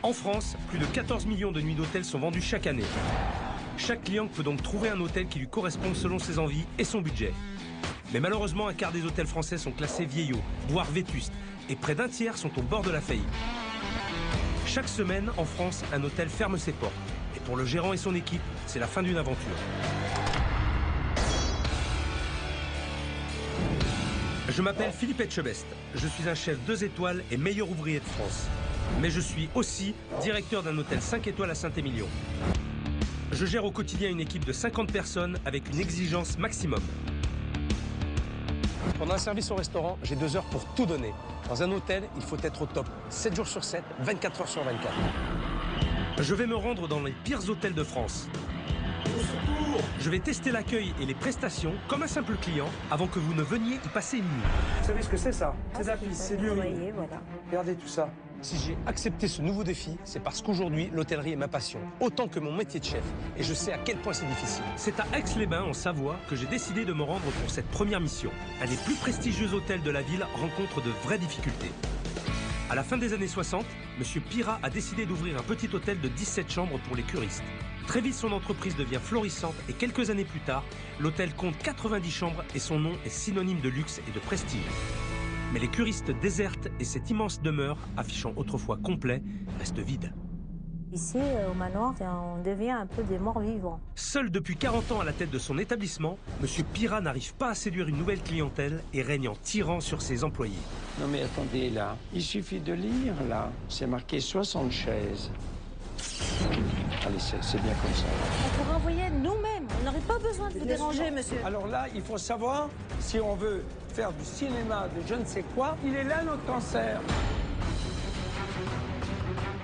En France, plus de 14 millions de nuits d'hôtel sont vendues chaque année. Chaque client peut donc trouver un hôtel qui lui correspond selon ses envies et son budget. Mais malheureusement, un quart des hôtels français sont classés vieillots, voire vétustes, et près d'un tiers sont au bord de la faillite. Chaque semaine, en France, un hôtel ferme ses portes. Et pour le gérant et son équipe, c'est la fin d'une aventure. Je m'appelle Philippe Etchebest. Je suis un chef 2 étoiles et meilleur ouvrier de France. Mais je suis aussi directeur d'un hôtel 5 étoiles à Saint-Émilion. Je gère au quotidien une équipe de 50 personnes avec une exigence maximum. Pendant un service au restaurant, j'ai 2 heures pour tout donner. Dans un hôtel, il faut être au top, 7 jours sur 7, 24 heures sur 24. Je vais me rendre dans les pires hôtels de France. Je vais tester l'accueil et les prestations comme un simple client avant que vous ne veniez y passer une nuit. Vous savez ce que c'est ça? C'est de la pisse, c'est du riz. Voilà. Regardez tout ça. Si j'ai accepté ce nouveau défi, c'est parce qu'aujourd'hui, l'hôtellerie est ma passion, autant que mon métier de chef. Et je sais à quel point c'est difficile. C'est à Aix-les-Bains, en Savoie, que j'ai décidé de me rendre pour cette première mission. Un des plus prestigieux hôtels de la ville rencontre de vraies difficultés. À la fin des années 60, M. Pirat a décidé d'ouvrir un petit hôtel de 17 chambres pour les curistes. Très vite, son entreprise devient florissante et quelques années plus tard, l'hôtel compte 90 chambres et son nom est synonyme de luxe et de prestige. Mais les curistes désertent et cette immense demeure, affichant autrefois complet, reste vide. Ici, au manoir, on devient un peu des morts vivants. Seul depuis 40 ans à la tête de son établissement, M. Pirat n'arrive pas à séduire une nouvelle clientèle et règne en tyran sur ses employés. Non mais attendez là, il suffit de lire là, c'est marqué 60 chaises. Allez, c'est bien comme ça. On pourrait envoyer nous-mêmes, on n'aurait pas besoin de vous déranger, monsieur. Alors là, il faut savoir, si on veut faire du cinéma, de je ne sais quoi, il est là notre cancer.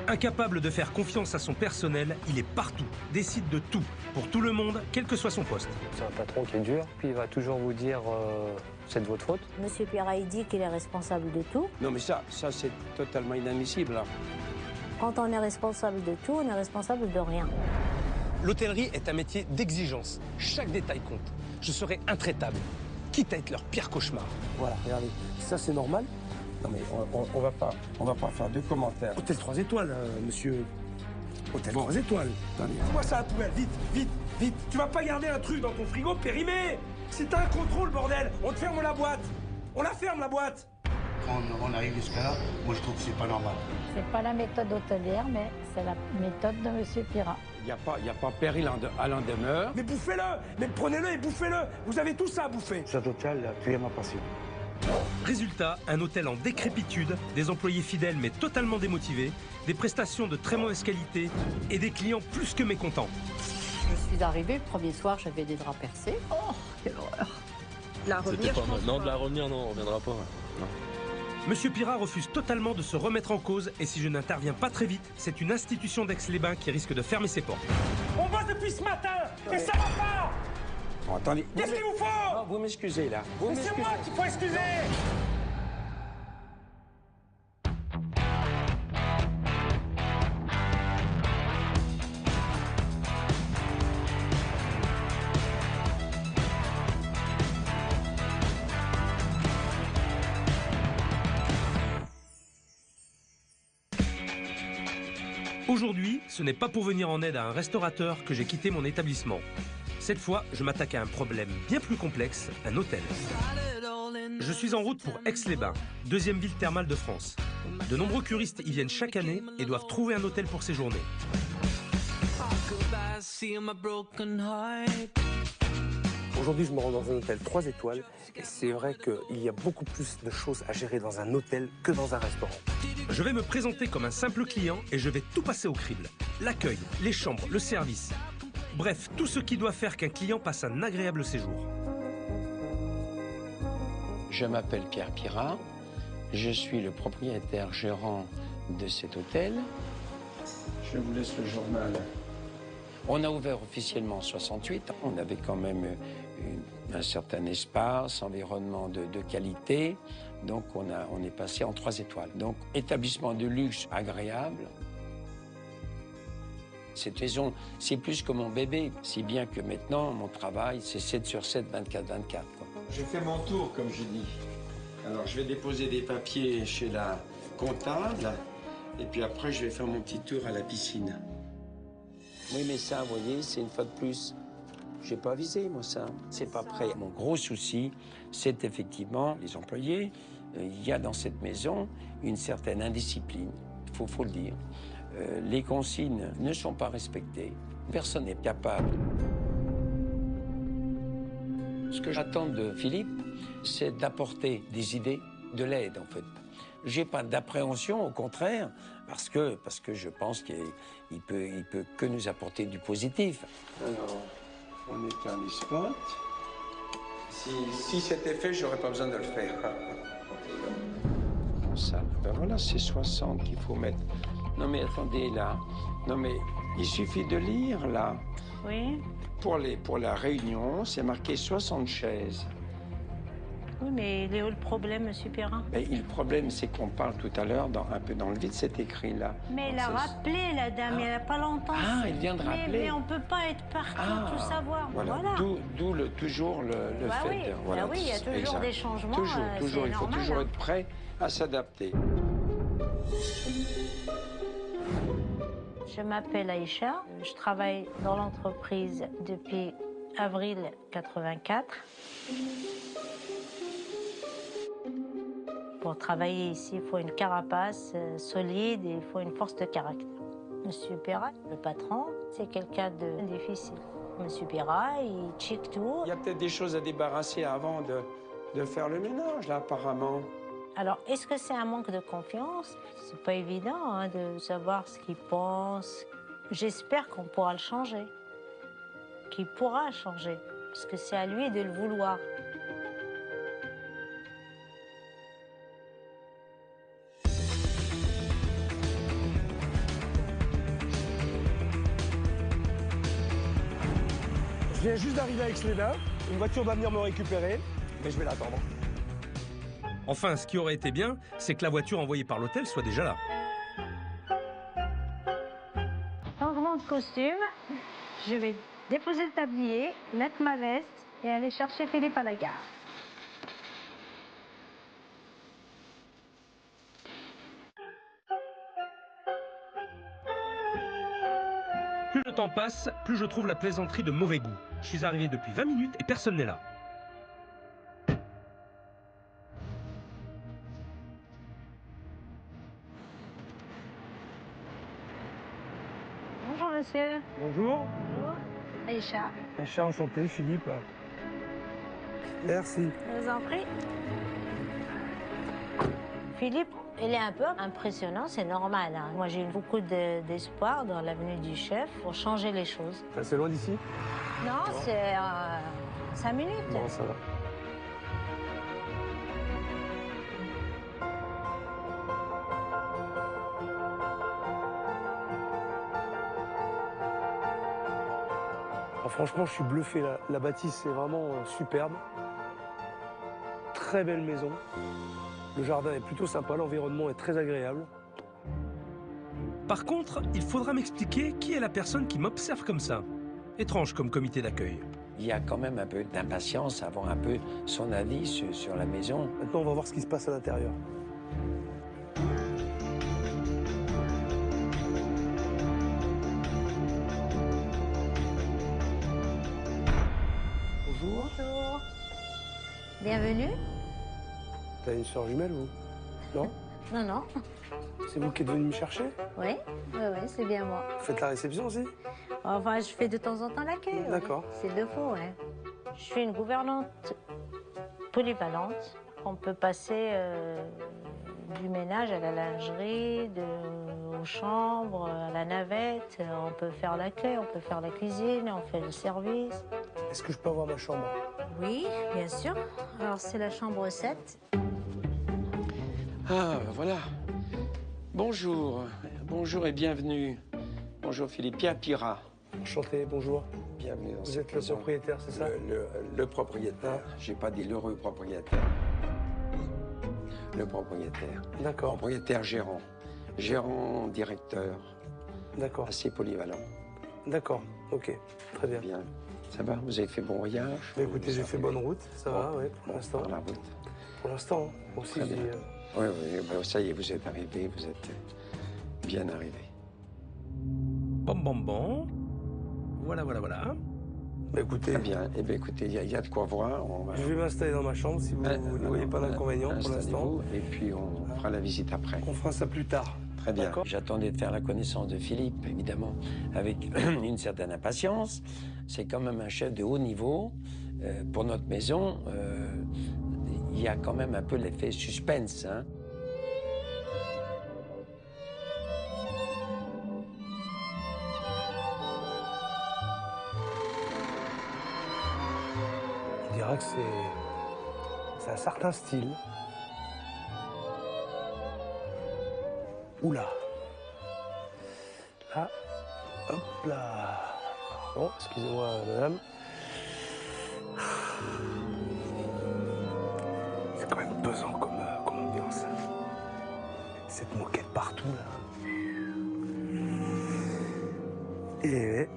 Incapable de faire confiance à son personnel, il est partout, décide de tout, pour tout le monde, quel que soit son poste. C'est un patron qui est dur, puis il va toujours vous dire c'est de votre faute. Monsieur Pirat, il dit qu'il est responsable de tout. Non mais ça c'est totalement inadmissible là. Quand on est responsable de tout, on est responsable de rien. L'hôtellerie est un métier d'exigence. Chaque détail compte. Je serai intraitable, quitte à être leur pire cauchemar. Voilà, regardez, ça c'est normal. Non mais on va pas faire de commentaires. Hôtel 3 étoiles, monsieur. Hôtel 3 étoiles. Moi ça à la poubelle, vite, vite, vite. Tu vas pas garder un truc dans ton frigo périmé. Si t'as un contrôle, bordel, on te ferme la boîte. On la ferme, la boîte. Quand on arrive jusqu'à là, moi je trouve que c'est pas normal. C'est pas la méthode hôtelière, mais c'est la méthode de Monsieur Pirat. Il n'y a pas péril à l'en demeure. Mais bouffez-le. Mais prenez-le et bouffez-le. Vous avez tout ça à bouffer. Cet hôtel a tué ma passion. Résultat, un hôtel en décrépitude, des employés fidèles mais totalement démotivés, des prestations de très mauvaise qualité et des clients plus que mécontents. Je suis arrivée, le premier soir, j'avais des draps percés. Oh, quelle horreur! La revenir, je pense Non, pas. de la revenir, non, on reviendra pas. Non. Monsieur Pirat refuse totalement de se remettre en cause et si je n'interviens pas très vite, c'est une institution d'Aix-les-Bains qui risque de fermer ses portes. On bosse depuis ce matin et ça va pas. Bon, attendez. Qu'est-ce qu'il vous faut? Non, vous m'excusez là. Vous Mais c'est m'excusez. moi qu'il faut excuser. Aujourd'hui, ce n'est pas pour venir en aide à un restaurateur que j'ai quitté mon établissement. Cette fois, je m'attaque à un problème bien plus complexe, un hôtel. Je suis en route pour Aix-les-Bains, deuxième ville thermale de France. De nombreux curistes y viennent chaque année et doivent trouver un hôtel pour séjourner. Aujourd'hui, je me rends dans un hôtel 3 étoiles et c'est vrai qu'il y a beaucoup plus de choses à gérer dans un hôtel que dans un restaurant. Je vais me présenter comme un simple client et je vais tout passer au crible. L'accueil, les chambres, le service. Bref, tout ce qui doit faire qu'un client passe un agréable séjour. Je m'appelle Pierre Pirat, je suis le propriétaire gérant de cet hôtel. Je vous laisse le journal. On a ouvert officiellement en 68, on avait quand même un certain espace, environnement de qualité, donc on est passé en 3 étoiles. Donc établissement de luxe agréable. Cette maison, c'est plus que mon bébé, si bien que maintenant, mon travail, c'est 7 sur 7, 24-24. J'ai fait mon tour, comme je dis. Alors, je vais déposer des papiers chez la comptable. Et puis après, je vais faire mon petit tour à la piscine. Oui, mais ça, vous voyez, c'est une fois de plus. J'ai pas avisé, moi, ça. C'est pas prêt. Mon gros souci, c'est effectivement les employés. Il y a dans cette maison une certaine indiscipline, faut le dire. Les consignes ne sont pas respectées. Personne n'est capable. Ce que j'attends de Philippe, c'est d'apporter des idées, de l'aide, en fait. J'ai pas d'appréhension, au contraire, parce que je pense qu'il peut que nous apporter du positif. Alors, on éteint les spots. Si c'était fait, j'aurais pas besoin de le faire. Bon, ça, ben voilà, c'est 60 qu'il faut mettre. Non mais attendez, là. Non mais, il suffit de lire, là. Oui. Pour la réunion, c'est marqué 60 chaises. Oui, mais il est où le problème, monsieur Perrin? Mais le problème, c'est qu'on parle tout à l'heure, un peu dans le vide, c'est écrit là. Mais elle a rappelé, la dame, il n'y a pas longtemps. Ah, elle vient de rappeler. Mais on ne peut pas être partout, tout savoir. Voilà. D'où toujours le fait. Oui. Voilà, oui, il y a toujours exact. des changements. Toujours. Il faut normal, toujours être prêt à s'adapter. Je m'appelle Aïcha. Je travaille dans l'entreprise depuis avril 84. Pour travailler ici, il faut une carapace solide et il faut une force de caractère. Monsieur Perra, le patron, c'est quelqu'un de difficile. Monsieur Perra, il check tout. Il y a peut-être des choses à débarrasser avant de faire le ménage, là, apparemment. Alors, est-ce que c'est un manque de confiance? C'est pas évident hein, de savoir ce qu'il pense. J'espère qu'on pourra le changer. Qu'il pourra changer. Parce que c'est à lui de le vouloir. Je viens juste d'arriver à Aix-les-Bains. Une voiture doit venir me récupérer, mais je vais l'attendre. Enfin, ce qui aurait été bien, c'est que la voiture envoyée par l'hôtel soit déjà là. Changement de costume. Je vais déposer le tablier, mettre ma veste et aller chercher Philippe à la gare. Plus le temps passe, plus je trouve la plaisanterie de mauvais goût. Je suis arrivé depuis 20 minutes et personne n'est là. Bonjour monsieur. Bonjour. Bonjour. Aïcha. Aïcha, enchanté, Philippe. Merci. Je vous en prie. Philippe, il est un peu impressionnant, c'est normal. Hein. Moi, j'ai eu beaucoup d'espoir dans l'avenue du chef pour changer les choses. C'est loin d'ici? Non, c'est 5 minutes. Non, ça va. Franchement, je suis bluffé. La bâtisse est vraiment superbe. Très belle maison. Le jardin est plutôt sympa, l'environnement est très agréable. Par contre, il faudra m'expliquer qui est la personne qui m'observe comme ça. Étrange comme comité d'accueil. Il y a quand même un peu d'impatience à avoir un peu son avis sur la maison. Maintenant, on va voir ce qui se passe à l'intérieur. Bonjour. Bonjour. Bienvenue. T'as une soeur jumelle, vous? Non? Non, non. C'est vous qui êtes venu me chercher? Oui, c'est bien moi. Vous faites la réception aussi? Enfin, je fais de temps en temps l'accueil. D'accord. C'est de faux, ouais. Je suis une gouvernante polyvalente. On peut passer du ménage à la lingerie, aux chambres, à la navette. On peut faire l'accueil, on peut faire la cuisine, on fait le service. Est-ce que je peux avoir ma chambre? Oui, bien sûr. Alors, c'est la chambre 7. Ah, voilà. Bonjour. Bonjour et bienvenue. Bonjour Philippe. Pierre Pirat. Enchanté, bonjour. Bienvenue dans Vous cette êtes le maison. propriétaire, c'est ça? Le propriétaire. J'ai pas dit l'heureux propriétaire. Le propriétaire. D'accord. Propriétaire gérant. Gérant directeur. D'accord. Assez polyvalent. D'accord, ok. Très bien. Bien. Ça va? Vous avez fait bon voyage? Bah, écoutez, j'ai fait bonne route, ça va, oui, pour l'instant. Par la route. Pour l'instant, hein. Aussi, Très bien. Oui, bah, ça y est, vous êtes arrivé, vous êtes bien arrivé. Bon. Voilà. Bah, écoutez, Très bien. Eh bien, écoutez, il y a de quoi voir. je vais m'installer dans ma chambre si vous ne voyez pas d'inconvénient pour l'instant. Et puis, on fera la visite après. On fera ça plus tard. Très bien. J'attendais de faire la connaissance de Philippe, évidemment, avec une certaine impatience. C'est quand même un chef de haut niveau. Pour notre maison, il y a quand même un peu l'effet suspense, hein. Je dirais que c'est un certain style. Oula. Là, hop là. Pardon, excusez-moi, madame. C'est quand même pesant comme ambiance. Cette moquette partout, là. Et...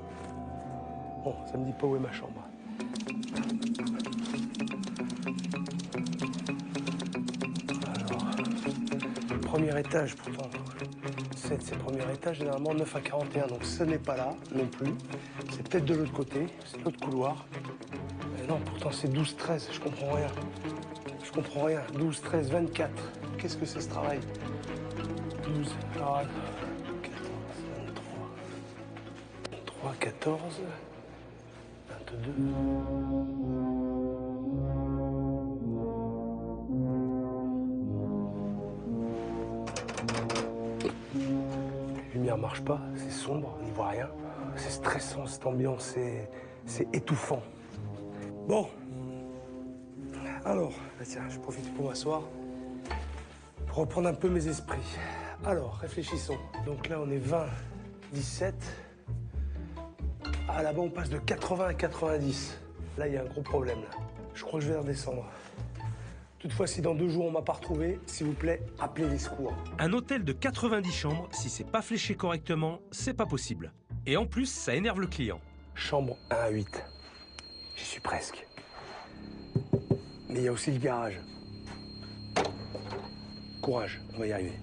Bon, ça me dit pas où est ma chambre. Alors, premier étage, pourtant. C'est le premier étage, généralement 9 à 41, donc ce n'est pas là non plus. C'est peut-être de l'autre côté, c'est l'autre couloir. Mais non, pourtant c'est 12-13, je comprends rien. Je comprends rien. 12, 13, 24. Qu'est-ce que c'est ce travail? 12, alors, 14, 23, 14, 22. Les lumières ne marchent pas, c'est sombre, on n'y voit rien. C'est stressant cette ambiance, c'est étouffant. Bon. Alors, bah tiens, je profite pour m'asseoir, pour reprendre un peu mes esprits. Alors, réfléchissons. Donc là, on est 20, 17. Ah, là-bas, on passe de 80 à 90. Là, il y a un gros problème, là. Je crois que je vais redescendre. Toutefois, si dans 2 jours, on m'a pas retrouvé, s'il vous plaît, appelez les secours. Un hôtel de 90 chambres, si c'est pas fléché correctement, c'est pas possible. Et en plus, ça énerve le client. Chambre 1 à 8. J'y suis presque. Mais il y a aussi le garage. Courage, on va y arriver.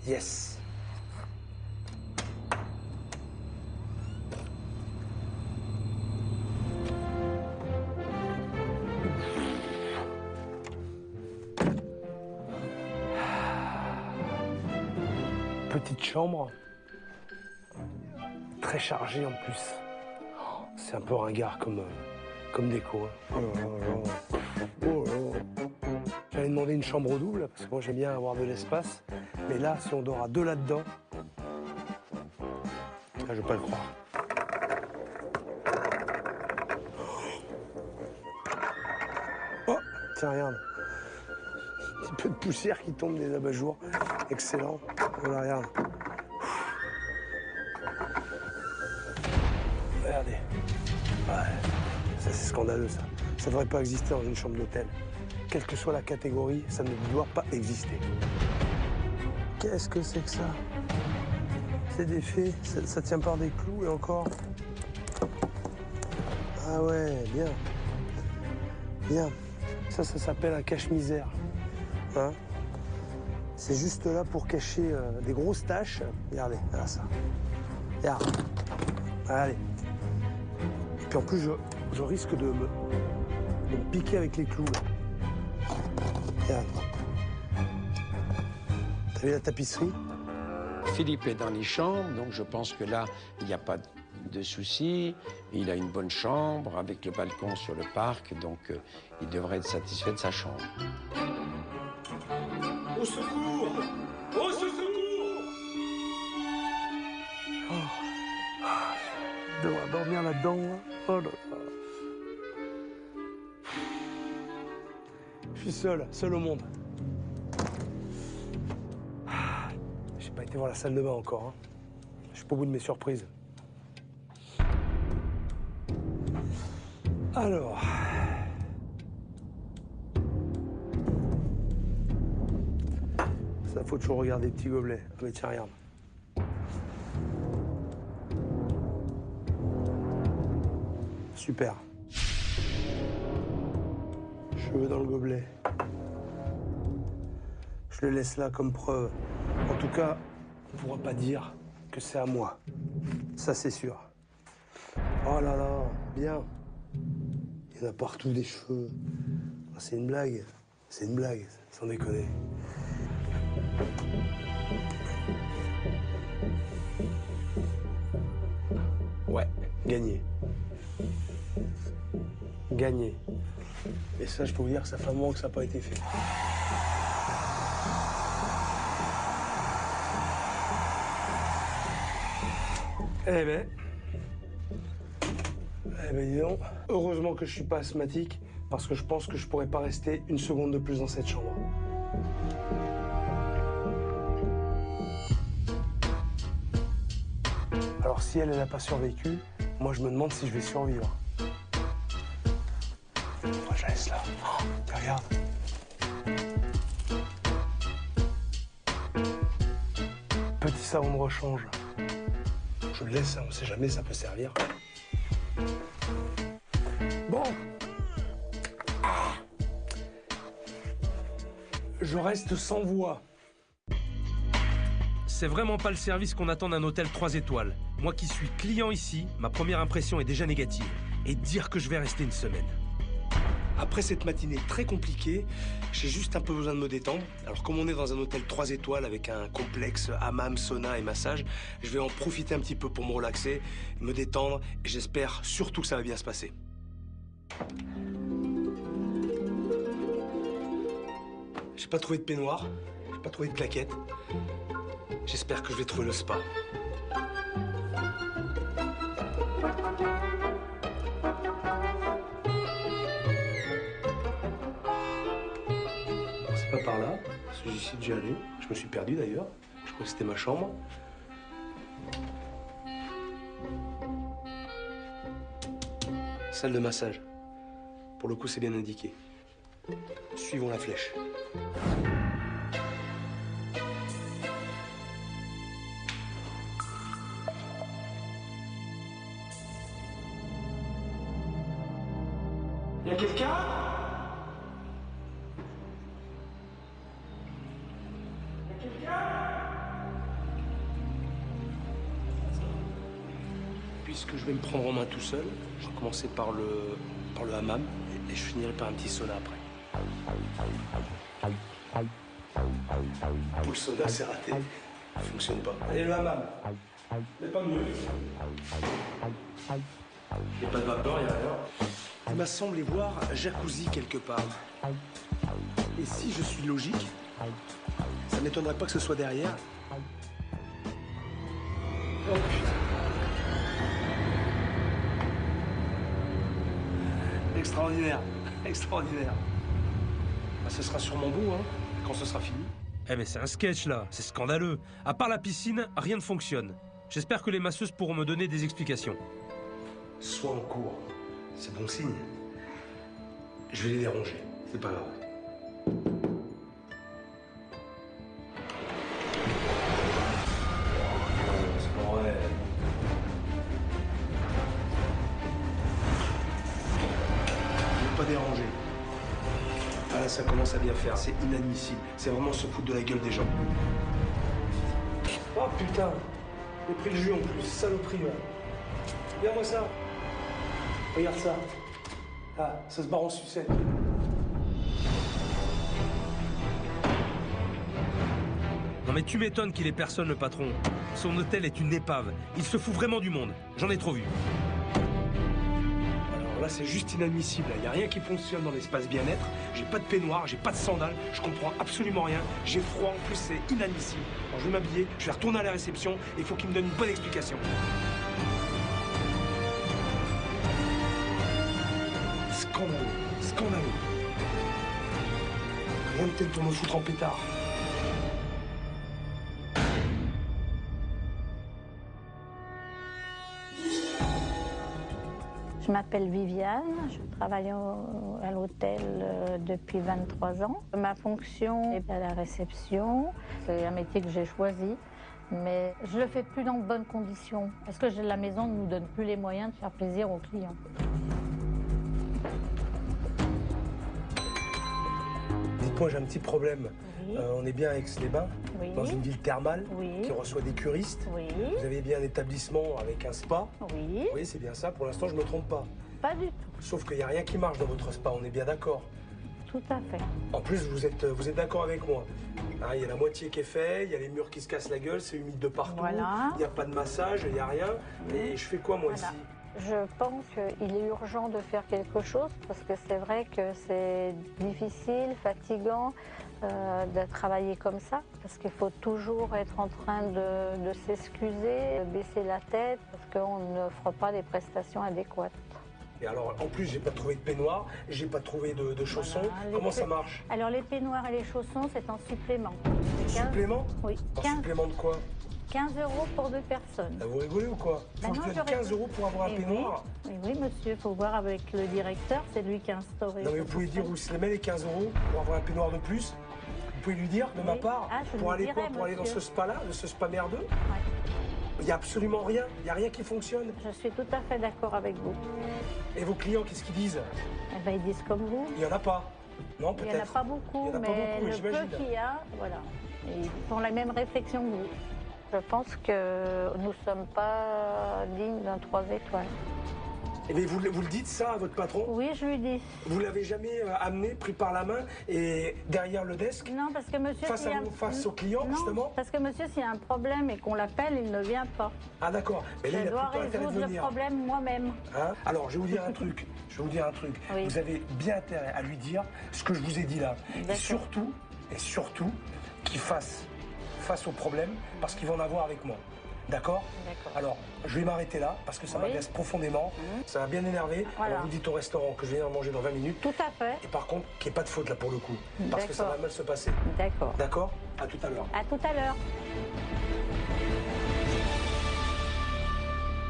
Yes. Petite chambre, très chargée en plus. C'est un peu ringard comme déco. Hein. Oh là là. Oh là là. J'allais demander une chambre double, parce que moi j'aime bien avoir de l'espace. Mais là, si on dort à 2 là-dedans, là, je veux pas le croire. Oh, tiens, regarde. Un petit peu de poussière qui tombe des abat-jours. Excellent. Voilà, regarde. Regardez. Ouais. Ça, c'est scandaleux, ça. Ça devrait pas exister dans une chambre d'hôtel. Quelle que soit la catégorie, ça ne doit pas exister. Qu'est-ce que c'est que ça? C'est des faits, ça tient par des clous et encore. Ah ouais, bien. Bien. Ça s'appelle un cache-misère. Hein? C'est juste là pour cacher des grosses taches. Regardez, voilà ça. Regarde. Allez. Et puis en plus, je risque de me piquer avec les clous. Là. Regarde. T'as vu la tapisserie? Philippe est dans les chambres, donc je pense que là, il n'y a pas de souci. Il a une bonne chambre avec le balcon sur le parc, donc il devrait être satisfait de sa chambre. Au secours! Au secours! Oh. Je devrais dormir là-dedans, moi. Oh là là. Je suis seul au monde. J'ai pas été voir la salle de bain encore. Hein. Je suis pas au bout de mes surprises. Alors. Ça, faut toujours regarder les petits gobelets. Ah mais tiens, regarde. Super. cheveux dans le gobelet. Je le laisse là comme preuve. En tout cas, on ne pourra pas dire que c'est à moi. Ça, c'est sûr. Oh là là, bien. Il y en a partout des cheveux. C'est une blague. C'est une blague, sans déconner. Ouais, gagné. Gagné. Et ça, je peux vous dire que ça fait un moment que ça n'a pas été fait. Eh ben, dis donc. Heureusement que je suis pas asthmatique, parce que je pense que je pourrais pas rester une seconde de plus dans cette chambre. Alors si elle n'a pas survécu, moi je me demande si je vais survivre. Moi je laisse là. Oh, regarde. Petit savon de rechange. Je le laisse, on ne sait jamais, ça peut servir. Bon. Je reste sans voix. C'est vraiment pas le service qu'on attend d'un hôtel 3 étoiles. Moi qui suis client ici, ma première impression est déjà négative. Et dire que je vais rester une semaine. Après cette matinée très compliquée, j'ai juste un peu besoin de me détendre. Alors comme on est dans un hôtel 3 étoiles avec un complexe hammam, sauna et massage, je vais en profiter un petit peu pour me relaxer, me détendre et j'espère surtout que ça va bien se passer. J'ai pas trouvé de peignoir, j'ai pas trouvé de claquette. J'espère que je vais trouver le spa. C'est pas par là, parce que j'y suis déjà allé. Je me suis perdu d'ailleurs. Je crois que c'était ma chambre. Salle de massage. Pour le coup, c'est bien indiqué. Suivons la flèche. Y a quelqu'un ? Puisque je vais me prendre en main tout seul, je vais commencer par le hammam et je finirai par un petit sauna après. Pour le sauna, c'est raté. Ça fonctionne pas. Allez, le hammam. Mais pas mieux. Il n'y a pas de vapeur, il n'y a rien. Il m'a semblé voir un jacuzzi quelque part. Et si je suis logique, ça ne m'étonnerait pas que ce soit derrière. Oh putain. Extraordinaire, extraordinaire. Bah, ce sera sûrement beau, hein, quand ce sera fini. Eh mais c'est un sketch là, c'est scandaleux. À part la piscine, rien ne fonctionne. J'espère que les masseuses pourront me donner des explications. Sois en cours, c'est bon signe. Je vais les déranger, c'est pas grave. C'est pas vrai. Je vais pas déranger. Ah là, ça commence à bien faire, c'est inadmissible. C'est vraiment se foutre de la gueule des gens. Oh putain, j'ai pris le jus en plus, saloperie là. Regarde-moi ça. Regarde ça. Ah, ça se barre en sucette. Non mais tu m'étonnes qu'il ait personne le patron. Son hôtel est une épave. Il se fout vraiment du monde. J'en ai trop vu. Alors là, c'est juste inadmissible. Il n'y a rien qui fonctionne dans l'espace bien-être. J'ai pas de peignoir, j'ai pas de sandales, je comprends absolument rien. J'ai froid, en plus c'est inadmissible. Alors je vais m'habiller, je vais retourner à la réception et il faut qu'il me donne une bonne explication. Scandaleux, scandaleux. Rien de tel pour me foutre en pétard. Je m'appelle Viviane, je travaille à l'hôtel depuis 23 ans. Ma fonction est à la réception, c'est un métier que j'ai choisi, mais je ne le fais plus dans de bonnes conditions, parce que la maison ne nous donne plus les moyens de faire plaisir aux clients. Dites-moi, j'ai un petit problème. Oui. On est bien à Aix-les-Bains, Oui. dans une ville thermale Oui. qui reçoit des curistes. Oui. Vous avez bien un établissement avec un spa. Oui. Oui, c'est bien ça. Pour l'instant, je ne me trompe pas. Pas du tout. Sauf qu'il n'y a rien qui marche dans votre spa, on est bien d'accord. Tout à fait. En plus, vous êtes d'accord avec moi. Hein, il y a la moitié qui est fait, il y a les murs qui se cassent la gueule, c'est humide de partout. Voilà. Il n'y a pas de massage, il n'y a rien. Et je fais quoi, moi, Voilà. ici? Je pense qu'il est urgent de faire quelque chose parce que c'est vrai que c'est difficile, fatigant de travailler comme ça parce qu'il faut toujours être en train de s'excuser, de baisser la tête parce qu'on n'offre pas les prestations adéquates. Et alors, en plus, j'ai pas trouvé de peignoir, j'ai pas trouvé de chaussons. Voilà, Comment ça marche? Alors les peignoirs et les chaussons, c'est en supplément. Supplément? Oui. En 15, supplément de quoi? 15 € pour 2 personnes. Vous rigolez ou quoi? Faut que je non, donne j'aurais 15 € pour avoir un Eh peignoir? Oui. Oui, monsieur, il faut voir avec le directeur, c'est lui qui a instauré. Non mais vous pouvez dire où se les met les 15 € pour avoir un peignoir de plus? Vous pouvez lui dire de ma part? Ah, je pour lui aller quoi? dirai, Pour aller dans monsieur. ce spa-là, de ce spa merdeux? Ouais. Il n'y a absolument rien, il n'y a rien qui fonctionne. Je suis tout à fait d'accord avec vous. Et vos clients, qu'est-ce qu'ils disent? Eh ben, ils disent comme vous. Il n'y en a pas. Non, Il peut-être. n'y en a pas beaucoup, Il y en a pas mais beaucoup, le j'imagine. peu qu'il y a, voilà. Et ils font la même réflexion que vous. Je pense que nous ne sommes pas dignes d'un 3 étoiles. Eh bien, vous le dites ça à votre patron? Oui, je lui dis. Vous l'avez jamais amené, pris par la main et derrière le desk? Non, parce que monsieur... Face s'il y à a- vous, face aux clients, Non, justement? parce que monsieur, s'il y a un problème et qu'on l'appelle, il ne vient pas. Ah d'accord, mais là, il Je a dois plutôt intérêt de résoudre le venir. problème moi-même. Hein? Alors, je vais vous dire un truc. Oui. Vous avez bien intérêt à lui dire ce que je vous ai dit là. D'accord. Et surtout, qu'il fasse face au problème, parce qu'il va en avoir avec moi. D'accord? D'accord. Alors, je vais m'arrêter là, parce que ça Oui. m'agace profondément. Ça m'a bien énervé. Voilà. Alors, vous dites au restaurant que je vais venir manger dans 20 minutes. Tout à fait. Et par contre, qu'il n'y ait pas de faute là pour le coup. Parce que ça D'accord. va mal se passer. D'accord. D'accord? À tout à l'heure. À tout à l'heure.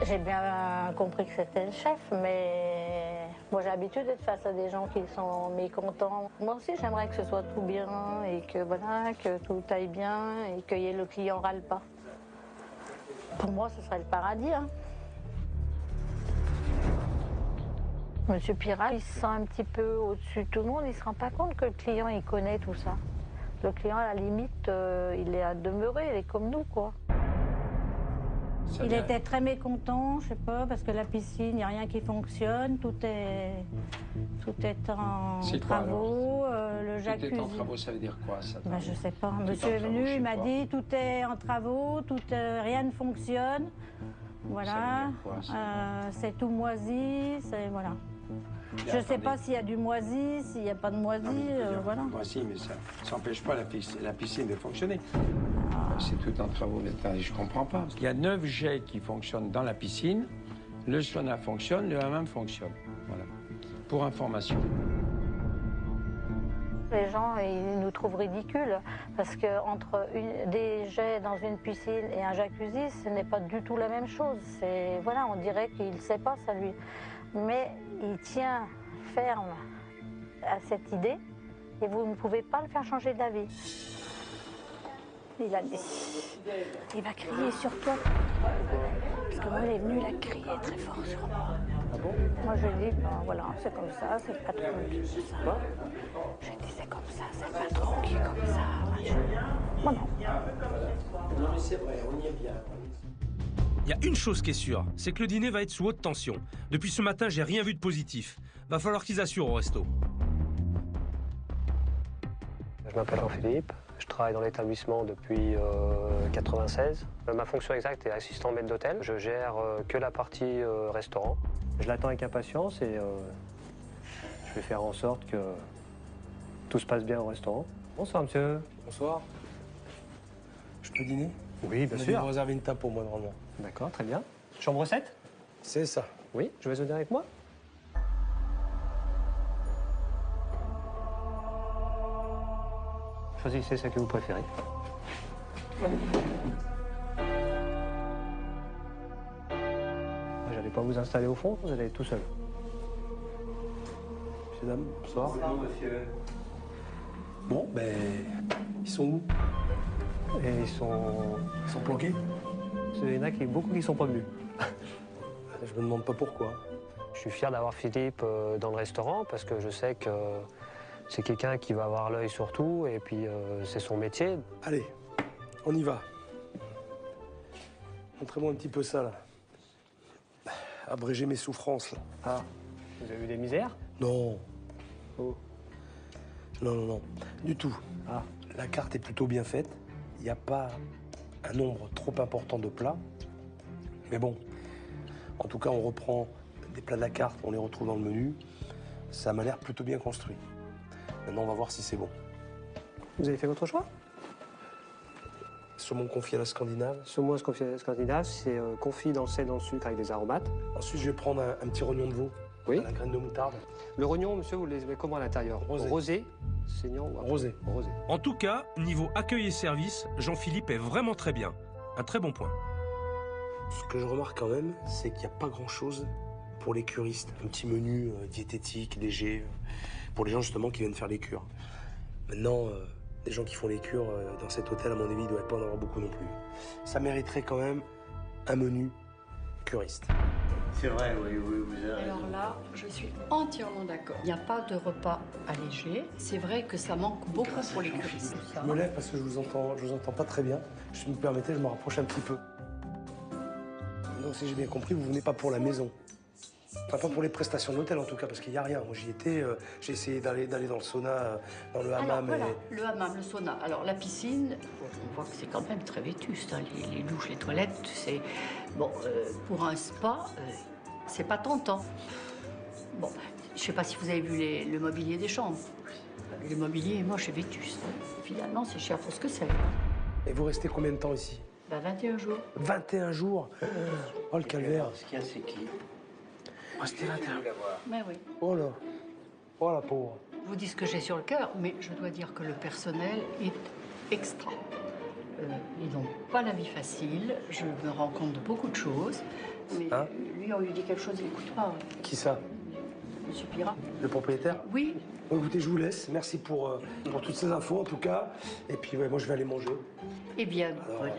J'ai bien compris que c'était le chef, mais moi j'ai l'habitude d'être face à des gens qui sont mécontents. Moi aussi j'aimerais que ce soit tout bien et que voilà, que tout aille bien et que le client râle pas. Pour moi ce serait le paradis. Hein. Monsieur Pirat, il se sent un petit peu au-dessus de tout le monde, il se rend pas compte que le client il connaît tout ça. Le client à la limite, il est à demeurer, il est comme nous quoi. Il était très mécontent, je sais pas, parce que la piscine, il n'y a rien qui fonctionne, tout est en C'est quoi, travaux, le Tout jacuzzi. est en travaux, ça veut dire quoi ça? Ben, je sais pas. Tout est Monsieur en est travaux, venu, je sais il m'a pas. dit tout est en travaux, rien ne fonctionne. Voilà, Ça veut dire quoi, ça c'est tout moisi, c'est voilà. Mais Je sais attendez. pas s'il y a du moisi, s'il n'y a pas de moisi, Non, mais il peut dire, voilà. Moi, si, mais ça n'empêche pas la piscine de fonctionner. Ah. C'est tout en travaux. Mais attendez, je comprends pas. Il y a 9 jets qui fonctionnent dans la piscine. Le sauna fonctionne, le hammam fonctionne. Voilà. Pour information. Les gens, ils nous trouvent ridicules parce que entre des jets dans une piscine et un jacuzzi, ce n'est pas du tout la même chose. C'est voilà, on dirait qu'il ne sait pas ça lui, mais il tient ferme à cette idée et vous ne pouvez pas le faire changer d'avis. Il a dit, il va crier sur toi parce que moi il est venu, il a crié très fort sur moi. Ah bon? Moi je lui ai dit, ben voilà, c'est comme ça, c'est le patron qui fait ça. Quoi? J'ai dit c'est comme ça, c'est le patron qui est comme ça. Moi non. Non, mais c'est vrai, on y est bien. Il y a une chose qui est sûre, c'est que le dîner va être sous haute tension. Depuis ce matin, j'ai rien vu de positif. Va falloir qu'ils assurent au resto. Je m'appelle Jean-Philippe, je travaille dans l'établissement depuis 96. Ma fonction exacte est assistant maître d'hôtel. Je gère que la partie restaurant. Je l'attends avec impatience et je vais faire en sorte que tout se passe bien au restaurant. Bonsoir monsieur. Bonsoir. Je peux dîner? Oui, bien On a sûr. dû réserver une table pour moi normalement. D'accord, très bien. Chambre 7? C'est ça. Oui, je vais venir avec moi. Choisissez celle que vous préférez. J'allais pas vous installer au fond, vous allez être tout seul. Monsieur, dame, bonsoir. Bonjour, monsieur. Bon, ben, ils sont où? Et ils sont planqués? Il y en a beaucoup qui sont pas venus. Je me demande pas pourquoi. Je suis fier d'avoir Philippe dans le restaurant parce que je sais que C'est quelqu'un qui va avoir l'œil sur tout et puis c'est son métier. Allez, on y va. Montrez-moi un petit peu ça, là. Abréger mes souffrances, là. Ah, vous avez eu des misères? Non. Oh. Non, non, non. Du tout. Ah. La carte est plutôt bien faite. Il n'y a pas un nombre trop important de plats. Mais bon, en tout cas, on reprend des plats de la carte, on les retrouve dans le menu. Ça m'a l'air plutôt bien construit. Maintenant, on va voir si c'est bon. Vous avez fait votre choix? Saumon confit à la scandinave. Saumon confit à la scandinave, c'est confit dans le sel, dans le sucre avec des aromates. Ensuite, je vais prendre un petit rognon de veau. Oui. À la graine de moutarde. Le rognon, monsieur, vous le mettez comment à l'intérieur? Rosé. Saignant ou Rosé. Rosé. En tout cas, niveau accueil et service, Jean-Philippe est vraiment très bien. Un très bon point. Ce que je remarque quand même, c'est qu'il n'y a pas grand-chose pour les curistes. Un petit menu diététique, léger, pour les gens justement qui viennent faire les cures. Maintenant, des gens qui font les cures dans cet hôtel, à mon avis, il ne doit pas en avoir beaucoup non plus. Ça mériterait quand même un menu curiste. C'est vrai, oui, vous avez raison. Alors là, je suis entièrement d'accord. Il n'y a pas de repas allégé. C'est vrai que ça manque beaucoup pour les curistes. Je me lève parce que je vous entends pas très bien. Si vous me permettez, je me rapproche un petit peu. Donc si j'ai bien compris, vous venez pas pour la maison. Enfin, pas pour les prestations de l'hôtel en tout cas, parce qu'il n'y a rien. Moi j'y étais, j'ai essayé d'aller dans le sauna, dans le hammam. Alors, voilà, le hammam, le sauna. Alors la piscine, on voit que c'est quand même très vétuste. Hein. Les douches, les toilettes, c'est... Bon, pour un spa, c'est pas tentant. Bon, je sais pas si vous avez vu le mobilier des chambres. Le mobilier est moche et vétuste. Finalement, c'est cher pour ce que c'est. Et vous restez combien de temps ici? 21 jours. 21 jours. Oh le calvaire. Ce qu'il y a, c'est qui? Restez 21. Mais oui. Oh là. Oh la pauvre. Je vous dis ce que j'ai sur le cœur, mais je dois dire que le personnel est extra. Ils n'ont pas la vie facile. Je me rends compte de beaucoup de choses. Mais Hein? lui, on lui dit quelque chose, il n'écoute pas. Qui ça? Monsieur Pirat. Le propriétaire? Oui. Bon, écoutez, je vous laisse. Merci pour toutes ces infos en tout cas. Et puis ouais, moi je vais aller manger. Eh bien, Alors, voilà.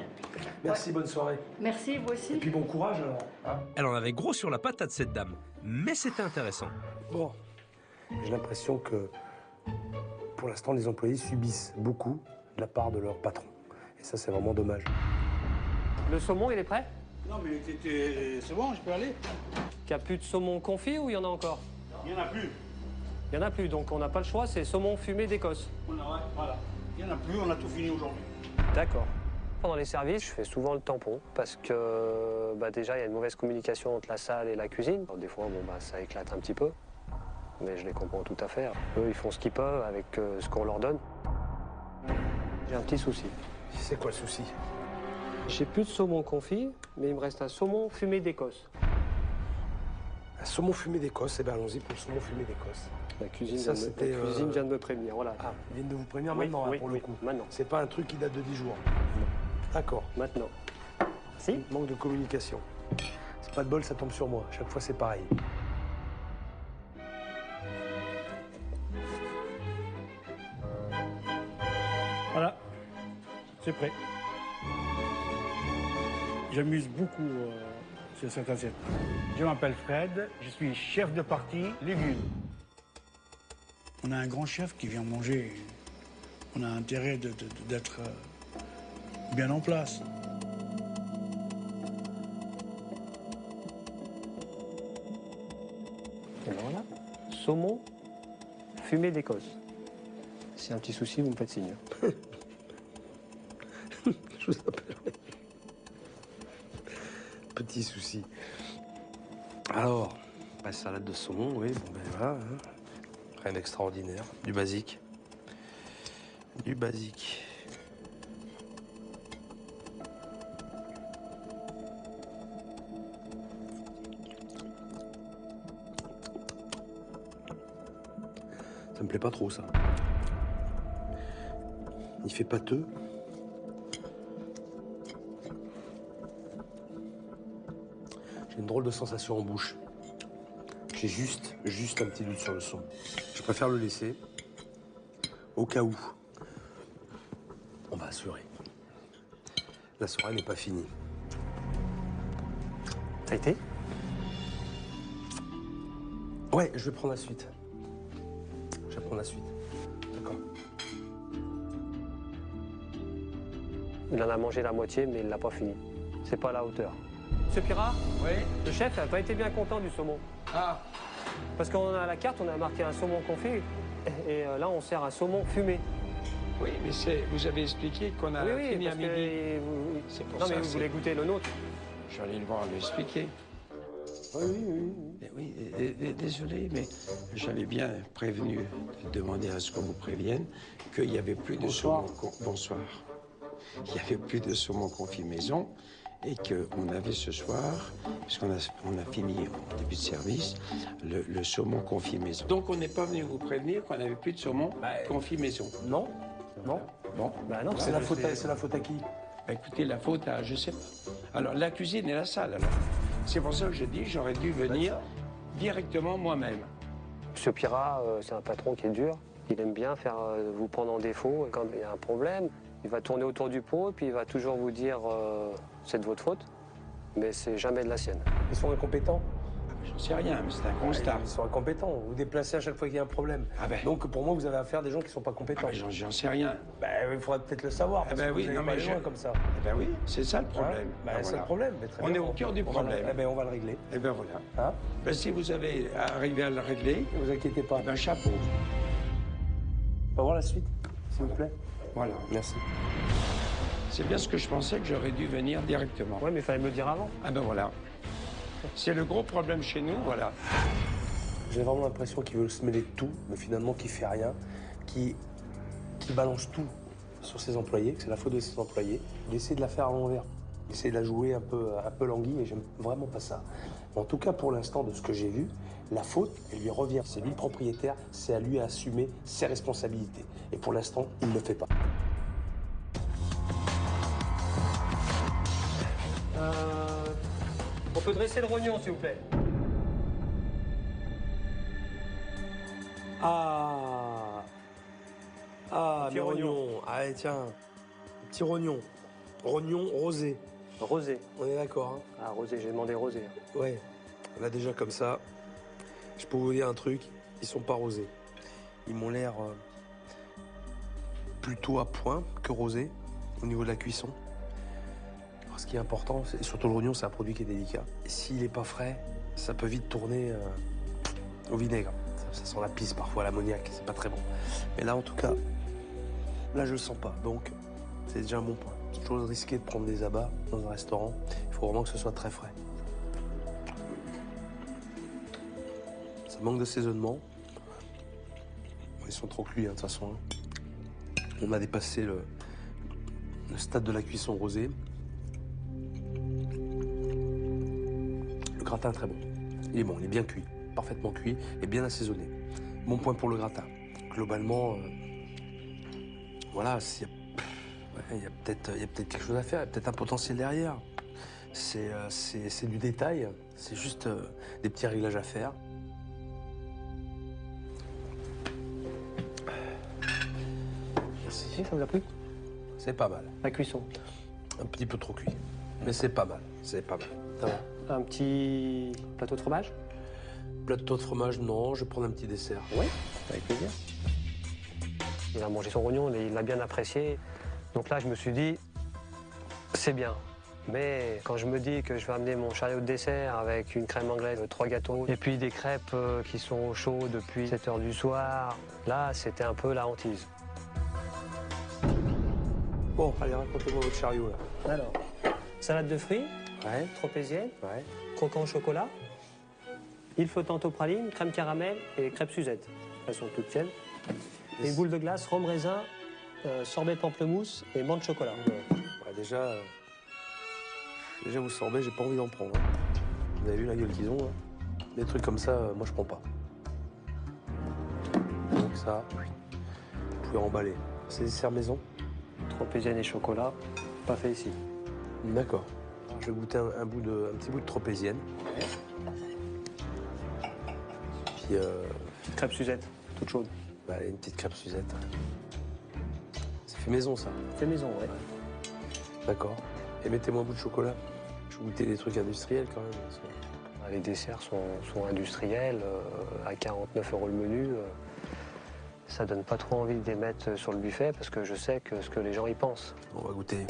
merci, bonne soirée. Merci, vous aussi. Et puis bon courage alors. Hein. Elle en avait gros sur la patate, cette dame. Mais c'était intéressant. Bon, j'ai l'impression que pour l'instant les employés subissent beaucoup de la part de leur patron. Et ça c'est vraiment dommage. Le saumon, il est prêt? Non, mais c'est bon, je peux aller? Il n'y a plus de saumon confit ou il y en a encore? Il n'y en a plus. Il n'y en a plus, donc on n'a pas le choix, c'est saumon fumé d'Écosse. Voilà. Il n'y en a plus, on a tout fini aujourd'hui. D'accord. Pendant les services, je fais souvent le tampon parce que déjà, il y a une mauvaise communication entre la salle et la cuisine. Alors, des fois, ça éclate un petit peu, mais je les comprends tout à fait. Eux, ils font ce qu'ils peuvent avec ce qu'on leur donne. J'ai un petit souci. C'est quoi le souci? J'ai plus de saumon confit, mais il me reste un saumon fumé d'Écosse. Un saumon fumé d'Écosse, eh bien allons-y pour le saumon fumé d'Écosse. La cuisine, Ça, la c'était, cuisine vient de me prévenir, voilà. Ah, ils viennent de vous prévenir Oui, maintenant, hein, oui, pour le oui, coup. maintenant. C'est pas un truc qui date de 10 jours. D'accord. Maintenant. Si? Manque de communication. C'est pas de bol, ça tombe sur moi. Chaque fois, c'est pareil. Voilà, c'est prêt. J'amuse beaucoup sur cette assiette. Je m'appelle Fred, je suis chef de partie légumes. On a un grand chef qui vient manger. On a intérêt d'être bien en place. Et ben voilà. Saumon fumé d'Écosse. Si y a un petit souci, vous me faites signe. Je vous appellerai. Petit souci. Alors, salade de saumon, oui, bon ben voilà. Hein. Rien d'extraordinaire. Du basique. Du basique. Ça me plaît pas trop, ça. Il fait pâteux. J'ai une drôle de sensation en bouche. J'ai juste un petit doute sur le son. Je préfère le laisser, au cas où. On va assurer. La soirée n'est pas finie. Ça a été? Ouais, je vais prendre la suite. Je vais prendre la suite. Il en a mangé la moitié, mais il l'a pas fini. C'est pas à la hauteur. Monsieur Pirat, Oui. le chef n'a pas été bien content du saumon. Ah, Parce qu'on a à la carte, on a marqué un saumon confit. Et là, on sert un saumon fumé. oui, mais vous avez expliqué qu'on a fini à parce midi. que vous... C'est pour Non, ça mais que vous voulez goûter le nôtre. J'allais le voir lui expliquer. Mais oui, désolé, mais j'avais bien prévenu, demander à ce qu'on vous prévienne qu'il n'y avait plus de saumon. Bonsoir. Il n'y avait plus de saumon confit maison et qu'on avait ce soir, puisqu'on a fini au début de service, le saumon confit maison. Donc on n'est pas venu vous prévenir qu'on n'avait plus de saumon confit maison. Non, non. Bon, Bah non, C'est la faute à qui? bah, écoutez, la faute à, je sais pas. Alors la cuisine et la salle, alors. C'est pour ça que je dis, j'aurais dû venir directement moi-même. Monsieur Pirat, c'est un patron qui est dur. Il aime bien faire vous prendre en défaut. Et quand il y a un problème, il va tourner autour du pot et puis il va toujours vous dire c'est de votre faute, mais c'est jamais de la sienne. Ils sont incompétents. J'en sais rien, mais c'est un constat. Ils sont incompétents. Vous déplacez à chaque fois qu'il y a un problème. Ah ben. Donc pour moi, vous avez affaire à des gens qui ne sont pas Ah compétents. ben, j'en sais rien. Il faudrait peut-être le savoir. Parce que oui, vous allez non, pas mais loin comme ça. Eh ben oui, c'est ça le problème. Bah, Ben c'est voilà. le problème. Mais très On bien. est au cœur du problème. On va le régler. Eh ben voilà. Hein? Ben, si vous avez arrivé à le régler, Ne vous inquiétez pas. eh ben chapeau. On va voir la suite, s'il vous plaît. Voilà. Merci. C'est bien ce que je pensais que j'aurais dû venir directement. Ouais, mais il fallait me le dire avant. Ah ben voilà. C'est le gros problème chez nous, voilà. J'ai vraiment l'impression qu'il veut se mêler de tout, mais finalement qu'il fait rien, qui balance tout sur ses employés, que c'est la faute de ses employés. Il essaie de la faire à l'envers. Il essaie de la jouer un peu languille et j'aime vraiment pas ça. En tout cas, pour l'instant, de ce que j'ai vu, la faute, elle lui revient. C'est lui le propriétaire, c'est à lui à assumer ses responsabilités. Et pour l'instant, il ne le fait pas. On peut dresser le rognon, s'il vous plaît. Ah, Petit mes rognon. rognons. Allez, tiens. Petit rognon. Rognon rosé. Rosé. On est d'accord, hein? Ah, rosé, j'ai demandé rosé. Ouais. Là, déjà, comme ça, je peux vous dire un truc. Ils sont pas rosés. Ils m'ont l'air plutôt à point que rosés au niveau de la cuisson. Alors, ce qui est important, c'est surtout le rognon, c'est un produit qui est délicat. Et s'il n'est pas frais, ça peut vite tourner au vinaigre. Ça sent la pisse parfois, l'ammoniac, c'est pas très bon. Mais là, en tout cas, là, je le sens pas. Donc, c'est déjà un bon point. C'est toujours risqué de prendre des abats dans un restaurant. Il faut vraiment que ce soit très frais. Ça manque d'assaisonnement. Ils sont trop cuits, hein, de toute façon. On a dépassé le stade de la cuisson rosée. Le gratin est très bon. Il est bon, il est bien cuit, parfaitement cuit et bien assaisonné. Bon point pour le gratin. Globalement, voilà, il y a peut-être quelque chose à faire, il y a peut-être un potentiel derrière. C'est du détail, c'est juste des petits réglages à faire. Si, ça vous a plu? C'est pas mal. La cuisson. Un petit peu trop cuit. Mais c'est pas mal, c'est pas mal. Ça va. Un petit plateau de fromage? Plateau de fromage, non, je vais prendre un petit dessert. Oui, avec plaisir. Il a mangé son rognon, il l'a bien apprécié. Donc là, je me suis dit, c'est bien. Mais quand je me dis que je vais amener mon chariot de dessert avec une crème anglaise, 3 gâteaux, et puis des crêpes qui sont au chaud depuis 7 h du soir, là, c'était un peu la hantise. Bon, allez, racontez-moi votre chariot, là. Alors, salade de fruits, Ouais, tropézienne, ouais. croquant au chocolat, île flottante au praline, crème caramel et crêpes Suzette. Elles sont toutes tiennes. Et une boule de glace, rhum raisin, sorbet de pamplemousse et menthe chocolat. Ouais, déjà, vous sorbet, j'ai pas envie d'en prendre. Hein. Vous avez vu la gueule qu'ils ont, là? Des trucs comme ça, moi, je prends pas. Donc ça, vous pouvez remballer. C'est dessert maison? Tropézienne et chocolat, pas fait ici. D'accord. Je vais goûter un petit bout de tropézienne. Puis, Crêpes Suzette, toute chaude. bah, allez, une petite crêpe Suzette. C'est fait maison, ça. Fait maison, ouais. D'accord. Et mettez-moi un bout de chocolat. Je vais goûter des trucs industriels, quand même. parce que- Les desserts sont industriels, à 49 € le menu. Ça donne pas trop envie de les mettre sur le buffet parce que je sais ce que les gens y pensent. On va goûter.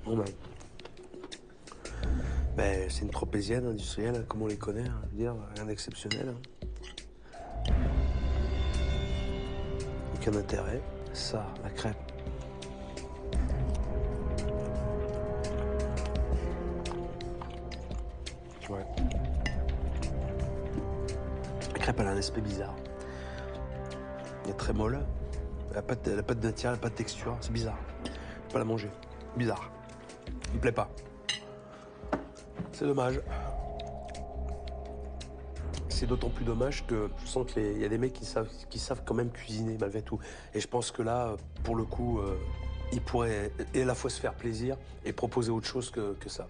Bon ben, c'est une tropézienne industrielle, hein, comme on les connaît, hein, je veux dire, rien d'exceptionnel. Hein. Aucun intérêt. Ça, la crêpe. Ouais. La crêpe, elle a un aspect bizarre. Elle est très molle. Elle n'a pas de matière, elle n'a pas de texture. C'est bizarre. Je peux pas la manger. Bizarre. Il me plaît pas. C'est dommage. C'est d'autant plus dommage que je sens qu'il y a des mecs qui savent quand même cuisiner malgré tout. Et je pense que là, pour le coup, ils pourraient à la fois se faire plaisir et proposer autre chose que ça.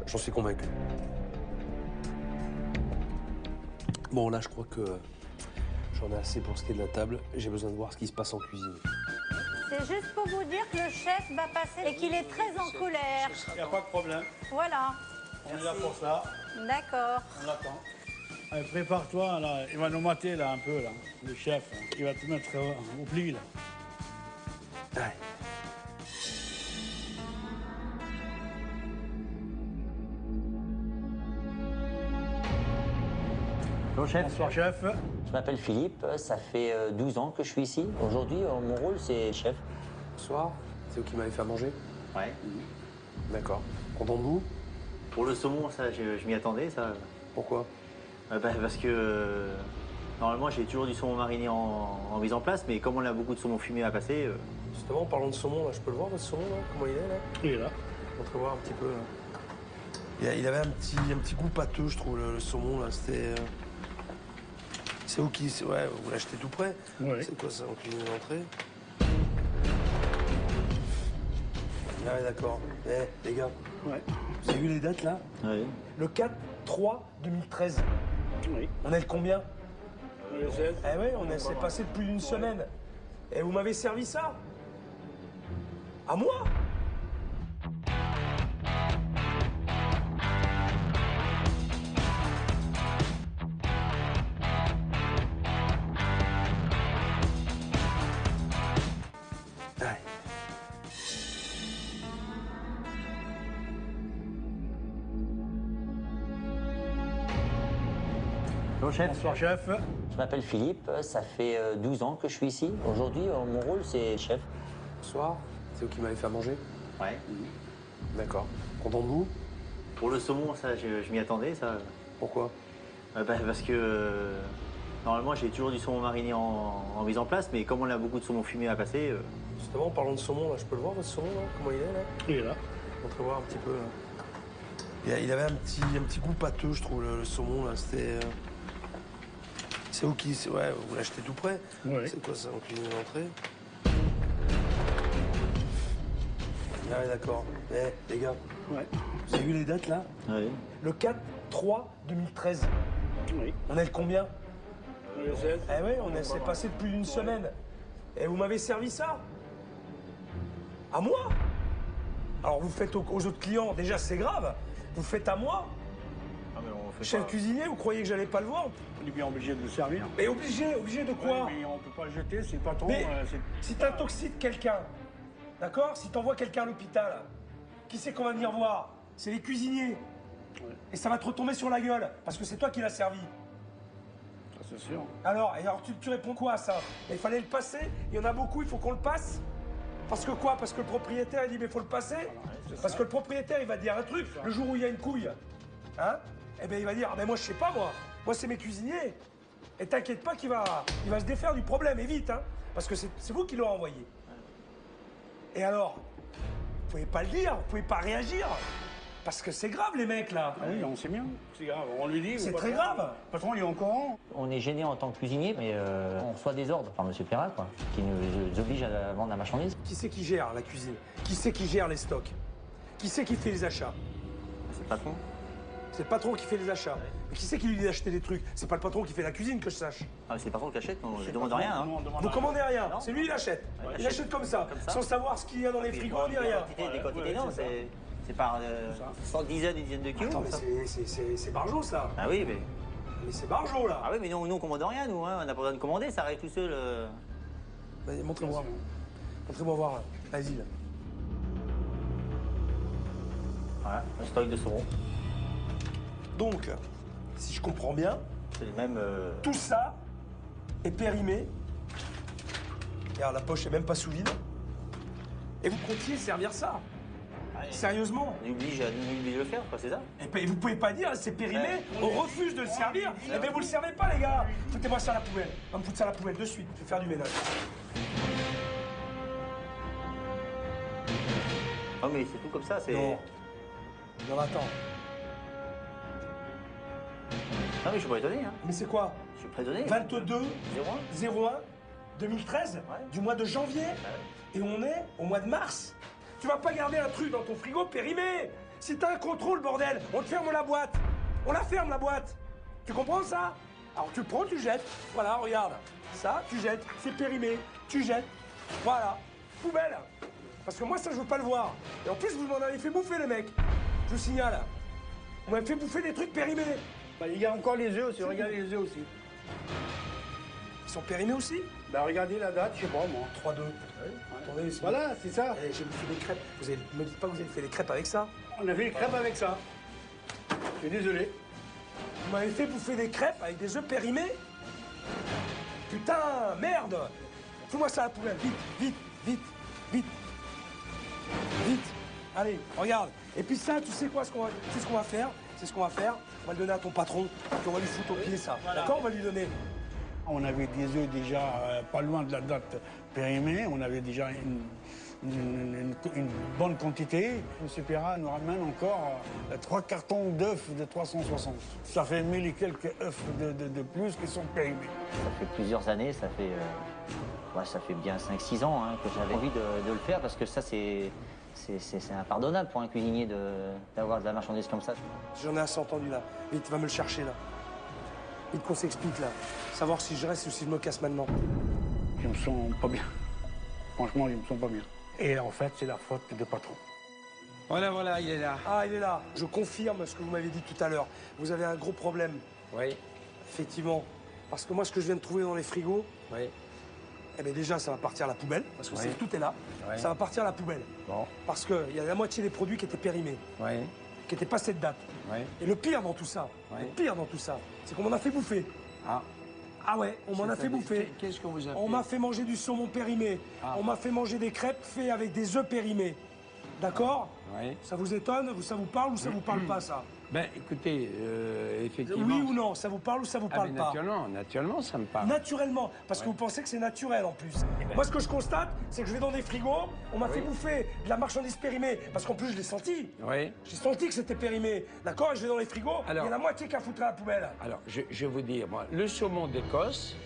J'en suis convaincu. Bon, là, je crois que j'en ai assez pour ce qui est de la table. J'ai besoin de voir ce qui se passe en cuisine. C'est juste pour vous dire que le chef va passer et qu'il est très en colère. Il n'y a pas de problème. Voilà. On est là pour ça. D'accord. On l'attend. Allez, prépare-toi, là. Il va nous mater, là, un peu, là. Le chef, là. Il va te mettre au pli, là. Ouais. Bonjour chef. Bonsoir chef. Je m'appelle Philippe, ça fait 12 ans que je suis ici. Aujourd'hui, mon rôle, c'est chef. Bonsoir, c'est vous qui m'avez fait à manger? Ouais. D'accord. Content de vous? Pour le saumon, ça, je m'y attendais, ça. Pourquoi? Parce que normalement, j'ai toujours du saumon mariné en mise en place, mais comme on a beaucoup de saumon fumé à passer... Justement, en parlant de saumon, là, je peux le voir, votre saumon, là? Comment il est, là? Il est là. Montrez voir un petit peu, là. Il avait un petit goût pâteux, je trouve, le saumon, là. C'était... C'est où qui... Ouais, vous l'achetez tout près? Oui. C'est quoi, ça, en cuisine d'entrée? Ah ouais, d'accord. Eh, les gars, Ouais. vous avez vu les dates, là? Oui. Le 4-3-2013. Oui. On est le combien? Le 16. Eh oui, c'est passé de plus d'une semaine. Et vous m'avez servi ça? À moi? Ouais. Bonjour chef. Bonsoir chef. Je m'appelle Philippe, ça fait 12 ans que je suis ici. Aujourd'hui, mon rôle, c'est chef. Bonsoir, c'est vous qui m'avez fait à manger? Ouais. D'accord. Content de vous? Pour le saumon, ça, je m'y attendais, ça. Pourquoi? Parce que normalement, j'ai toujours du saumon mariné en mise en place, mais comme on a beaucoup de saumon fumé à passer... Justement, en parlant de saumon, là, je peux le voir, votre saumon, là? Comment il est, là? Il est là. Montrez voir un petit peu, là. Il avait un petit goût pâteux, je trouve, le saumon, là. C'était... C'est où qui... Ouais, vous l'achetez tout près? Oui. C'est quoi, ça, en cuisine d'entrée? Ah ouais, d'accord. Eh, les gars, Ouais. vous avez vu les dates, là? Oui. Le 4-3-2013. Oui. On est le combien? Le 16. Eh oui, c'est passé de plus d'une semaine. Et vous m'avez servi ça? À moi? Alors vous faites aux autres clients, déjà c'est grave. Vous faites à moi? Ah, mais on fait Chef cuisinier, vous croyez que j'allais pas le voir? On est bien obligé de le servir. Mais obligé de quoi? Ouais, mais on peut pas le jeter, c'est le patron. Mais si t'intoxiques quelqu'un, d'accord? Si t'envoies quelqu'un à l'hôpital, qui c'est qu'on va venir voir? C'est les cuisiniers. Ouais. Et ça va te retomber sur la gueule, parce que c'est toi qui l'as servi. Ça, c'est sûr. Alors tu réponds quoi à ça? Il fallait le passer, il y en a beaucoup, il faut qu'on le passe? Parce que quoi? Parce que le propriétaire il dit mais faut le passer? Parce que le propriétaire il va dire un truc, le jour où il y a une couille, hein? Eh bien il va dire ah mais moi je sais pas moi c'est mes cuisiniers. Et t'inquiète pas il va se défaire du problème et vite, hein? Parce que c'est vous qui l'avez envoyé. Et alors? Vous pouvez pas le dire, vous pouvez pas réagir? Parce que c'est grave les mecs là. Ah oui, on sait bien. C'est grave. On lui dit. C'est le très patron- grave. Le patron, il est au courant. On est gêné en tant que cuisinier, mais on reçoit des ordres par M. Perrin, quoi, qui nous oblige à vendre la marchandise. Qui c'est qui gère la cuisine? Qui c'est qui gère les stocks? Qui c'est qui fait les achats? C'est le patron. C'est le patron qui fait les achats. Mais qui c'est qui lui dit d'acheter des trucs? C'est pas le patron qui fait la cuisine que je sache. Ah, c'est le patron qui achète, on ne demande rien. Hein. Non, on demande Vous rien. commandez rien, Non. c'est lui il achète. Ouais, Il achète comme ça, Comme ça. sans savoir ce qu'il y a dans les frigos ni rien. Des quantités, ouais, non, c'est ça. c'est par ça. sans dizaines et dizaines de kilos. Attends, mais ça. c'est Barjot ça. Ah oui, mais Mais c'est Barjo, là. Ah oui, mais nous on commande rien, nous, hein. On n'a pas besoin de commander, ça arrive tout seul. Vas-y, montrez-moi. Montrez-moi voir, là. Vas-y, là. Voilà, un stock de saumon. Donc, si je comprends bien, C'est le même... tout ça est périmé. Regarde, la poche est même pas sous vide. Et vous comptiez servir ça. Sérieusement. On oblige de le faire, quoi, c'est ça? Et puis, vous pouvez pas dire, c'est périmé, on refuse de le servir. Eh bien, vous le servez pas, les gars. Foutez-moi ça à la poubelle. On va me foutre ça à la poubelle de suite. Je vais faire du ménage. Oh, mais c'est tout comme ça, c'est... Non. Non, attends. Non, mais je suis pas étonné, hein. Mais c'est quoi? Je suis pas étonné. 22 01 01 2013, du mois de janvier. Et on est au mois de mars. Tu vas pas garder un truc dans ton frigo périmé. Si t'as un contrôle, bordel, on te ferme la boîte. On la ferme, la boîte. Tu comprends ça? Alors tu le prends, tu jettes. Voilà, regarde. Ça, tu jettes. C'est périmé. Tu jettes. Voilà. Poubelle. Parce que moi, ça, je veux pas le voir. Et en plus, vous m'en avez fait bouffer, les mecs. Je vous signale. Vous m'avez fait bouffer des trucs périmés. Bah, il y a encore les œufs aussi, regardez les œufs aussi. Ils sont périmés aussi? Bah, regardez la date, je sais pas, moi. 3-2. Attendez, Voilà, c'est ça. Eh, j'ai bouffé des crêpes. Vous me dites pas que vous avez fait des crêpes avec ça? On a fait les crêpes avec ça. Je suis désolé. Vous m'avez fait bouffer des crêpes avec des œufs périmés? Putain, merde! Fous-moi ça à la poubelle, vite, vite, vite, vite. Vite. Allez, regarde. Et puis ça, tu sais quoi, c'est ce qu'on va faire? C'est ce qu'on va faire. On va le donner à ton patron, puis on va lui foutre au pied ça. Voilà. D'accord? On va lui donner. On avait des œufs déjà pas loin de la date périmée. On avait déjà une bonne quantité. M. Perra nous ramène encore 3 cartons d'œufs de 360. Ça fait 1000 et quelques œufs de plus qui sont périmés. Ça fait plusieurs années, ça fait bien 5-6 ans hein, que j'avais envie de le faire parce que ça, c'est impardonnable pour un cuisinier d'avoir de la marchandise comme ça. J'en ai assez entendu là. Vite, va me le chercher là. Vite qu'on s'explique là. Savoir si je reste ou si je me casse maintenant. Je me sens pas bien. Franchement, je me sens pas bien. Et en fait, c'est la faute de patron. Voilà, il est là. Ah, il est là. Je confirme ce que vous m'avez dit tout à l'heure. Vous avez un gros problème. Oui. Effectivement. Parce que moi, ce que je viens de trouver dans les frigos, Oui. eh bien déjà, ça va partir à la poubelle, parce que Oui. tout est là. Oui. Ça va partir à la poubelle. Bon. Parce qu'il y a la moitié des produits qui étaient périmés, Oui. qui n'étaient pas cette date. Oui. Et le pire dans tout ça, c'est qu'on m'en a fait bouffer. Ah. Ah ouais, on m'en a fait bouffer. Qu'est-ce que vous avez On m'a fait manger du saumon périmé. Ah. On m'a fait manger des crêpes faites avec des œufs périmés. D'accord? Oui. Ça vous étonne? Ça vous parle ou ça vous parle pas, ça? Ben, écoutez, effectivement... Oui ou non? Ça vous parle ou ça vous parle mais pas? naturellement, ça me parle. Naturellement, parce que vous pensez que c'est naturel en plus. Moi, ce que je constate, c'est que je vais dans des frigos, on m'a fait bouffer de la marchandise périmée, parce qu'en plus, je l'ai senti. Oui. J'ai senti que c'était périmé, d'accord? Et je vais dans les frigos, Alors- il y a la moitié qui a foutu à la poubelle. Alors, je vais vous dire, moi, le saumon d'Écosse,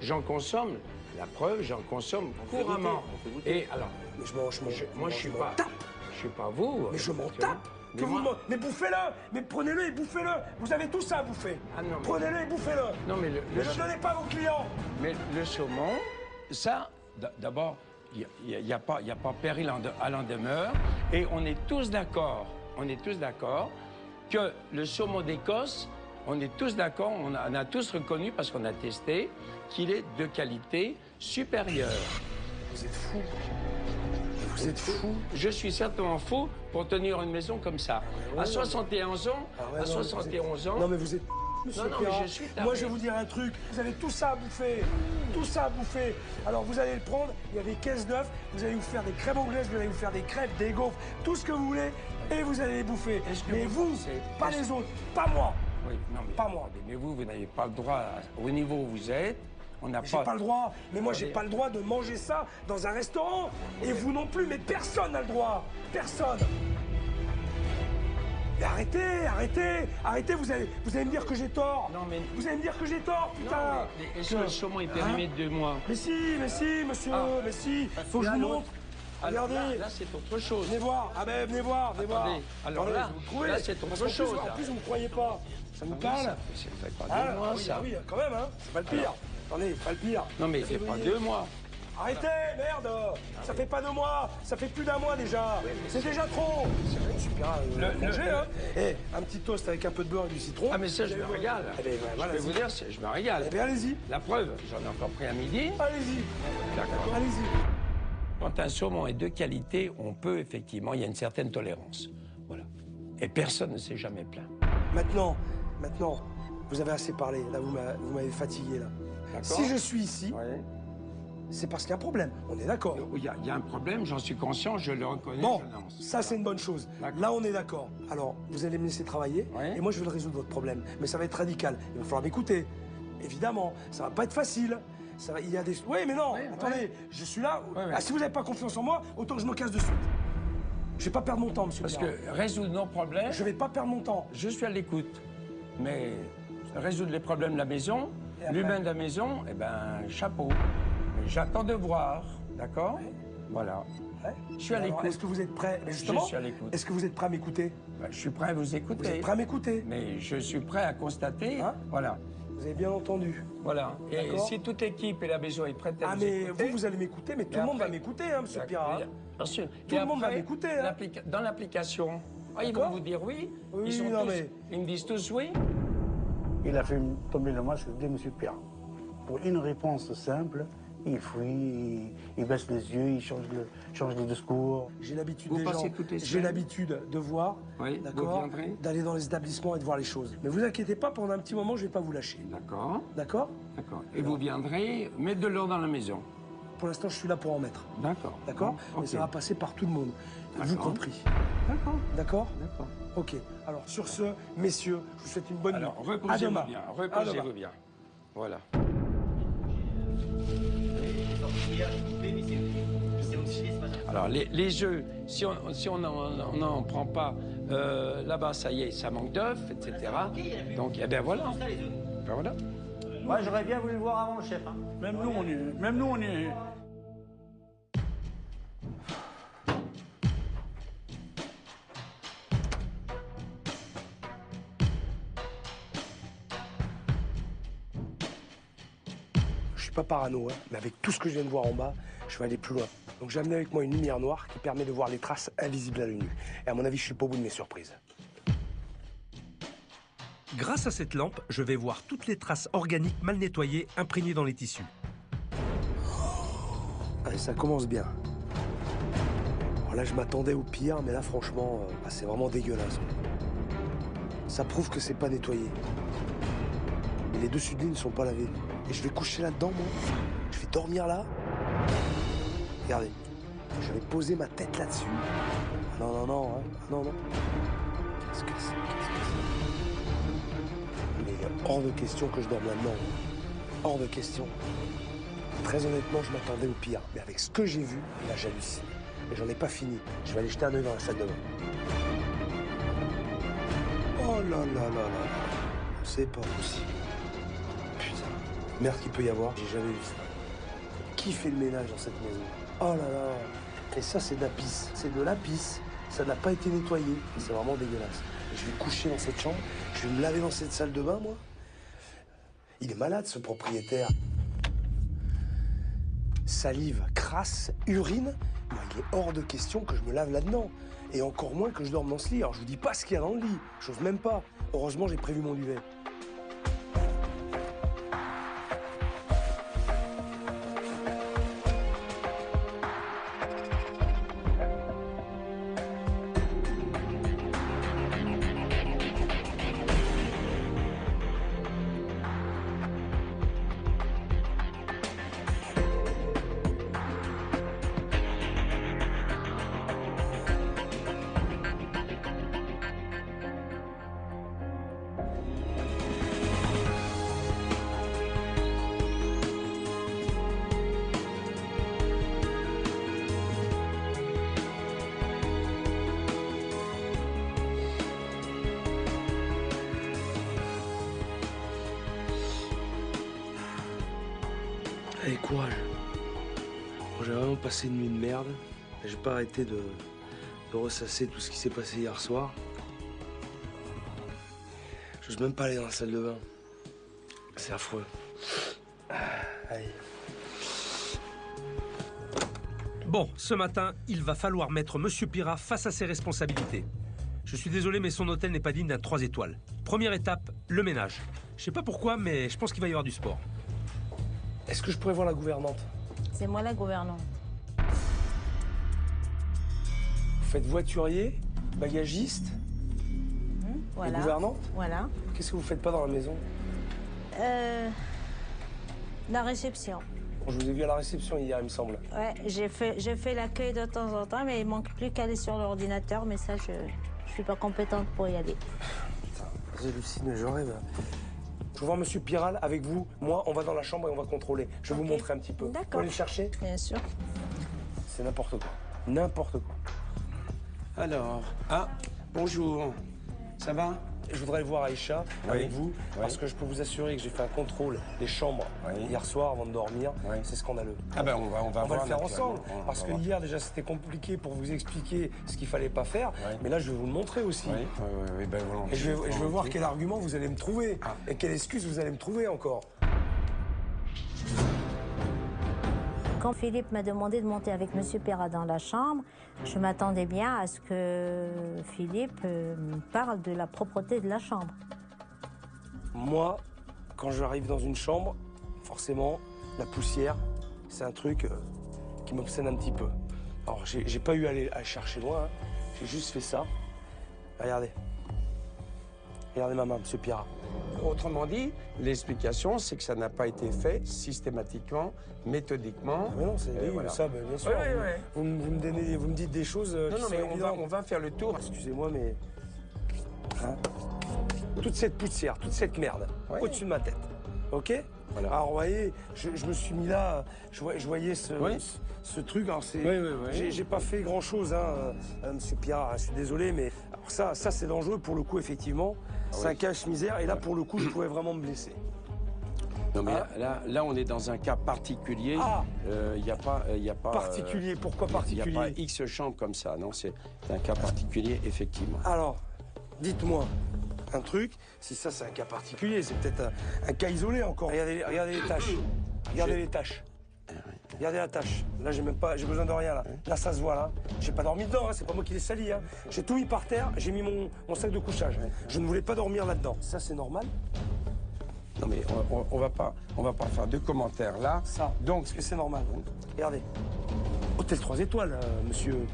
j'en consomme, la preuve, j'en consomme couramment. Et alors, Mais je mange, moi, je suis m'en pas... tape. Je suis pas vous. Mais je m'en naturellement. tape. Mais Que moi- mais bouffez-le. Mais prenez-le et bouffez-le. Vous avez tout ça à bouffer. Ah non, mais- Prenez-le et bouffez-le. Non, mais Ne le donnez pas à vos clients. Mais le saumon, ça, d'abord, il n'y a pas péril à l'en demeure. Et on est tous d'accord que le saumon d'Écosse, on est tous d'accord, on a tous reconnu, parce qu'on a testé, qu'il est de qualité supérieure. Vous êtes fous. Vous êtes fous. Je suis certainement fou pour tenir une maison comme ça. À 71 ans, à 71 ans... Non, mais vous êtes... Monsieur Non, mais Perra. je suis taré. Moi, je vais vous dire un truc. Vous avez tout ça à bouffer. Tout ça à bouffer. Alors, vous allez le prendre. Il y a des caisses d'œufs. Vous allez vous faire des crêpes anglaises. Vous allez vous faire des crêpes, des gaufres, tout ce que vous voulez. Et vous allez les bouffer. Est-ce que Mais vous vous, pensez- pas est-ce- les autres. Pas moi. Oui, non, mais, Pas moi. Mais vous n'avez pas le droit, au niveau où vous êtes, on n'a J'ai pas le droit. Mais moi, j'ai pas le droit de manger ça dans un restaurant. Et vous non plus. Mais personne n'a le droit. Personne. Mais arrêtez, vous allez me dire que j'ai tort. Non, mais- Vous allez me dire que j'ai tort, putain. Non, mais est-ce que le saumon est périmé de 2 mois? Mais si, monsieur, Ah. mais si. Faut que je vous montre. Alors Regardez. là, c'est autre chose. Venez voir. Ah ben, venez voir. Attendez. Alors Attendez, là, vous le trouvez. là, c'est autre Parce qu'en plus, chose, En là. plus, vous ne croyez pas. Ça vous parle? Ça fait pas Ah, 2 mois, oui, ça. ah oui, quand même, hein. C'est pas le pire. Attendez, pas le pire. Non, mais il fait pas 2 mois. Arrêtez, merde. Ça fait pas 2 mois, ça fait plus d'1 mois déjà. C'est déjà trop. Super, manger, hein. Et un petit toast avec un peu de beurre et du citron. Ah mais ça, je me régale. Eh ben, voilà, je vais vous dire, je me régale. Eh bien, allez-y. La preuve, j'en ai encore pris à midi. Allez-y. D'accord. Allez-y. Quand un saumon est de qualité, on peut effectivement, il y a une certaine tolérance. Voilà. Et personne ne s'est jamais plaint. Maintenant, vous avez assez parlé. Là, vous m'avez fatigué, là. Si je suis ici, c'est parce qu'il y a un problème. On est d'accord. Il y a un problème, j'en suis conscient, je le reconnais. Bon, ça, c'est une bonne chose. Là, on est d'accord. Alors, vous allez me laisser travailler, et moi, je vais le résoudre, votre problème. Mais ça va être radical. Il va falloir m'écouter. Évidemment, ça va pas être facile. Il y a des... Oui, mais non, attendez, je suis là. Ah, si vous n'avez pas confiance en moi, autant que je me casse de suite. Je vais pas perdre mon temps, monsieur. Parce que résoudre nos problèmes... Je vais pas perdre mon temps. Je suis à l'écoute. Mais résoudre les problèmes de la maison, l'humain de la maison, eh ben, chapeau. J'attends de voir, d'accord? Voilà. Je suis à l'écoute. Est-ce que vous êtes prêt? Justement, je suis à l'écoute. Est-ce que vous êtes prêt à m'écouter? Je suis prêt à vous écouter. Vous êtes prêt à m'écouter? Mais je suis prêt à constater, voilà. Vous avez bien entendu. Voilà. Et si toute l'équipe et la maison est prête à vous écouter... mais vous allez m'écouter, mais tout le monde va m'écouter, hein, monsieur Pirard. Bien sûr. Tout le monde va m'écouter. Hein. Dans l'application, ils vont vous dire oui. Ils me disent tous oui. Il a fait tomber le masque de M. Pirard. Pour une réponse simple, il fuit, il baisse les yeux, il change de discours. J'ai l'habitude des gens, j'ai l'habitude de voir, d'accord, d'aller dans les établissements et de voir les choses. Mais vous inquiétez pas, pendant un petit moment, je vais pas vous lâcher. D'accord. D'accord? D'accord. Et vous viendrez mettre de l'ordre dans la maison? Pour l'instant, je suis là pour en mettre. D'accord. D'accord? Mais ça va passer par tout le monde, vous compris. D'accord. D'accord? D'accord. Ok. Alors, sur ce, messieurs, je vous souhaite une bonne nuit. Alors, reposez-vous bien. Reposez-vous bien. Voilà. Alors, les jeux, si on n'en prend pas, là-bas, ça y est, ça manque d'œufs, etc. Donc, eh bien voilà. Ben voilà. Moi, j'aurais bien voulu le voir avant le chef. Hein. Même nous, on est... Je suis pas parano, hein, mais avec tout ce que je viens de voir en bas, je vais aller plus loin. Donc j'ai amené avec moi une lumière noire qui permet de voir les traces invisibles à l'œil nu. Et à mon avis, je suis pas au bout de mes surprises. Grâce à cette lampe, je vais voir toutes les traces organiques mal nettoyées imprégnées dans les tissus. Allez, ça commence bien. Alors là, je m'attendais au pire, mais là, franchement, c'est vraiment dégueulasse. Ça prouve que c'est pas nettoyé. Et les dessus de lit ne sont pas lavés. Et je vais coucher là-dedans, moi. Je vais dormir là. Regardez. Je vais poser ma tête là-dessus. Non, non. Qu'est-ce que c'est? Mais hors de question que je dorme là-dedans. Hors de question. Très honnêtement, je m'attendais au pire. Mais avec ce que j'ai vu, là, j'hallucine. Et j'en ai pas fini. Je vais aller jeter un œil dans la salle de bain. Oh là là là là. C'est pas possible. Putain. Merde qu'il peut y avoir, j'ai jamais vu ça. Qui fait le ménage dans cette maison? Oh là là. Et ça, c'est de la pisse. C'est de la pisse. Ça n'a pas été nettoyé. C'est vraiment dégueulasse. Et je vais coucher dans cette chambre. Je vais me laver dans cette salle de bain, moi. Il est malade, ce propriétaire. Salive, crasse, urine. Moi, il est hors de question que je me lave là-dedans. Et encore moins que je dorme dans ce lit. Alors, je vous dis pas ce qu'il y a dans le lit. J'ose même pas. Heureusement, j'ai prévu mon duvet. Allez, courage. Bon, j'ai vraiment passé une nuit de merde. J'ai pas arrêté de ressasser tout ce qui s'est passé hier soir. J'ose même pas aller dans la salle de bain. C'est affreux. Allez. Bon, ce matin, il va falloir mettre Monsieur Pirat face à ses responsabilités. Je suis désolé, mais son hôtel n'est pas digne d'un 3 étoiles. Première étape, le ménage. Je sais pas pourquoi, mais je pense qu'il va y avoir du sport. Est-ce que je pourrais voir la gouvernante? C'est moi la gouvernante. Vous faites voiturier, bagagiste, Voilà. et gouvernante? Voilà. Qu'est-ce que vous faites pas dans la maison? La réception. Je vous ai vu à la réception hier, il me semble. Ouais, j'ai fait l'accueil de temps en temps, mais il manque plus qu'à aller sur l'ordinateur, mais ça, je suis pas compétente pour y aller. Putain, j'hallucine, je rêve. Je veux voir Monsieur Piral avec vous. Moi, on va dans la chambre et on va contrôler. Je vais vous montrer un petit peu. D'accord. Vous allez le chercher? Bien sûr. C'est n'importe quoi. N'importe quoi. Alors, bonjour. Ça va? Je voudrais voir Aïcha avec vous, parce que je peux vous assurer que j'ai fait un contrôle des chambres hier soir avant de dormir. C'est scandaleux. Ah ben on va le faire naturellement. ensemble, parce que hier déjà c'était compliqué pour vous expliquer ce qu'il fallait pas faire, mais là je vais vous le montrer aussi. Oui, ben volontiers. Et je veux voir quel argument vous allez me trouver, et quelle excuse vous allez me trouver encore. Quand Philippe m'a demandé de monter avec Monsieur Pirat dans la chambre, je m'attendais bien à ce que Philippe me parle de la propreté de la chambre. Moi, quand j'arrive dans une chambre, forcément, la poussière, c'est un truc qui m'obsède un petit peu. Alors, j'ai pas eu à aller chercher loin, j'ai juste fait ça. Regardez. Regardez ma main, Monsieur Pirat. Autrement dit, l'explication, c'est que ça n'a pas été fait systématiquement, méthodiquement. Mais non, c'est voilà. ça, bien sûr. Vous me dites des choses Non, qui sont mais évidentes. on va faire le tour. Excusez-moi, mais... Hein, toute cette poussière, toute cette merde, au-dessus de ma tête, ok? Voilà. Alors, vous voyez, je me suis mis là, je voyais ce truc, alors j'ai pas fait grand-chose, Monsieur Pirat, je suis désolé, mais alors ça c'est dangereux pour le coup, effectivement. C'est un cache-misère, et là, pour le coup, je pouvais vraiment me blesser. Non, mais là, on est dans un cas particulier. Il n'y a pas... particulier, pourquoi particulier? Il n'y a pas X chambres comme ça, non, c'est un cas particulier, effectivement. Alors, dites-moi un truc, si ça c'est un cas particulier, c'est peut-être un cas isolé encore. Regardez les taches. Regardez les taches. Regardez la tâche. Là, j'ai besoin de rien, là. Là, ça se voit, là. J'ai pas dormi dedans, c'est pas moi qui l'ai sali, J'ai tout mis par terre, j'ai mis mon sac de couchage. Je ne voulais pas dormir là-dedans. Ça, c'est normal? Non, mais on va pas faire de commentaires, là. Ça, donc, est-ce que c'est normal? Regardez. Hôtel 3 étoiles, monsieur.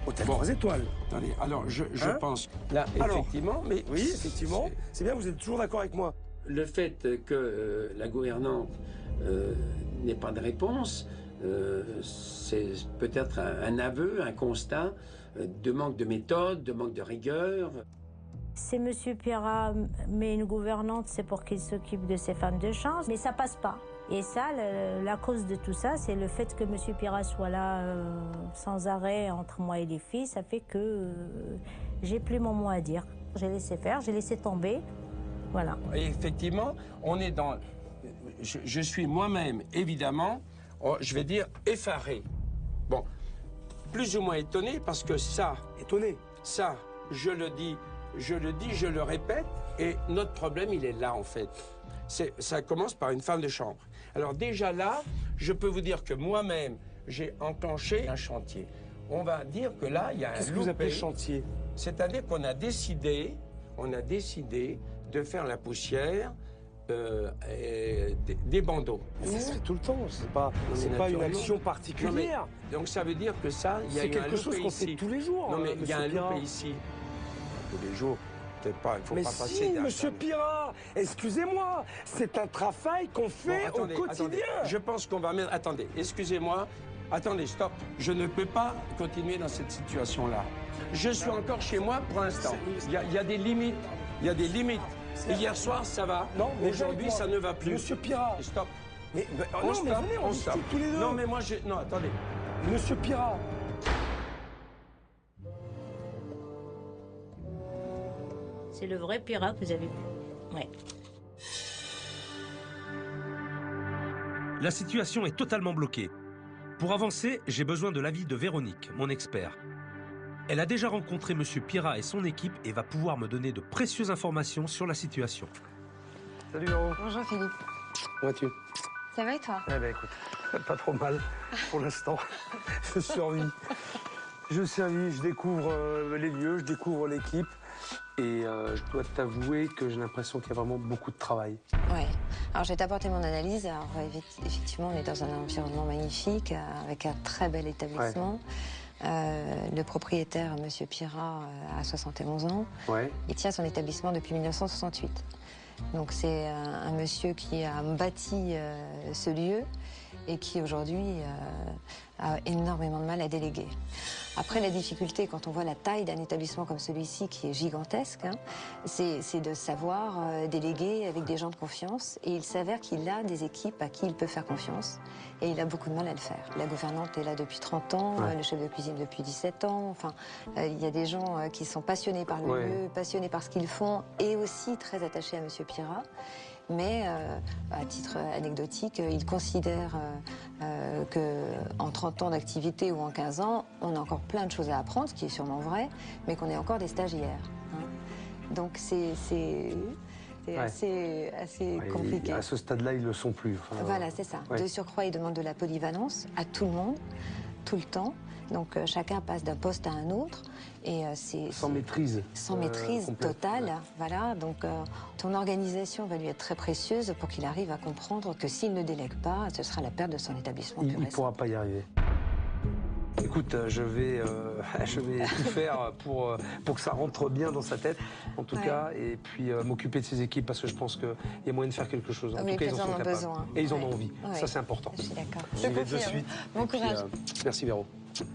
Hôtel 3 étoiles. Attendez, alors, je pense... Là, effectivement, mais... Oui, effectivement. C'est bien, vous êtes toujours d'accord avec moi. Le fait que la gouvernante n'ait pas de réponse, c'est peut-être un aveu, un constat de manque de méthode, de manque de rigueur. Si Monsieur Pirat met une gouvernante, c'est pour qu'il s'occupe de ses femmes de chambre, mais ça passe pas. Et ça, la cause de tout ça, c'est le fait que Monsieur Pirat soit là sans arrêt entre moi et les filles. Ça fait que j'ai plus mon mot à dire. J'ai laissé faire, j'ai laissé tomber. Voilà. Et effectivement, on est dans... Je suis moi-même, évidemment, je vais dire effaré. Bon, plus ou moins étonné, parce que ça... Étonné? Ça, je le dis, je le répète, et notre problème, il est là, en fait. Ça commence par une femme de chambre. Alors déjà là, je peux vous dire que moi-même, j'ai enclenché un chantier. On va dire que là, il y a un... Qu'est-ce que vous appelez chantier? C'est-à-dire qu'on a décidé de faire la poussière des bandeaux. Mais ça se fait tout le temps, c'est pas une action particulière. Mais, donc ça veut dire que ça, il y a c'est quelque chose qu'on fait tous les jours. Non mais il y a un loupé ici. Tous les jours, peut-être pas, il faut pas passer... Mais si, Monsieur Pirat, excusez-moi, c'est un travail qu'on fait au quotidien. Attendez, je pense qu'on va mettre... Attendez, excusez-moi. Attendez, stop. Je ne peux pas continuer dans cette situation-là. Je suis encore chez moi pour l'instant. Il y a des limites. Il y a des limites. Hier soir, ça va. Non, mais aujourd'hui, ça ne va plus. Monsieur Pirat. Stop. Mais venez, on discute tous les deux. Non, mais moi, non, attendez. Monsieur Pirat. C'est le vrai Pirat que vous avez vu. Ouais. La situation est totalement bloquée. Pour avancer, j'ai besoin de l'avis de Véronique, mon expert. Elle a déjà rencontré Monsieur Pirat et son équipe et va pouvoir me donner de précieuses informations sur la situation. Salut Véro. Bonjour Philippe. Comment vas-tu? Ça va et toi? Eh ben écoute, Pas trop mal pour l'instant. Je survis. Je découvre les lieux, je découvre l'équipe. Et je dois t'avouer que j'ai l'impression qu'il y a vraiment beaucoup de travail. Oui. Alors, je vais t'apporter mon analyse. Alors, effectivement, on est dans un environnement magnifique, avec un très bel établissement. Ouais. Le propriétaire, M. Pirat, a 71 ans. Ouais. Il tient son établissement depuis 1968. Donc, c'est un monsieur qui a bâti ce lieu et qui, aujourd'hui, a énormément de mal à déléguer. Après, la difficulté, quand on voit la taille d'un établissement comme celui-ci, qui est gigantesque, hein, c'est de savoir déléguer avec des gens de confiance. Et il s'avère qu'il a des équipes à qui il peut faire confiance. Et il a beaucoup de mal à le faire. La gouvernante est là depuis 30 ans, ouais. Le chef de cuisine depuis 17 ans. Enfin, il y a des gens qui sont passionnés par le ouais. lieu, passionnés par ce qu'ils font, et aussi très attachés à M. Pirat. Mais, à titre anecdotique, il considère qu'en 30 ans d'activité ou en 15 ans, on a encore plein de choses à apprendre, ce qui est sûrement vrai, mais qu'on est encore des stagiaires. Hein. Donc c'est ouais. assez ouais, compliqué. À ce stade-là, ils ne le sont plus. Enfin, voilà, c'est ça. Ouais. De surcroît, il demande de la polyvalence à tout le monde, tout le temps. Donc chacun passe d'un poste à un autre. Et c'est sans maîtrise. Sans maîtrise totale, ouais. Voilà. Donc ton organisation va lui être très précieuse pour qu'il arrive à comprendre que s'il ne délègue pas, ce sera la perte de son établissement. Il ne pourra pas y arriver. Écoute, je vais tout faire pour que ça rentre bien dans sa tête, en tout ouais. cas, et puis m'occuper de ses équipes parce que je pense qu'il y a moyen de faire quelque chose. En oui, tout cas, ils en sont capables. Besoin. Et ils en ont envie. Ouais. Ça, c'est important. Je suis d'accord. J'y vais de suite. Bon courage. Merci, Véro.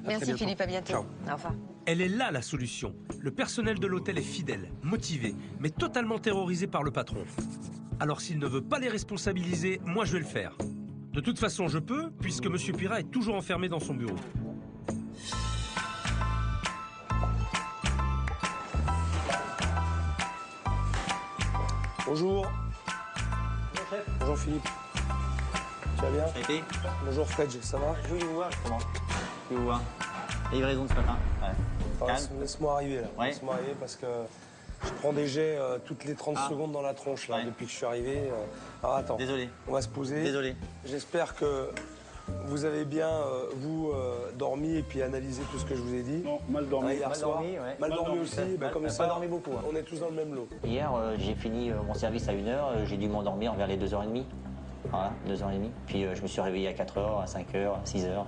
Merci, Philippe. À bientôt. Ciao. Au revoir. Elle est là, la solution. Le personnel de l'hôtel est fidèle, motivé, mais totalement terrorisé par le patron. Alors, s'il ne veut pas les responsabiliser, moi, je vais le faire. De toute façon, je peux, puisque M. Pirat est toujours enfermé dans son bureau. Bonjour. Bonjour, chef. Bonjour, Philippe. Tu vas bien? Ça a été? Bonjour, Fred, ça va? Je voulais vous voir, justement. Je voulais vous voir. Livraison de ce matin. Ouais. Laisse-moi arriver, là. Ouais. Laisse-moi arriver parce que je prends des jets toutes les 30 secondes dans la tronche, là, ouais. Depuis que je suis arrivé. Alors, attends. Désolé. On va se poser. Désolé. J'espère que vous avez bien, dormi et puis analysé tout ce que je vous ai dit. Non, mal dormi. Hier soir. Dormi, ouais. Mal dormi aussi. Comme ça, pas dormi beaucoup. Hein. On est tous dans le même lot. Hier, j'ai fini mon service à 1h. J'ai dû m'endormir vers les 2h30. Voilà, 2h30. Puis je me suis réveillé à 4h, à 5h, à 6h.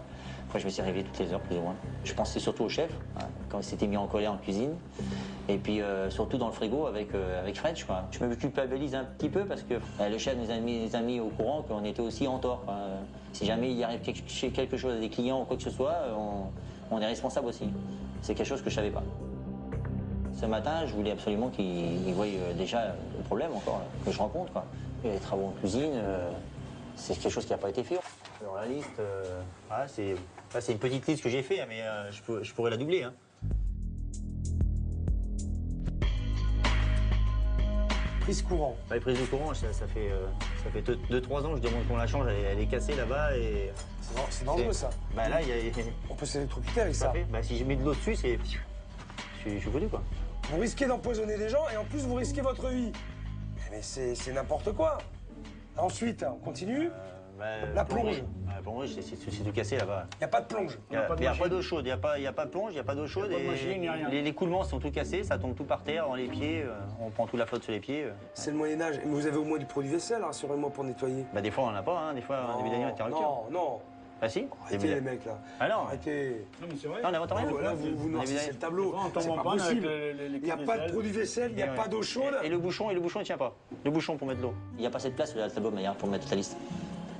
Après, je me suis réveillé toutes les heures, plus ou moins. Je pensais surtout au chef, hein, quand il s'était mis en colère en cuisine. Et puis, surtout dans le frigo avec Fred, je crois. Je me culpabilise un petit peu parce que le chef nous a mis au courant qu'on était aussi en tort. Si jamais il arrive quelque chose à des clients ou quoi que ce soit, on est responsable aussi. C'est quelque chose que je ne savais pas. Ce matin, je voulais absolument qu'il voie déjà le problème encore que je rencontre, quoi. Et les travaux en cuisine, c'est quelque chose qui n'a pas été fait. Dans la liste, voilà, c'est une petite liste que j'ai fait, mais je pourrais la doubler. Hein. Prise courant. Les prises de courant, ça fait 2-3 ans que je demande qu'on la change, elle est cassée là-bas. Et c'est dangereux, ça. Bah là, on peut s'électrocuter avec ça. Bah, si je mets de l'eau dessus, je suis foutu, quoi. Vous risquez d'empoisonner des gens et en plus vous risquez votre vie. Mais c'est n'importe quoi. Ensuite, on continue. La plonge. La plonge, c'est tout cassé là-bas. Il n'y a pas de plonge. Il n'y a pas d'eau chaude, il n'y a pas de plonge, il n'y a pas d'eau chaude. Les coulements sont tout cassés, ça tombe tout par terre, dans les pieds, on prend toute la flotte sur les pieds. C'est le Moyen-Âge. Mais vous avez au moins du produit vaisselle, rassurez-moi, pour nettoyer. Bah, des fois, on n'en a pas, hein. Des fois, on a des début d'année interrupteur. Non. Ah si? Arrêtez les mecs là. Ah non. Arrêtez. Non mais c'est vrai. Non, on n'invente rien. Là, vous noircissez le tableau. C'est pas possible. Il n'y a pas de produit vaisselle, il n'y a pas d'eau chaude. Et le bouchon, il tient pas. Le bouchon pour mettre l'eau. Il n'y a pas assez de place sur le tableau, mais pour mettre toute la liste.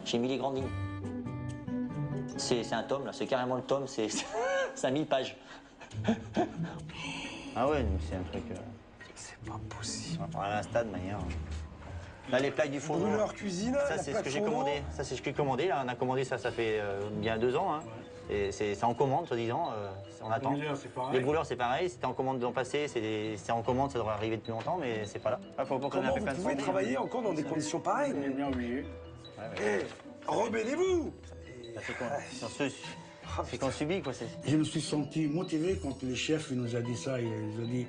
J'ai mis les grandes lignes. C'est un tome là, c'est carrément le tome, c'est 1000 pages. Ah ouais, c'est un truc. C'est pas possible. On va prendre un stade de manière. Là, les plaques du fourneau. Brûleur cuisine, ça c'est ce que j'ai commandé. Ça c'est ce que j'ai commandé. Là, on a commandé ça fait bien 2 ans. Hein. Et c'est en commande, soi-disant. On attend. Les brûleurs, c'est pareil. C'était en commande de l'an passé. C'est en commande, ça devrait arriver depuis longtemps, mais c'est pas là. Comment vous pouvez travailler encore dans des conditions pareilles? J'ai bien oublié. Rebellez-vous. C'est qu'on subit, quoi. Je me suis senti motivé quand le chef nous a dit ça. Il nous a dit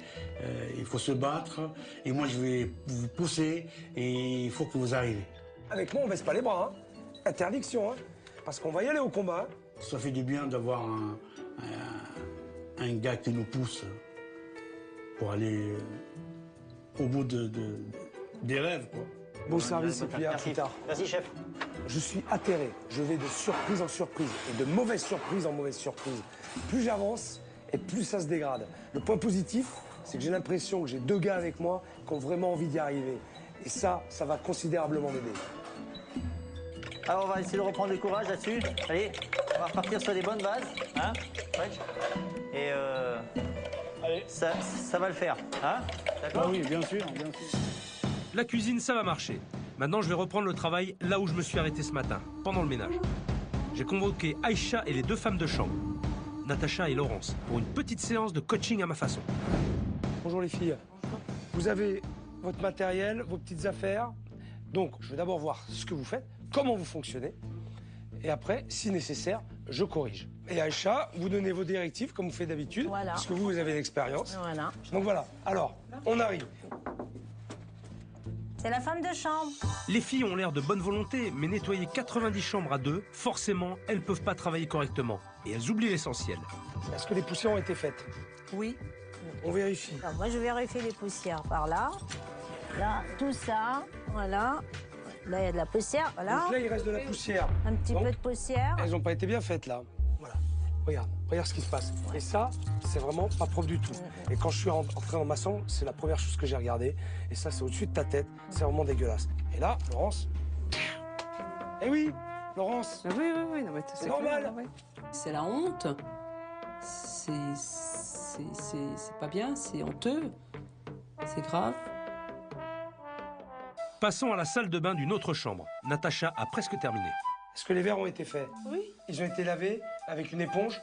il faut se battre et moi je vais vous pousser et il faut que vous arrivez. Avec moi, on baisse pas les bras. Hein. Interdiction. Hein. parce qu'on va y aller au combat. Ça fait du bien d'avoir un gars qui nous pousse pour aller au bout des rêves, quoi. Bon service et puis à plus tard. Merci, chef. Je suis atterré. Je vais de surprise en surprise et de mauvaise surprise en mauvaise surprise. Plus j'avance et plus ça se dégrade. Le point positif, c'est que j'ai l'impression que j'ai 2 gars avec moi qui ont vraiment envie d'y arriver. Et ça va considérablement m'aider. Alors, on va essayer de reprendre le courage là-dessus. Allez, on va repartir sur des bonnes bases. Hein, Wedge. Et allez. Ça va le faire. Hein, d'accord? Ah oui, bien sûr, bien sûr. La cuisine, ça va marcher. Maintenant, je vais reprendre le travail là où je me suis arrêté ce matin, pendant le ménage. J'ai convoqué Aïcha et les 2 femmes de chambre, Natacha et Laurence, pour une petite séance de coaching à ma façon. Bonjour les filles. Vous avez votre matériel, vos petites affaires. Donc, je vais d'abord voir ce que vous faites, comment vous fonctionnez. Et après, si nécessaire, je corrige. Et Aïcha, vous donnez vos directives comme vous faites d'habitude, Voilà. parce que vous avez l'expérience. Voilà. Donc voilà. Alors, on arrive. C'est la femme de chambre. Les filles ont l'air de bonne volonté, mais nettoyer 90 chambres à 2, forcément, elles peuvent pas travailler correctement. Et elles oublient l'essentiel. Est-ce que les poussières ont été faites? Oui. On vérifie. Alors, moi, je vérifie les poussières par là. Là, tout ça, voilà. Là, il y a de la poussière, voilà. Donc là, il reste de la poussière. Un petit Donc, peu de poussière. Elles n'ont pas été bien faites, là. Voilà. Regarde ce qui se passe. Et ça, c'est vraiment pas propre du tout. Et quand je suis entré dans ma chambre, c'est la première chose que j'ai regardée. Et ça, c'est au-dessus de ta tête. C'est vraiment dégueulasse. Et là, Laurence... Eh oui, Laurence. Oui, non, mais c'est normal. Clair, ouais. C'est la honte. C'est pas bien, c'est honteux. C'est grave. Passons à la salle de bain d'une autre chambre. Natacha a presque terminé. Est-ce que les verres ont été faits? Oui. Ils ont été lavés avec une éponge?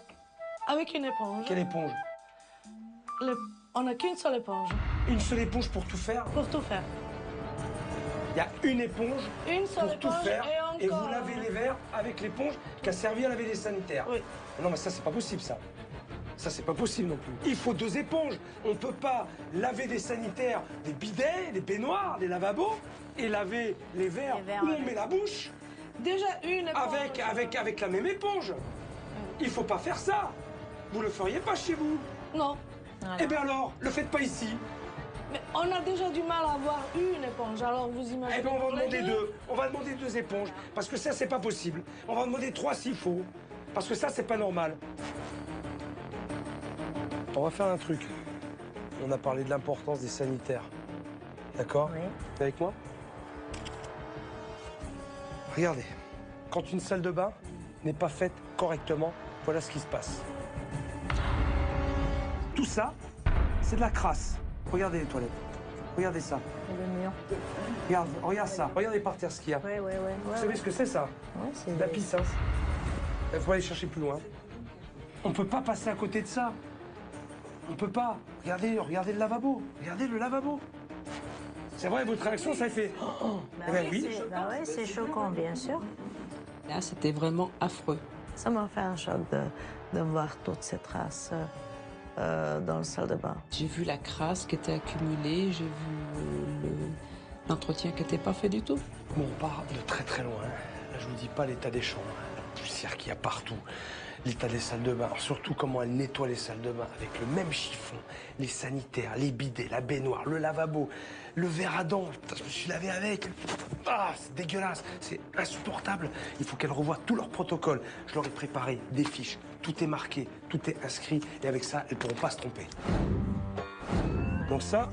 Avec une éponge. Quelle éponge? On n'a qu'une seule éponge. Une seule éponge pour tout faire? Pour tout faire. Il y a une éponge Une seule pour éponge tout faire et encore... vous lavez les verres avec l'éponge qui a servi à laver les sanitaires. Oui. Non mais ça c'est pas possible ça. Ça c'est pas possible non plus. Il faut 2 éponges. On peut pas laver des sanitaires, des bidets, des baignoires, des lavabos et laver les verres où on met la bouche. Déjà une éponge. Avec la même éponge. Il faut pas faire ça. Vous le feriez pas chez vous. Non. Voilà. Eh bien alors, le faites pas ici. Mais on a déjà du mal à avoir une éponge, alors vous imaginez... Eh bien, on va demander 2. On va demander 2 éponges, parce que ça, c'est pas possible. On va demander 3 s'il faut, parce que ça, c'est pas normal. On va faire un truc. On a parlé de l'importance des sanitaires. D'accord? Oui. T'es avec moi? Regardez, quand une salle de bain n'est pas faite correctement, voilà ce qui se passe. Tout ça, c'est de la crasse. Regardez les toilettes. Regardez ça. Et le mur. Regarde ça. Regardez par terre ce qu'il y a. Ouais. Vous savez ce que c'est ça? Ouais, c'est de la pisse. Hein. Il faut aller chercher plus loin. On peut pas passer à côté de ça. On peut pas. Regardez le lavabo. Regardez le lavabo. C'est vrai, votre réaction, ça fait... Bah oui, c'est choquant, bien sûr. Là, c'était vraiment affreux. Ça m'a fait un choc de voir toutes ces traces dans la salle de bain. J'ai vu la crasse qui était accumulée, j'ai vu l'entretien qui n'était pas fait du tout. Bon, on part de très très loin. Là, je vous dis pas l'état des chambres, la poussière qu'il y a partout, l'état des salles de bain, surtout comment elle nettoie les salles de bain avec le même chiffon, les sanitaires, les bidets, la baignoire, le lavabo, le verre à dents. Putain, je me suis lavé avec. Ah, c'est dégueulasse, c'est insupportable. Il faut qu'elles revoient tout leur protocole. Je leur ai préparé des fiches. Tout est marqué, tout est inscrit, et avec ça, elles ne pourront pas se tromper. Donc ça,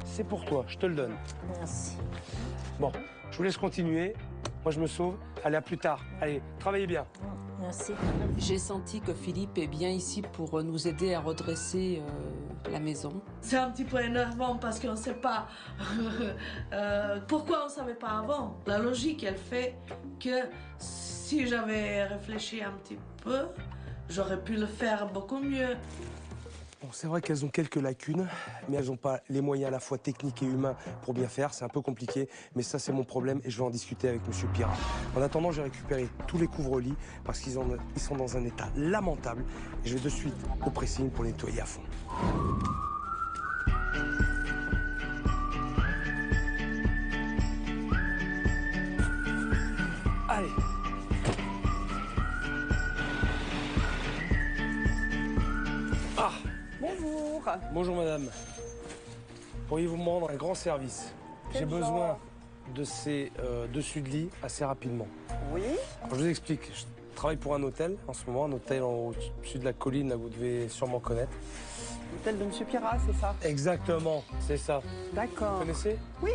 c'est pour toi, je te le donne. Merci. Bon, je vous laisse continuer. Moi, je me sauve. Allez, à plus tard. Allez, travaillez bien. Merci. J'ai senti que Philippe est bien ici pour nous aider à redresser la maison. C'est un petit peu énervant parce qu'on ne sait pas pourquoi on ne savait pas avant. La logique, elle fait que si j'avais réfléchi un petit peu, j'aurais pu le faire beaucoup mieux. Bon, c'est vrai qu'elles ont quelques lacunes, mais elles n'ont pas les moyens à la fois techniques et humains pour bien faire. C'est un peu compliqué, mais ça, c'est mon problème et je vais en discuter avec M. Pirat. En attendant, j'ai récupéré tous les couvre-lits parce qu'ils sont dans un état lamentable. Et je vais de suite au pressing pour les nettoyer à fond. Allez. Bonjour. Bonjour madame. Pourriez-vous me rendre un grand service? J'ai besoin de ces dessus de lit assez rapidement. Oui. Alors, je vous explique. Je travaille pour un hôtel en ce moment, un hôtel au-dessus de la colline, là, vous devez sûrement connaître. L'hôtel de M. Pirat, c'est ça? Exactement, c'est ça. D'accord. Vous connaissez? Oui.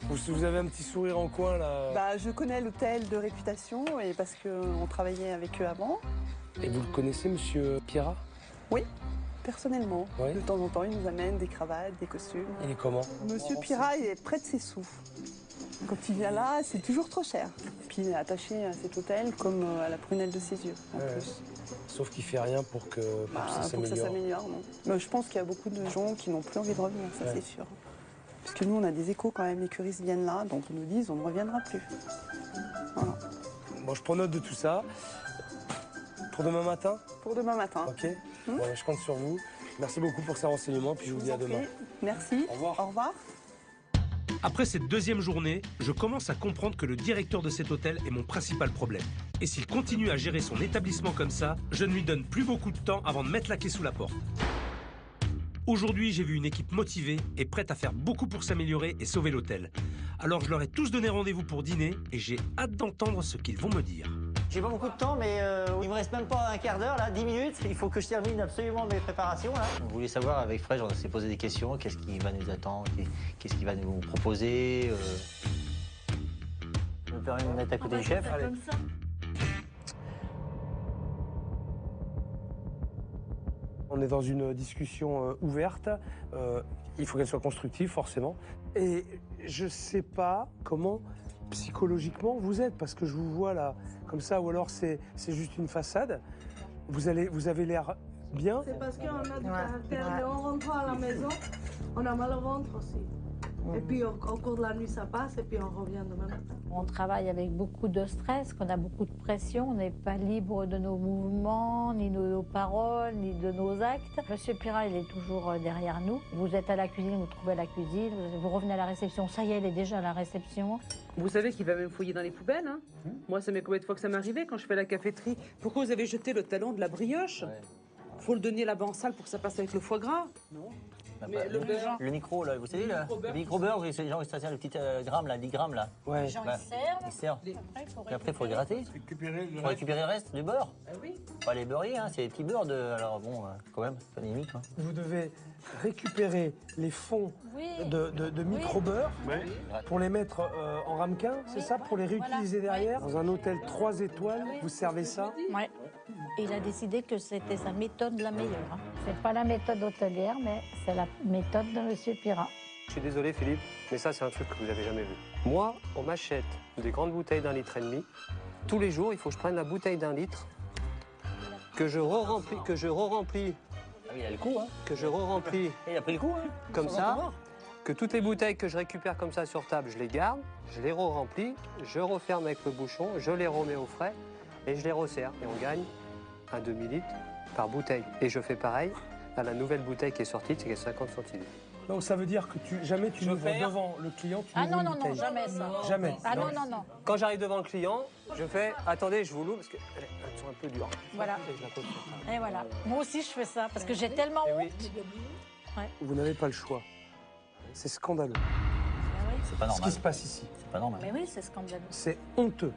Vous avez un petit sourire en coin là. Bah, je connais l'hôtel de réputation et parce qu'on travaillait avec eux avant. Et vous le connaissez, monsieur Pirat? Oui, personnellement. Oui. De temps en temps, il nous amène des cravates, des costumes. Il est comment? Monsieur Pirat, il est près de ses sous. Quand il vient là, c'est toujours trop cher. Puis il est attaché à cet hôtel comme à la prunelle de ses yeux, en plus. Sauf qu'il fait rien pour que ça Pour que ça s'améliore. s'améliore, non. Mais je pense qu'il y a beaucoup de gens qui n'ont plus envie de revenir, ça c'est sûr. Parce que nous, on a des échos quand même, les curistes viennent là, donc ils nous disent on ne reviendra plus. Voilà. Bon, je prends note de tout ça. Pour demain matin? Pour demain matin. Ok. Bon, je compte sur vous. Merci beaucoup pour ces renseignements, puis je vous dis à demain. Merci. Au revoir. Au revoir. Après cette deuxième journée, je commence à comprendre que le directeur de cet hôtel est mon principal problème. Et s'il continue à gérer son établissement comme ça, je ne lui donne plus beaucoup de temps avant de mettre la clé sous la porte. Aujourd'hui, j'ai vu une équipe motivée et prête à faire beaucoup pour s'améliorer et sauver l'hôtel. Alors je leur ai tous donné rendez-vous pour dîner et j'ai hâte d'entendre ce qu'ils vont me dire. J'ai pas beaucoup de temps, mais il me reste même pas un quart d'heure, là, 10 minutes. Il faut que je termine absolument mes préparations, là. On voulait savoir avec Fred, on s'est posé des questions. Qu'est-ce qui va nous attendre? Qu'est-ce qu'il va nous proposer? Je me permets de me mettre à côté du chef. Allez. On est dans une discussion ouverte. Il faut qu'elle soit constructive, forcément. Et je sais pas comment psychologiquement vous êtes, parce que je vous vois là comme ça, ou alors c'est juste une façade. Vous avez l'air bien. C'est parce qu'on a du caractère et en rentrant à la maison, on a mal au ventre aussi. Et puis au cours de la nuit, ça passe et puis on revient demain matin. On travaille avec beaucoup de stress, qu'on a beaucoup de pression, on n'est pas libre de nos mouvements, ni de nos paroles, ni de nos actes. Monsieur Pirat, il est toujours derrière nous. Vous êtes à la cuisine, vous trouvez la cuisine, vous revenez à la réception, ça y est, elle est déjà à la réception. Vous savez qu'il va même fouiller dans les poubelles, hein? Moi, ça met combien de fois que ça m'est arrivé quand je fais la caféterie? Pourquoi vous avez jeté le talon de la brioche? Faut le donner là-bas en salle pour que ça passe avec le foie gras. Non. Mais le micro, là, vous savez, le micro-beurre, c'est genre, ça sert le petit gramme, là, 10 grammes, là. Les gens, ils servent. Et après, il faut le gratter. Faut récupérer le reste du beurre. Oui. Pas les beurriers, hein, c'est les petits beurres de... Alors bon, quand même, c'est pas limite. Hein. Vous devez récupérer les fonds de micro-beurre pour les mettre en ramequin, c'est ça? Pour les réutiliser derrière? Dans un hôtel 3 étoiles, vous servez ça? Ouais. Et il a décidé que c'était sa méthode la meilleure. Hein. C'est pas la méthode hôtelière, mais c'est la méthode de Monsieur Pirat. Je suis désolé Philippe, mais ça c'est un truc que vous n'avez jamais vu. Moi, on m'achète des grandes bouteilles d'1,5 litre. Tous les jours, il faut que je prenne la bouteille d'1 litre, que je re-remplis, Ah oui, il a le coup, hein. que je re-remplis Il a pris le coup, hein. comme ça, que toutes les bouteilles que je récupère comme ça sur table, je les garde, je les re-remplis, je referme avec le bouchon, je les remets au frais et je les resserre. Et on gagne un demi-litre par bouteille. Et je fais pareil à la nouvelle bouteille qui est sortie, c'est 50 centilitres. Donc ça veut dire que jamais tu n'ouvres devant le client, tu ouvres une bouteille. Jamais ça. Jamais. Ah non. Quand j'arrive devant le client, je fais « Attendez, je vous l'ouvre parce qu'elles sont un peu dures. » Voilà. Et voilà. Moi aussi, je fais ça parce que j'ai tellement honte. Ouais. Vous n'avez pas le choix. C'est scandaleux. C'est pas normal. Ce qui se passe ici. C'est pas normal. Mais oui, c'est scandaleux. C'est honteux.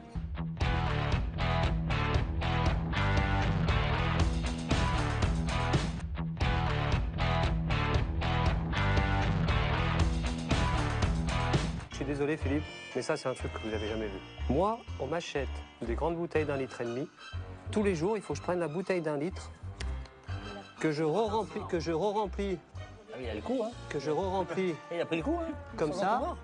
Je suis désolé Philippe, mais ça c'est un truc que vous n'avez jamais vu. Moi, on m'achète des grandes bouteilles d'1,5 litre. Tous les jours, il faut que je prenne la bouteille d'1 litre, que je re-remplis, Ah oui, il a le coup, hein. que je re-remplis Il a pris le coup, hein. comme ça,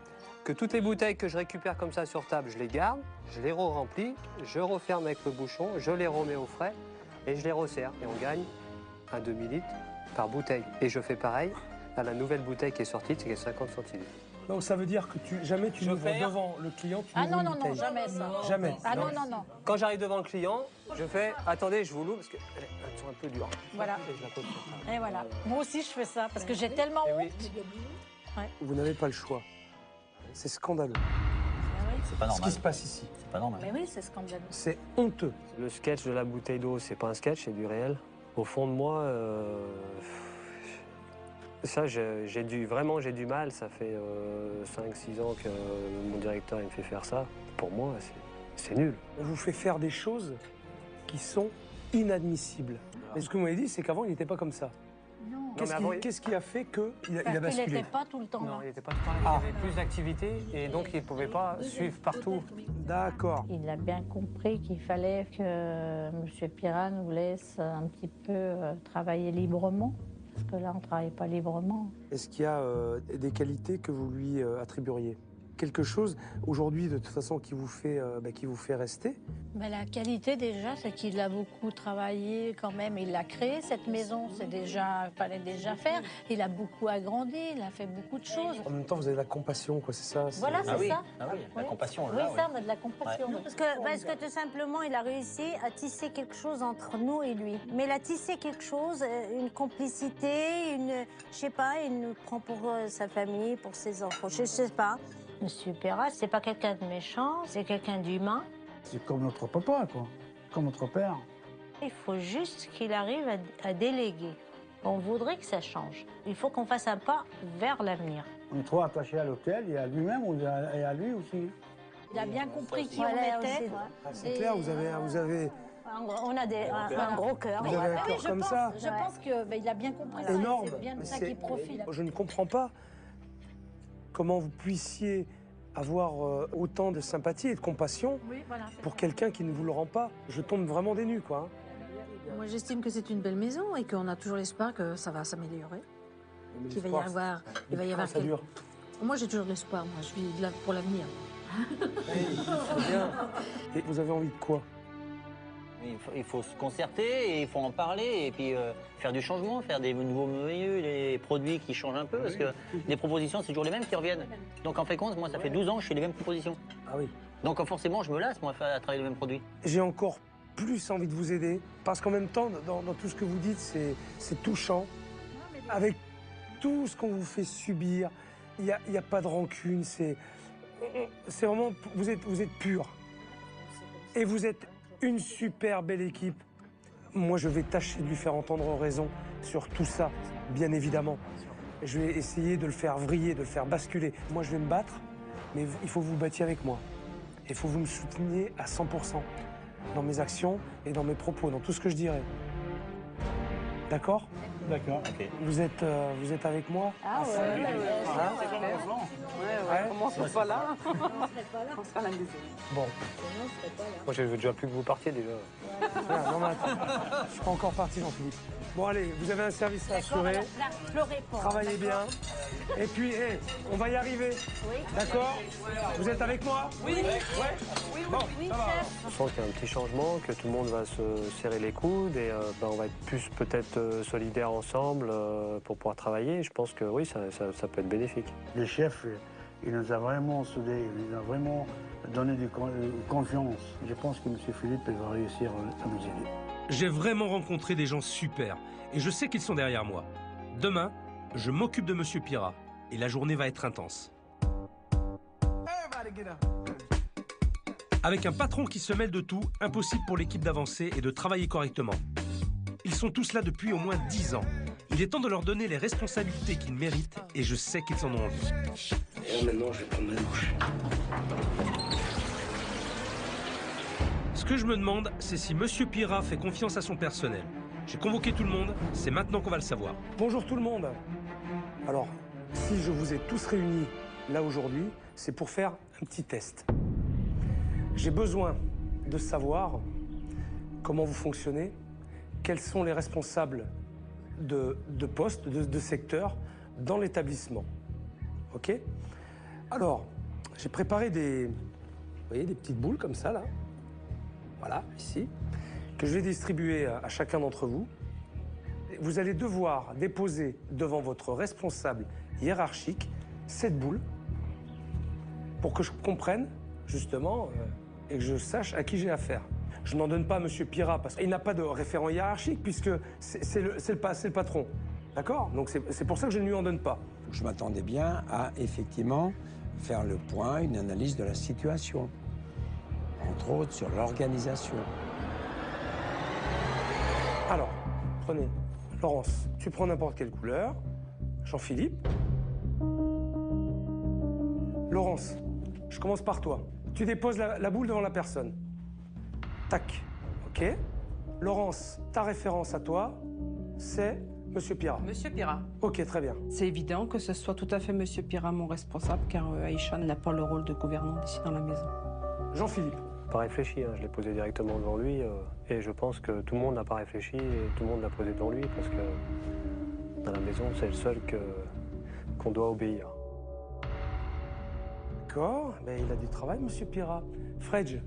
que toutes les bouteilles que je récupère comme ça sur table, je les garde, je les re-remplis, je referme avec le bouchon, je les remets au frais et je les resserre. Et on gagne un demi-litre par bouteille. Et je fais pareil à la nouvelle bouteille qui est sortie, c'est 50 centilitres. Donc ça veut dire que jamais tu n'ouvres devant le client, tu ouvres une bouteille. Jamais ça. Jamais. Ah non. Quand j'arrive devant le client, je fais « Attendez, je vous l'ouvre parce qu'elles sont un peu dures. » Voilà. Et voilà. Moi aussi, je fais ça parce que j'ai tellement honte. Ouais. Vous n'avez pas le choix. C'est scandaleux. C'est pas Ce normal. qui se passe ici. C'est pas normal. Mais oui, c'est scandaleux. C'est honteux. Le sketch de la bouteille d'eau, c'est pas un sketch, c'est du réel. Au fond de moi, Ça, j'ai du mal. Ça fait 5-6 ans que mon directeur il me fait faire ça. Pour moi, c'est nul. On vous fait faire des choses qui sont inadmissibles. Et ce que vous m'avez dit, c'est qu'avant, il n'était pas comme ça. Non. Qu'est-ce qui a fait qu'il a Parce basculé? qu'il n'était pas tout le temps là. Non, il n'était pas tout le temps. Il avait plus d'activités et donc il ne pouvait pas suivre partout. D'accord. Il a bien compris qu'il fallait que M. Pirat nous laisse un petit peu travailler librement. Parce que là, on ne travaille pas librement. Est-ce qu'il y a des qualités que vous lui attribueriez? Quelque chose, aujourd'hui, de toute façon, qui vous fait rester? Mais la qualité, déjà, c'est qu'il a beaucoup travaillé quand même. Il a créé cette maison, fallait déjà faire. Il a beaucoup agrandi, il a fait beaucoup de choses. En même temps, vous avez de la compassion, quoi, c'est ça? Voilà, c'est ça. Ah oui, la compassion, Oui, là, ça, on a de la compassion. Ouais. Parce que tout simplement, il a réussi à tisser quelque chose entre nous et lui. Mais il a tissé quelque chose, une complicité, je sais pas, il nous prend pour sa famille, pour ses enfants, je sais pas. Monsieur Pirat, c'est pas quelqu'un de méchant, c'est quelqu'un d'humain. C'est comme notre papa, quoi. Comme notre père. Il faut juste qu'il arrive à déléguer. On voudrait que ça change. Il faut qu'on fasse un pas vers l'avenir. On est trop attaché à l'hôtel et à lui-même et à lui aussi. Il a bien compris qui on était. C'est clair, vous avez... On a un gros cœur. Vous avez un cœur comme ça. Je pense qu'il a bien compris ça. Énorme. C'est bien de ça qu'il profite. Je ne comprends pas comment vous puissiez avoir autant de sympathie et de compassion pour quelqu'un qui ne vous le rend pas. Je tombe vraiment des nues, quoi. Moi, j'estime que c'est une belle maison et qu'on a toujours l'espoir que ça va s'améliorer. Qu'il va y avoir... Il va y avoir ça dure. Moi, j'ai toujours l'espoir. Moi, je vis pour l'avenir. C'est bien. Et vous avez envie de quoi? Il faut se concerter et il faut en parler et puis faire du changement, faire des nouveaux menus, des produits qui changent un peu parce que les propositions, c'est toujours les mêmes qui reviennent. Donc en fait compte, moi, ça fait 12 ans que je fais les mêmes propositions. Ah oui. Donc forcément, je me lasse, moi, à travailler les mêmes produits. J'ai encore plus envie de vous aider parce qu'en même temps, dans tout ce que vous dites, c'est touchant. Avec tout ce qu'on vous fait subir, il n'y a pas de rancune, c'est vraiment... Vous êtes pur. Et vous êtes une super belle équipe. Moi, je vais tâcher de lui faire entendre raison sur tout ça, bien évidemment. Je vais essayer de le faire vriller, de le faire basculer. Moi, je vais me battre, mais il faut que vous battiez avec moi. Il faut que vous me souteniez à 100% dans mes actions et dans mes propos, dans tout ce que je dirai. D'accord? D'accord. Okay. Vous êtes avec moi? Ah ouais, comment on serait pas là? On sera l'un des autres. Bon. Moi, je veux déjà plus que vous partiez, déjà. Non, mais attends. Je suis pas encore parti, Jean-Philippe. Bon, allez, vous avez un service à assurer. Travaillez bien. Et puis, on va y arriver. Oui. D'accord? Vous êtes avec moi? Oui. Ouais. Bon, ça va. On sent qu'il y a un petit changement, que tout le monde va se serrer les coudes et on va être plus peut-être solidaires ensemble pour pouvoir travailler. Je pense que oui, ça peut être bénéfique. Le chef, il nous a vraiment soudés, il nous a vraiment donné de confiance. Je pense que M. Philippe va réussir à nous aider. J'ai vraiment rencontré des gens super et je sais qu'ils sont derrière moi. Demain, je m'occupe de Monsieur Pirat et la journée va être intense. Avec un patron qui se mêle de tout, impossible pour l'équipe d'avancer et de travailler correctement. Ils sont tous là depuis au moins 10 ans. Il est temps de leur donner les responsabilités qu'ils méritent et je sais qu'ils en ont envie. Et là, maintenant, je vais prendre ma douche. Ce que je me demande, c'est si Monsieur Pirat fait confiance à son personnel. J'ai convoqué tout le monde, c'est maintenant qu'on va le savoir. Bonjour tout le monde. Alors, si je vous ai tous réunis là aujourd'hui, c'est pour faire un petit test. J'ai besoin de savoir comment vous fonctionnez, quels sont les responsables de postes, de secteurs dans l'établissement. OK? Alors, j'ai préparé vous voyez, des petites boules comme ça, là. Voilà, ici, que je vais distribuer à chacun d'entre vous. Vous allez devoir déposer devant votre responsable hiérarchique cette boule pour que je comprenne, justement, et que je sache à qui j'ai affaire. Je n'en donne pas à M. Pirat parce qu'il n'a pas de référent hiérarchique puisque c'est le patron. D'accord? Donc c'est pour ça que je ne lui en donne pas. Je m'attendais bien à, effectivement, faire le point, une analyse de la situation. Entre autres, sur l'organisation. Alors, prenez. Laurence, tu prends n'importe quelle couleur. Jean-Philippe. Laurence, je commence par toi. Tu déposes la boule devant la personne. Tac. OK. Laurence, ta référence à toi, c'est Monsieur Pira. Monsieur Pira. OK, très bien. C'est évident que ce soit tout à fait Monsieur Pira mon responsable, car Aïcha n'a pas le rôle de gouvernante ici dans la maison. Jean-Philippe. Pas réfléchi, hein. Je l'ai posé directement devant lui et je pense que tout le monde n'a pas réfléchi et tout le monde l'a posé devant lui parce que dans la maison, c'est le seul qu'on doit obéir. D'accord, mais il a du travail, Monsieur Pira. Fredj.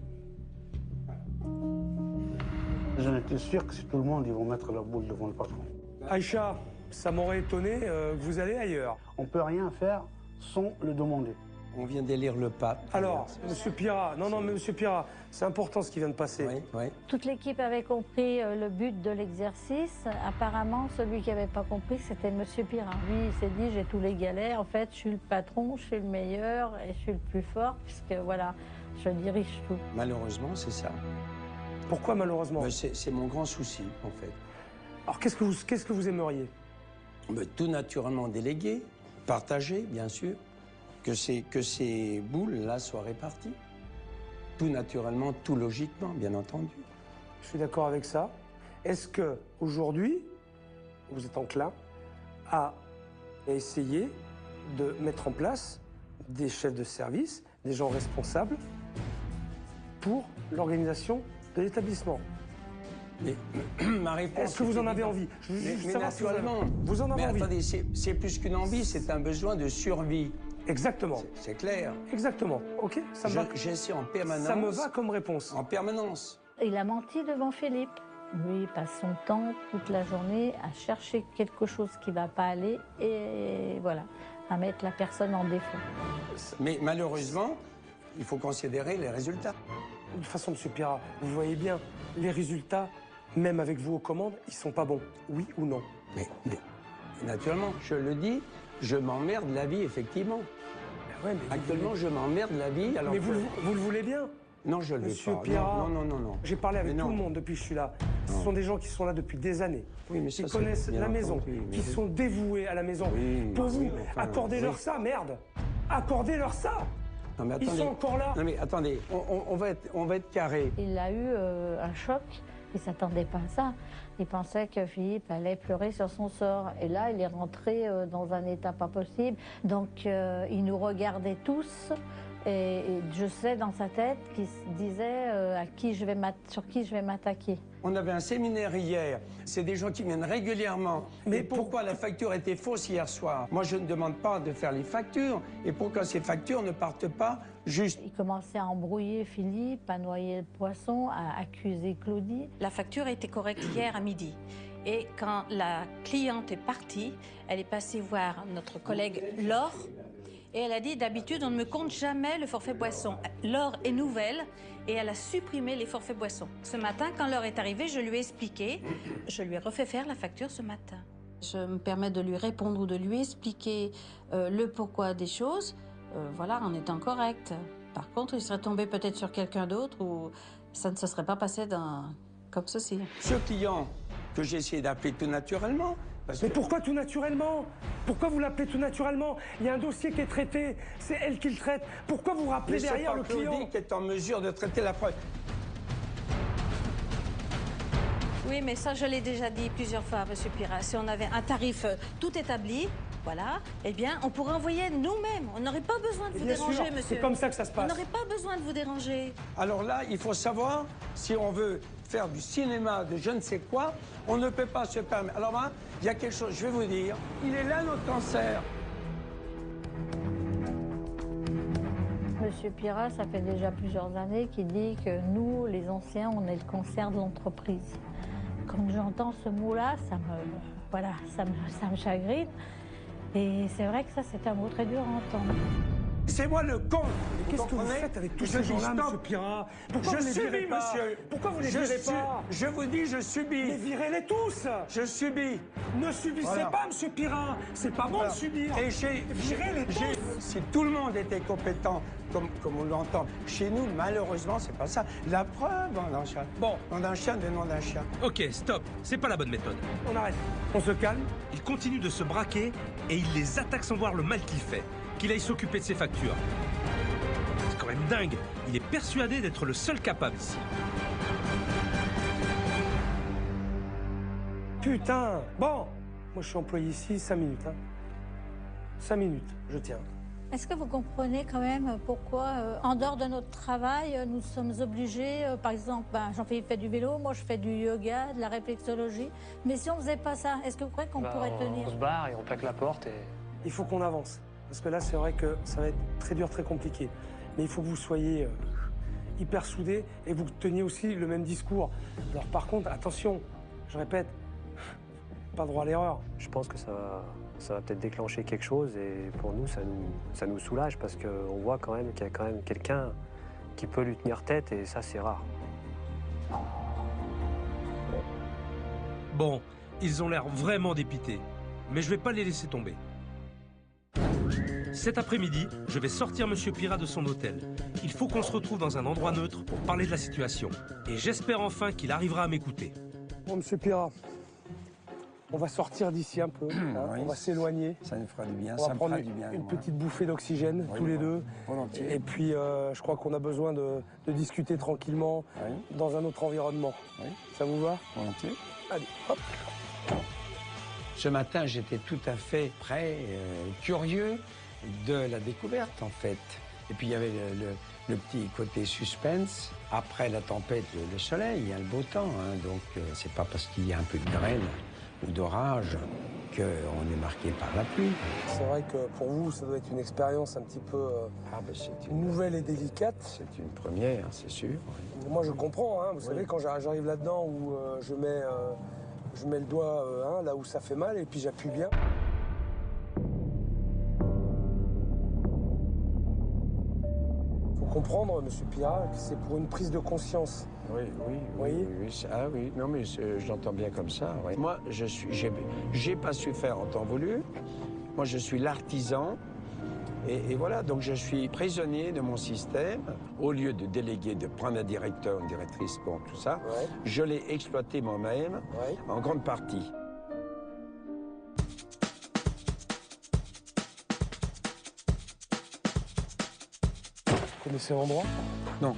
J'en étais sûr que c'est tout le monde, ils vont mettre la boule devant le patron. Aïcha, ça m'aurait étonné que vous allez ailleurs. On ne peut rien faire sans le demander. On vient d'élire le pape. Alors, Monsieur Pira, non, mais Monsieur Pira, c'est important ce qui vient de passer. Oui. Toute l'équipe avait compris le but de l'exercice. Apparemment, celui qui n'avait pas compris, c'était Monsieur Pira. Lui, il s'est dit, j'ai tous les galets. En fait, je suis le patron, je suis le meilleur et je suis le plus fort, puisque voilà, je dirige tout. Malheureusement, c'est ça. Pourquoi malheureusement? C'est mon grand souci, en fait. Alors, qu'est-ce que vous aimeriez? Tout naturellement délégué, partagé, bien sûr. Que ces boules-là soient réparties. Tout naturellement, tout logiquement, bien entendu. Je suis d'accord avec ça. Est-ce que aujourd'hui, vous êtes enclin à essayer de mettre en place des chefs de service, des gens responsables pour l'organisation de l'établissement? Mais ma réponse. Est-ce que vous en avez envie? Mais naturellement. Vous en avez envie? Attendez, c'est plus qu'une envie, c'est un besoin de survie. Exactement. C'est clair. Exactement. OK, ça me va. J'essaie en permanence. Ça me va comme réponse. En permanence. Il a menti devant Philippe. Lui, il passe son temps toute la journée à chercher quelque chose qui ne va pas aller et voilà, à mettre la personne en défaut. Mais malheureusement, il faut considérer les résultats. De toute façon, Monsieur Pira, vous voyez bien, les résultats, même avec vous aux commandes, ils sont pas bons. Oui ou non? Mais naturellement, je le dis, je m'emmerde la vie, effectivement. Ouais, mais actuellement, je m'emmerde la vie. Alors mais vous le voulez bien? Non, je le veux pas. Monsieur Pira, non. J'ai parlé avec tout le monde depuis que je suis là. Ce sont des gens qui sont là depuis des années, qui connaissent la maison, qui sont dévoués à la maison. Pour vous, accordez-leur ça, merde. Accordez-leur ça. Non, mais attendez. Ils sont encore là. Non mais attendez, on va être carré. Il a eu un choc. Il ne s'attendait pas à ça. Il pensait que Philippe allait pleurer sur son sort. Et là, il est rentré dans un état pas possible. Donc, il nous regardait tous. Et je sais dans sa tête qu'il se disait sur qui je vais m'attaquer. On avait un séminaire hier. C'est des gens qui viennent régulièrement. Mais pourquoi la facture était fausse hier soir? Moi, je ne demande pas de faire les factures. Et pourquoi ces factures ne partent pas juste? Il commençait à embrouiller Philippe, à noyer le poisson, à accuser Claudie. La facture a été correcte hier à midi. Et quand la cliente est partie, elle est passée voir notre collègue Laure. Et elle a dit, d'habitude, on ne me compte jamais le forfait boisson. Laure est nouvelle et elle a supprimé les forfaits boissons. Ce matin, quand Laure est arrivée, je lui ai expliqué. Je lui ai refait faire la facture ce matin. Je me permets de lui répondre ou de lui expliquer le pourquoi des choses, voilà, en étant correct. Par contre, il serait tombé peut-être sur quelqu'un d'autre ou ça ne se serait pas passé comme ceci. Ce client que j'ai essayé d'appeler tout naturellement... Mais pourquoi tout naturellement? Pourquoi vous l'appelez tout naturellement? Il y a un dossier qui est traité, c'est elle qui le traite. Pourquoi vous rappelez derrière le client? C'est Claudie qui est en mesure de traiter la preuve. Oui, mais ça, je l'ai déjà dit plusieurs fois, Monsieur Pira. Si on avait un tarif tout établi, voilà, eh bien, on pourrait envoyer nous-mêmes. On n'aurait pas besoin de vous déranger, monsieur. C'est comme ça que ça se passe. On n'aurait pas besoin de vous déranger. Alors là, il faut savoir, si on veut faire du cinéma, de je ne sais quoi, on ne peut pas se permettre. Alors là, il y a quelque chose, je vais vous dire, il est là notre cancer. Monsieur Pira, ça fait déjà plusieurs années qu'il dit que nous, les anciens, on est le cancer de l'entreprise. Quand j'entends ce mot-là, ça me chagrine. Et c'est vrai que ça, c'est un mot très dur à entendre. C'est moi le con. Qu'est-ce que vous faites avec tous ces gens-là, monsieur Pirat? Pourquoi vous les virez pas? Monsieur. Pourquoi vous les virez pas? Je vous dis, je subis. Mais virez-les tous. Je subis. Ne subissez pas, monsieur Pirat. C'est pas bon de subir. Et virez-les tous. Si tout le monde était compétent, comme on l'entend, chez nous, malheureusement, c'est pas ça. La preuve, on en chien. Bon, on a un chien, des noms d'un chien. Ok, stop, c'est pas la bonne méthode. On arrête. On se calme. Il continue de se braquer et il les attaque sans voir le mal qu'il fait. Qu'il aille s'occuper de ses factures. C'est quand même dingue. Il est persuadé d'être le seul capable ici. Putain. Bon. Moi, je suis employé ici 5 minutes. 5 minutes, je tiens. Est-ce que vous comprenez quand même pourquoi, en dehors de notre travail, nous sommes obligés, par exemple, Jean-Philippe fait du vélo, moi je fais du yoga, de la réflexologie, mais si on ne faisait pas ça, est-ce que vous croyez qu'on pourrait tenir? On se barre et on plaque la porte et... Il faut qu'on avance. Parce que là, c'est vrai que ça va être très dur, très compliqué. Mais il faut que vous soyez hyper soudés et vous teniez aussi le même discours. Alors par contre, attention, je répète, pas droit à l'erreur. Je pense que ça va peut-être déclencher quelque chose et pour nous, ça nous soulage parce qu'on voit quand même qu'il y a quand même quelqu'un qui peut lui tenir tête et ça, c'est rare. Bon, ils ont l'air vraiment dépités, mais je vais pas les laisser tomber. Cet après-midi, je vais sortir Monsieur Pirat de son hôtel. Il faut qu'on se retrouve dans un endroit neutre pour parler de la situation. Et j'espère enfin qu'il arrivera à m'écouter. Bon, Monsieur Pirat, on va sortir d'ici un peu, Oui, on va s'éloigner. Ça nous fera du bien, On ça va me prendre fera du bien. une petite bouffée d'oxygène, tous les deux. Volontiers. Et puis, je crois qu'on a besoin de discuter tranquillement dans un autre environnement. Ça vous va? Volontiers. Allez, hop. Ce matin, j'étais tout à fait prêt, curieux de la découverte, en fait. Et puis, il y avait le petit côté suspense. Après la tempête, le soleil, il y a le beau temps. Donc, c'est pas parce qu'il y a un peu de grêle ou d'orage qu'on est marqué par la pluie. C'est vrai que pour vous, ça doit être une expérience un petit peu nouvelle et délicate. C'est une première, c'est sûr. Moi, je comprends. Vous savez, quand j'arrive là-dedans où je mets le doigt là où ça fait mal et puis j'appuie bien. Faut comprendre, Monsieur Pirat, que c'est pour une prise de conscience. Oui. Non, mais j'entends bien comme ça. Oui. Moi, j'ai pas su faire en temps voulu. Moi, je suis l'artisan. Et voilà, donc je suis prisonnier de mon système. Au lieu de déléguer, de prendre un directeur, une directrice, bon, tout ça, je l'ai exploité moi-même en grande partie. Vous connaissez l'endroit? Non.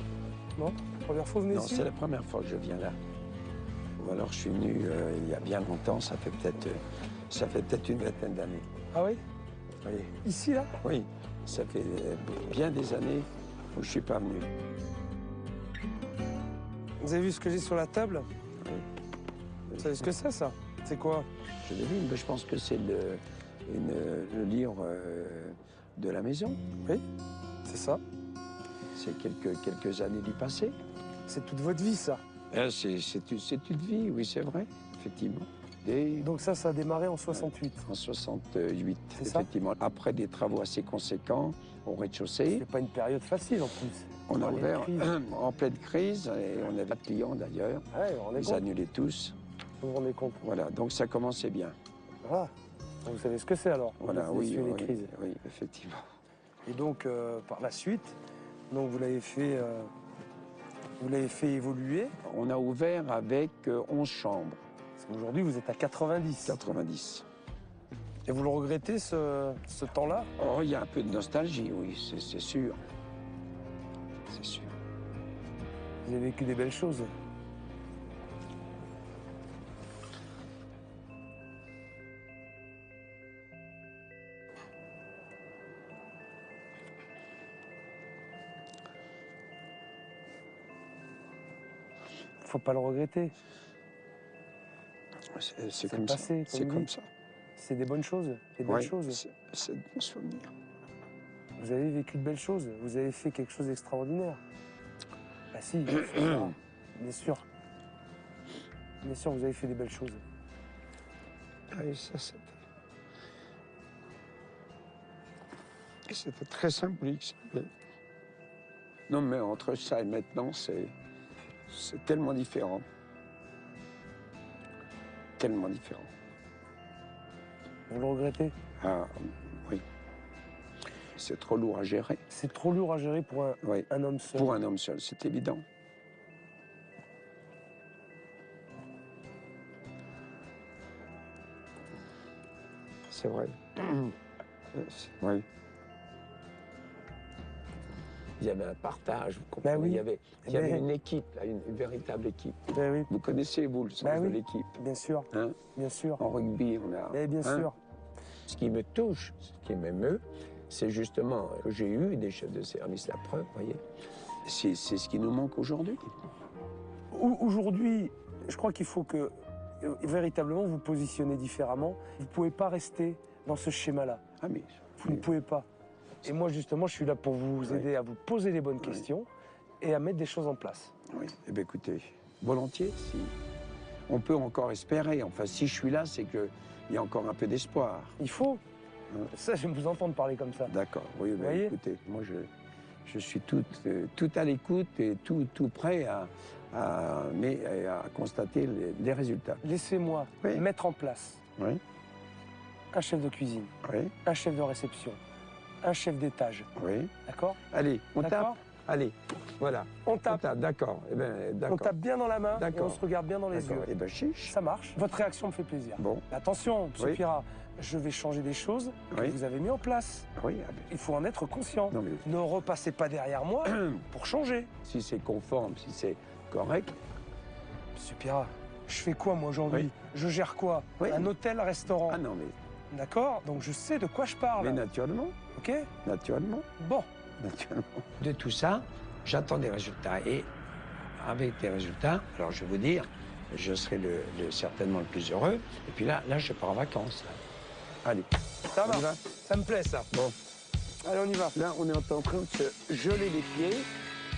Non? Première fois que vous venez Non, ici? c'est la première fois que je viens là. Ou alors je suis venu il y a bien longtemps, ça fait peut-être une vingtaine d'années. Ah oui? Oui. Ici, là? Oui, ça fait bien des années où je suis pas venu. Vous avez vu ce que j'ai sur la table? Oui. Vous savez ce que c'est, ça? C'est quoi? Je l'ai vu, mais je pense que c'est le livre de la maison. Oui, c'est ça. C'est quelques années du passé. C'est toute votre vie, ça? C'est une vie, oui, c'est vrai, effectivement. Donc ça a démarré en 68? En 68, ça effectivement. Après des travaux assez conséquents au rez-de-chaussée. C'est pas une période facile, en plus. On a ouvert en pleine crise, et on avait pas de clients, d'ailleurs. Ils annulaient tous. Vous vous rendez compte? Voilà, donc ça commençait bien. Voilà. Vous savez ce que c'est, alors? Voilà, les crises. Oui, effectivement. Et donc, par la suite, donc vous l'avez fait évoluer. On a ouvert avec 11 chambres. Aujourd'hui, vous êtes à 90. 90. Et vous le regrettez, ce temps-là? Oh, il y a un peu de nostalgie, oui, c'est sûr. C'est sûr. Vous avez vécu des belles choses. Faut pas le regretter. C'est comme passé, ça. C'est comme ça. C'est des bonnes choses. Des belles choses. C'est de bons souvenirs. Vous avez vécu de belles choses. Vous avez fait quelque chose d'extraordinaire. Ah si, bien sûr. Bien sûr, vous avez fait des belles choses. Ah, et ça, c'était... C'était très symbolique. Non, mais entre ça et maintenant, c'est tellement différent. Tellement différent. Vous le regrettez? Ah, oui. C'est trop lourd à gérer. C'est trop lourd à gérer pour un homme seul. Pour un homme seul, c'est évident. C'est vrai. Oui. Il y avait un partage, vous comprenez. Ben oui. Il y avait une équipe, là, une véritable équipe. Ben oui. Vous connaissez, vous, le sens de l'équipe. Bien sûr. Hein? Bien sûr. En rugby, on a... bien sûr. Ce qui me touche, ce qui m'émeut, c'est justement que j'ai eu des chefs de service, la preuve, vous voyez. C'est ce qui nous manque aujourd'hui. Aujourd'hui, je crois qu'il faut que véritablement vous positionnez différemment. Vous ne pouvez pas rester dans ce schéma-là. Ah mais... Vous ne pouvez pas. Et moi, justement, je suis là pour vous aider à vous poser les bonnes questions et à mettre des choses en place. Oui, eh bien écoutez, volontiers, si on peut encore espérer. Enfin, si je suis là, c'est qu'il y a encore un peu d'espoir. Il faut. Ça, j'aime vous entendre parler comme ça. D'accord, oui, Vous ben, voyez écoutez, moi je suis tout à l'écoute et tout prêt à constater les résultats. Laissez-moi mettre en place un chef de cuisine, un chef de réception, un chef d'étage. Oui. D'accord? Allez, on tape. Allez, voilà. On tape. D'accord. Eh ben, on tape bien dans la main et on D'accord. se regarde bien dans les yeux. Eh ben, chiche. Ça marche. Votre réaction me fait plaisir. Bon. Attention, M. Oui. Pira, je vais changer des choses que vous avez mis en place. Oui, ah ben, Il faut en être conscient. non, mais Ne repassez pas derrière moi pour changer. si c'est conforme, si c'est correct, M. Pira, je fais quoi moi aujourd'hui? Oui. Je gère quoi? Oui. Un hôtel-restaurant. ah non, mais D'accord? Donc je sais de quoi je parle. Mais naturellement, Ok? naturellement, Bon. naturellement. De tout ça, j'attends des résultats. Et avec des résultats, alors je vais vous dire, je serai certainement le plus heureux. Et puis là, je pars en vacances. Là. Allez. Ça On y va. va Ça me plaît, ça. Bon. Allez, on y va. Là, on est en train de se geler les pieds.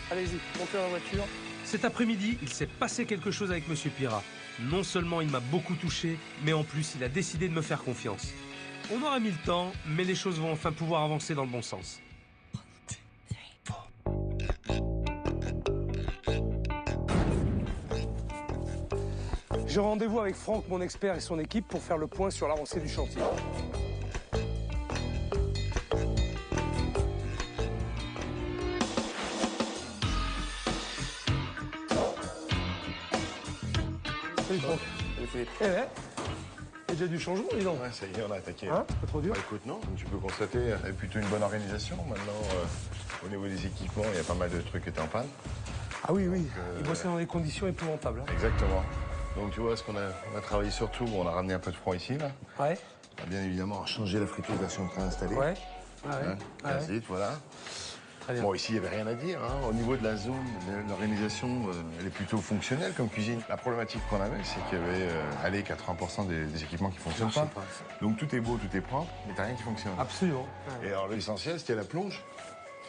Allez-y, montez dans la voiture. Cet après-midi, il s'est passé quelque chose avec Monsieur Pira. Non seulement il m'a beaucoup touché, mais en plus il a décidé de me faire confiance. On aura mis le temps, mais les choses vont enfin pouvoir avancer dans le bon sens. J'ai rendez-vous avec Franck, mon expert, et son équipe pour faire le point sur l'avancée du chantier. Salut Franck. Salut Philippe. Eh ouais. Il y a déjà du changement, dis donc. Ouais, ça y est, on a attaqué. Hein, pas trop dur. Bah, écoute, non, comme tu peux constater, il y a plutôt une bonne organisation. Maintenant, au niveau des équipements, il y a pas mal de trucs qui étaient en panne. Ah oui, oui. Ils bossaient dans des conditions épouvantables. Hein. Exactement. Donc tu vois, ce qu'on a travaillé surtout, on a ramené un peu de froid ici, là. Ouais. On a bien évidemment changé la friteuse version préinstallée. Ouais. Ah ouais. Hein, Ah ouais. 15 litres, voilà. Très bien. Bon, ici, il n'y avait rien à dire. Hein. Au niveau de la zone, l'organisation, elle est plutôt fonctionnelle comme cuisine. La problématique qu'on avait, c'est qu'il y avait 80% des équipements qui ne fonctionnent pas. Donc tout est beau, tout est propre, mais t'as rien qui fonctionne. Absolument. Et alors l'essentiel, c'était la plonge.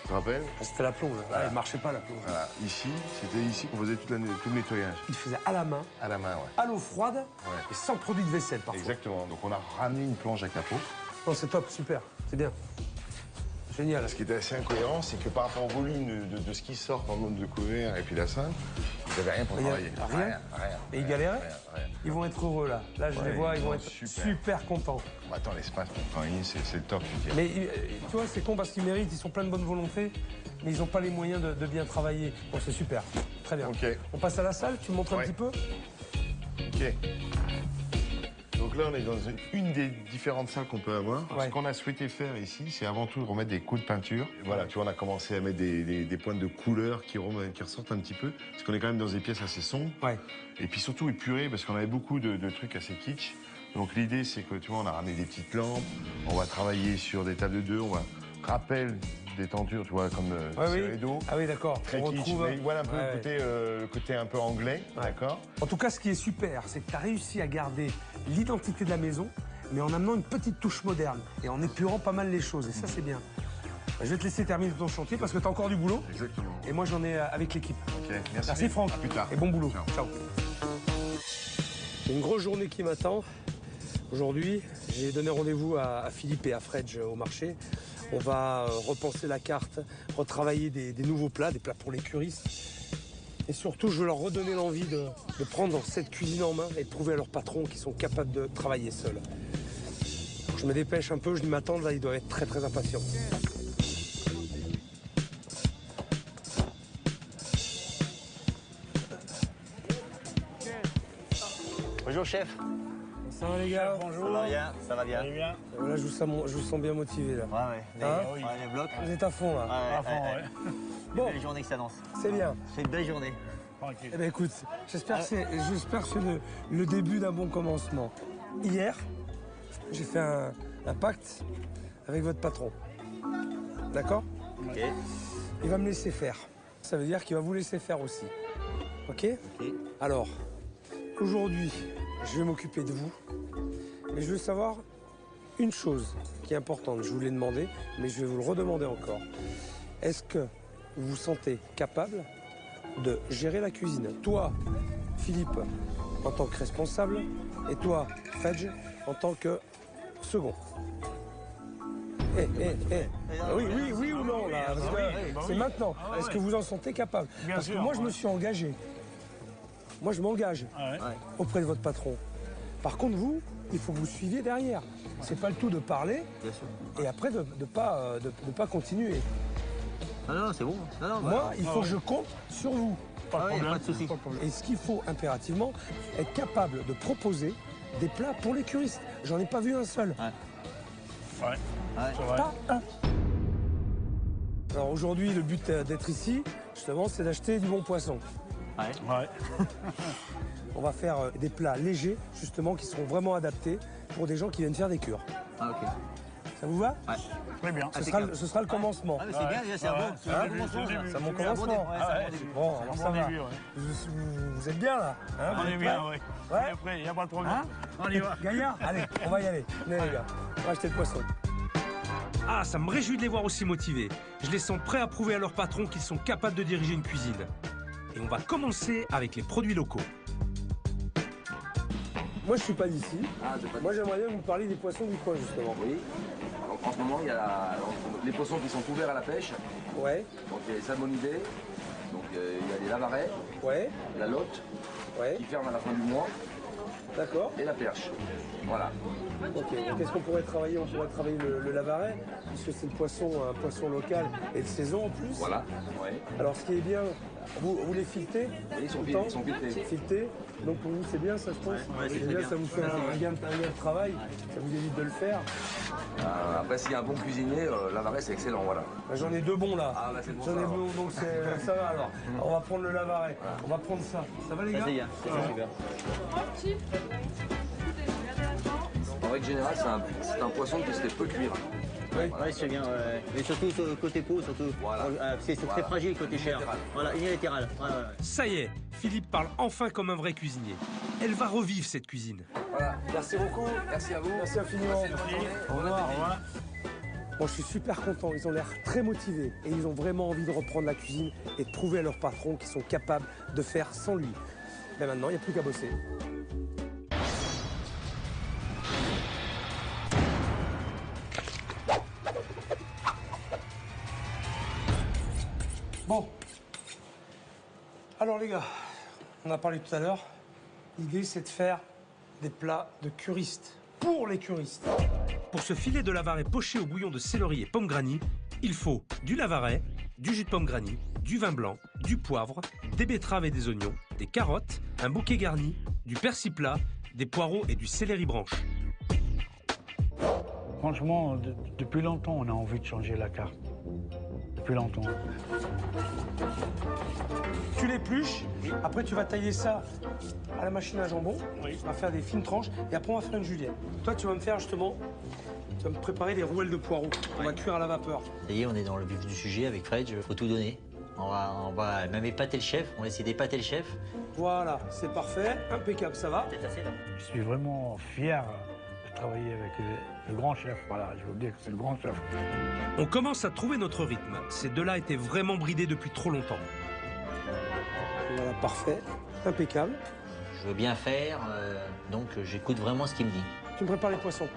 Tu te rappelles? C'était la plonge. Voilà. Elle marchait pas, la plonge. Voilà. Ici, c'était ici qu'on faisait tout le nettoyage. Il faisait à la main, À la main, ouais. à l'eau froide et sans produit de vaisselle parfois. Exactement. Donc on a ramené une plonge à capot. Non, c'est top, super. C'est bien. Génial. Ce qui était assez incohérent, c'est que par rapport au volume de ce qui sort en nombre de couverts et puis la salle, ils n'avaient rien pour travailler. Rien. Et ils galéraient? Rien. Ils vont être heureux là. Là, je les vois, ils vont être super contents. Bon, attends, l'espace pour travailler, c'est le top, je veux dire. Mais tu vois, c'est con parce qu'ils méritent, ils sont plein de bonne volonté, mais ils n'ont pas les moyens de bien travailler. Bon, c'est super. Très bien. Ok. On passe à la salle, tu me montres un petit peu? Ok. Donc là, on est dans une des différentes salles qu'on peut avoir. Ce qu'on a souhaité faire ici, c'est avant tout remettre des coups de peinture. Et voilà, tu vois, on a commencé à mettre des pointes de couleur qui ressortent un petit peu. Parce qu'on est quand même dans des pièces assez sombres. Et puis surtout épurées, parce qu'on avait beaucoup de trucs assez kitsch. Donc l'idée, c'est que, tu vois, on a ramené des petites lampes. On va travailler sur des tables de deux. On va rappel des tentures, tu vois, comme serré d'eau. Ah oui, d'accord. Très kitsch. Mais voilà un peu le côté un peu anglais, d'accord. En tout cas, ce qui est super, c'est que tu as réussi à garder l'identité de la maison, mais en amenant une petite touche moderne et en épurant pas mal les choses. Et ça, c'est bien. Je vais te laisser terminer ton chantier parce que tu as encore du boulot. Exactement. Et moi, j'en ai avec l'équipe. Ok, merci. Merci Franck. À plus tard. Et bon boulot. Ciao. J'ai une grosse journée qui m'attend. Aujourd'hui, j'ai donné rendez-vous à Philippe et à Fred au marché. On va repenser la carte, retravailler des nouveaux plats, des plats pour les curistes. Et surtout, je veux leur redonner l'envie de prendre cette cuisine en main et de prouver à leurs patrons qu'ils sont capables de travailler seuls. Donc, je me dépêche un peu, je m'attends, là, ils doivent être très très impatients. Bonjour chef. Ça va les gars? Bonjour. Ça va bien, ça va bien. Là, je vous sens bien motivé là. Ouais. Les blocs. Vous êtes à fond là. À fond, ouais. Bon. Belle journée qui s'annonce. C'est bien. C'est une belle journée. Eh ben écoute, j'espère que c'est le début d'un bon commencement. Hier, j'ai fait un pacte avec votre patron. D'accord? Ok. Il va me laisser faire. Ça veut dire qu'il va vous laisser faire aussi. Ok? Alors, aujourd'hui, je vais m'occuper de vous. Mais je veux savoir une chose qui est importante. Je vous l'ai demandé, mais je vais vous le redemander encore. Est-ce que vous vous sentez capable de gérer la cuisine? Toi, Philippe, en tant que responsable, et toi, Fedge, en tant que second. Oui ou non, là, parce que c'est maintenant. Est-ce que vous en sentez capable? Parce que moi, je me suis engagé. Moi, je m'engage auprès de votre patron. Par contre, vous, il faut que vous suiviez derrière. C'est pas le tout de parler et après de pas continuer. Non, c'est bon. Moi, il faut que je compte sur vous. Pas de souci. Et ce qu'il faut impérativement, être capable de proposer des plats pour les curistes. J'en ai pas vu un seul. Pas un. Alors aujourd'hui, le but d'être ici, justement, c'est d'acheter du bon poisson. On va faire des plats légers, justement, qui seront vraiment adaptés pour des gens qui viennent faire des cures. Ok. Ça vous va? Très bien. Ce sera le commencement. C'est bien, déjà, c'est un bon commencement. C'est mon commencement. Bon, alors ça va. Vous êtes bien, là? On est bien, oui. On est prêt, il n'y a pas de problème. On y va. Gaillard, allez, on va y aller. Venez, les gars. On va acheter le poisson. Ah, ça me réjouit de les voir aussi motivés. Je les sens prêts à prouver à leur patron qu'ils sont capables de diriger une cuisine. Et on va commencer avec les produits locaux. Moi, je suis pas d'ici. Moi, j'aimerais bien vous parler des poissons du coin, justement. Oui. Donc, en ce moment, il y a les poissons qui sont ouverts à la pêche. Ouais. Donc, il y a les salmonidés. Donc, il y a les lavarets. Ouais. La lotte. Ouais. Qui ferme à la fin du mois. D'accord. Et la perche. Voilà. Ok. Qu'est-ce qu'on pourrait travailler? On pourrait travailler le lavaret, puisque c'est un poisson local et de saison en plus. Voilà. Ouais. Alors, ce qui est bien, vous les filetez? Ils sont filetés. Filetés. Donc pour vous, c'est bien ça, je pense. C'est bien, ça vous fait un gain de travail. Ça vous évite de le faire. Après, s'il y a un bon cuisinier, lavaret, c'est excellent, voilà. J'en ai deux bons là. Ah, bah, c'est bon. J'en ai deux, donc ça va alors. On va prendre le lavaret. On va prendre ça. Ça va les gars? C'est super. En règle générale, c'est un poisson qui se fait peu cuire. Oui, c'est bien. Mais surtout côté peau, surtout. Voilà. C'est très fragile côté chair. Voilà, unilatéral. Ça y est, Philippe parle enfin comme un vrai cuisinier. Elle va revivre cette cuisine. Voilà. Merci beaucoup. Merci à vous. Merci infiniment. Au revoir. Bon, je suis super content. Ils ont l'air très motivés et ils ont vraiment envie de reprendre la cuisine et de prouver à leur patron qu'ils sont capables de faire sans lui. Mais maintenant, il n'y a plus qu'à bosser. Bon. Alors les gars, on a parlé tout à l'heure. L'idée, c'est de faire des plats de curistes. Pour les curistes. Pour ce filet de lavaret poché au bouillon de céleri et pomme granny, il faut du lavaret, du jus de pomme granny, du vin blanc, du poivre, des betteraves et des oignons, des carottes, un bouquet garni, du persil plat, des poireaux et du céleri branche. Franchement, depuis longtemps, on a envie de changer la carte. Depuis longtemps. Tu l'épluches, après tu vas tailler ça à la machine à jambon. On va faire des fines tranches et après on va faire une julienne. Toi, tu vas me faire justement, tu vas me préparer les rouelles de poireaux. On va cuire à la vapeur. Ça y est, on est dans le vif du sujet avec Fred, il faut tout donner. On va même épater le chef, on va essayer d'épater le chef. Voilà, c'est parfait, impeccable, ça va. C'est assez là. Je suis vraiment fier de travailler avec le grand chef. Voilà, je veux dire que c'est le grand chef. On commence à trouver notre rythme. Ces deux-là étaient vraiment bridés depuis trop longtemps. Voilà, parfait, impeccable. Je veux bien faire, donc j'écoute vraiment ce qu'il me dit. Tu me prépares les poissons.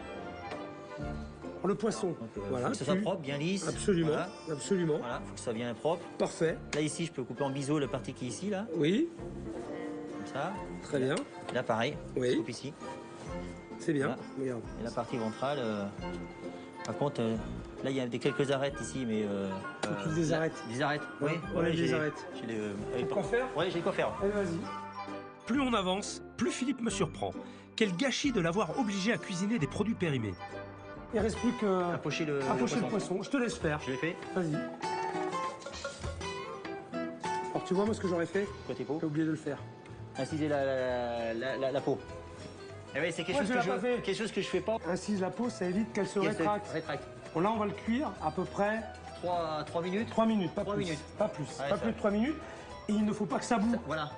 Le poisson. Voilà. Faut que ça soit propre, bien lisse. Absolument. Voilà. Absolument. Voilà, faut que ça soit bien propre. Parfait. Là, ici, je peux couper en biseau la partie qui est ici, là. Oui. Comme ça. Très bien. Et là, pareil. Oui. Je coupe ici. C'est bien. Voilà. Et la partie ventrale. Par contre, là, il y a quelques arêtes ici, mais. Des arêtes. Des arêtes, oui. Ouais, des arêtes. J'ai quoi faire? Oui, j'ai quoi faire. Allez, vas-y. Plus on avance, plus Philippe me surprend. Quel gâchis de l'avoir obligé à cuisiner des produits périmés. Il reste plus que... Approcher le poisson. Je te laisse faire. Je l'ai fait. Vas-y. Alors, tu vois, moi, ce que j'aurais fait? Côté peau. J'ai oublié de le faire. Inciser la peau. Eh oui, c'est quelque chose que je fais pas. Incise la peau, ça évite qu'elle se rétracte. Bon, là, on va le cuire à peu près... 3 minutes. 3 minutes, pas 3 plus. minutes. Pas plus. Ouais, pas plus de 3 minutes. Et il ne faut pas que ça boue. Voilà.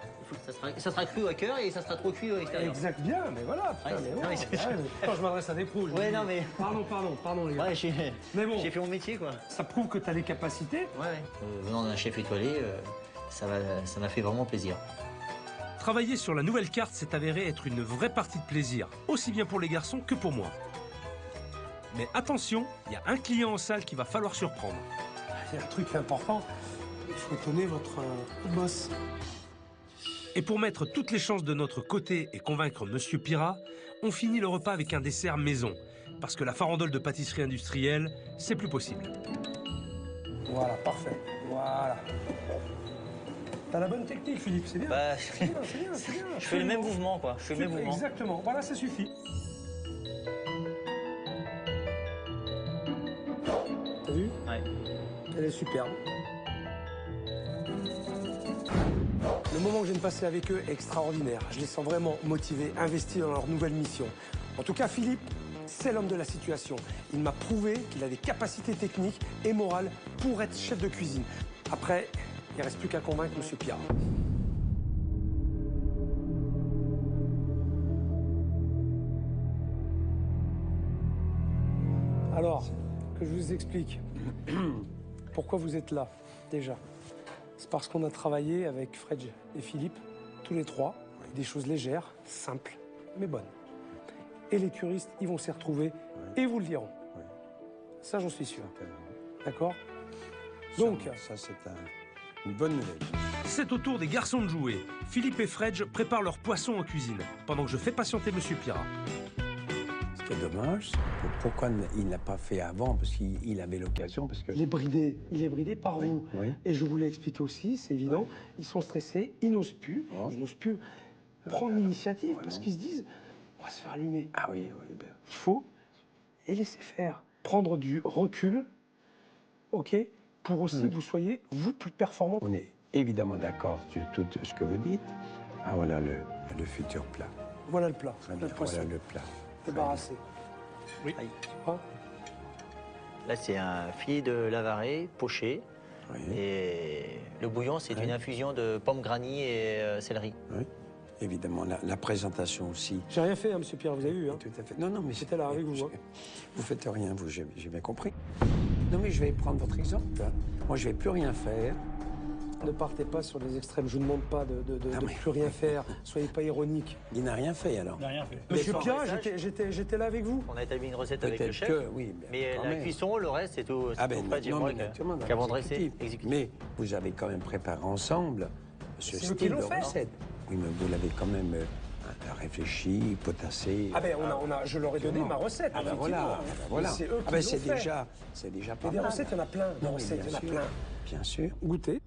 Ça sera cru au cœur et ça sera trop cuit à l'extérieur. Exact, bien, mais voilà. Putain, mais non, ouais, quand je m'adresse à des pros, je ouais, dis, non, mais... Pardon, les gars. Ouais, mais bon, j'ai fait mon métier, quoi. Ça prouve que tu as les capacités. Ouais. Venant d'un chef étoilé, ça m'a fait vraiment plaisir. Travailler sur la nouvelle carte s'est avéré être une vraie partie de plaisir, aussi bien pour les garçons que pour moi. Mais attention, il y a un client en salle qu'il va falloir surprendre. Il y a un truc important, il faut étonner votre boss. Et pour mettre toutes les chances de notre côté et convaincre Monsieur Pirat, on finit le repas avec un dessert maison. Parce que la farandole de pâtisserie industrielle, c'est plus possible. Voilà, parfait. Voilà. T'as la bonne technique, Philippe, c'est bien. Bah, c'est bien. Je fais le même mouvement, quoi. Je fais le même mouvement. Exactement. Voilà, ça suffit. T'as vu? Ouais. Elle est superbe. Le moment que je viens de passer avec eux est extraordinaire. Je les sens vraiment motivés, investis dans leur nouvelle mission. En tout cas, Philippe, c'est l'homme de la situation. Il m'a prouvé qu'il a des capacités techniques et morales pour être chef de cuisine. Après, il ne reste plus qu'à convaincre M. Pirat. Alors, que je vous explique pourquoi vous êtes là, déjà. C'est parce qu'on a travaillé avec Fred et Philippe, tous les trois, avec des choses légères, simples, mais bonnes. Et les curistes, ils vont s'y retrouver et vous le diront. Ça, j'en suis sûr. D'accord? Donc... Ça, c'est une bonne nouvelle. C'est au tour des garçons de jouer. Philippe et Fred préparent leur poisson en cuisine, pendant que je fais patienter Monsieur Pirat. Ce qui est dommage, pourquoi il ne l'a pas fait avant? Parce qu'il avait l'occasion. Parce que... Il est bridé par vous. Oui. Et je vous l'ai expliqué aussi, c'est évident. Oui. Ils sont stressés, ils n'osent plus. Ils n'osent plus prendre l'initiative parce qu'ils se disent on va se faire allumer. Ah oui. Il faut et laisser faire. Prendre du recul, ok, pour aussi que vous soyez, vous, plus performant. On est évidemment d'accord sur tout ce que vous dites. Ah, voilà le futur plat. Voilà le plat. Voilà le plat. Débarrassé. Oui. Tu vois? Là, c'est un filet de lavaret poché. Oui. Et le bouillon, c'est une infusion de pommes granny et céleri. Oui. Évidemment, la présentation aussi. J'ai rien fait, hein, Monsieur Pierre, vous avez vu. Hein. Tout à fait. Non, mais j'étais là avec vous. Vous faites rien, vous, j'ai bien compris. Non, mais je vais prendre votre exemple. Moi, je vais plus rien faire. Ne partez pas sur les extrêmes. Je vous demande pas de plus rien faire. Soyez pas ironique. Il n'a rien fait alors. Il n'a rien fait. Monsieur Pierre, j'étais là avec vous. On a établi une recette avec le chef. Oui, mais la cuisson, le reste, c'est tout. Qu'avant dresser, exécuter. Mais vous avez quand même préparé ensemble ce style de recette. Oui, mais vous l'avez quand même réfléchi, potassé. Ah ben, je leur ai donné ma recette. Ah ben voilà. C'est eux qui l'ont fait. C'est déjà pas mal. Des recettes, il y en a plein. Des recettes, il y en a plein. Bien sûr. Goûtez.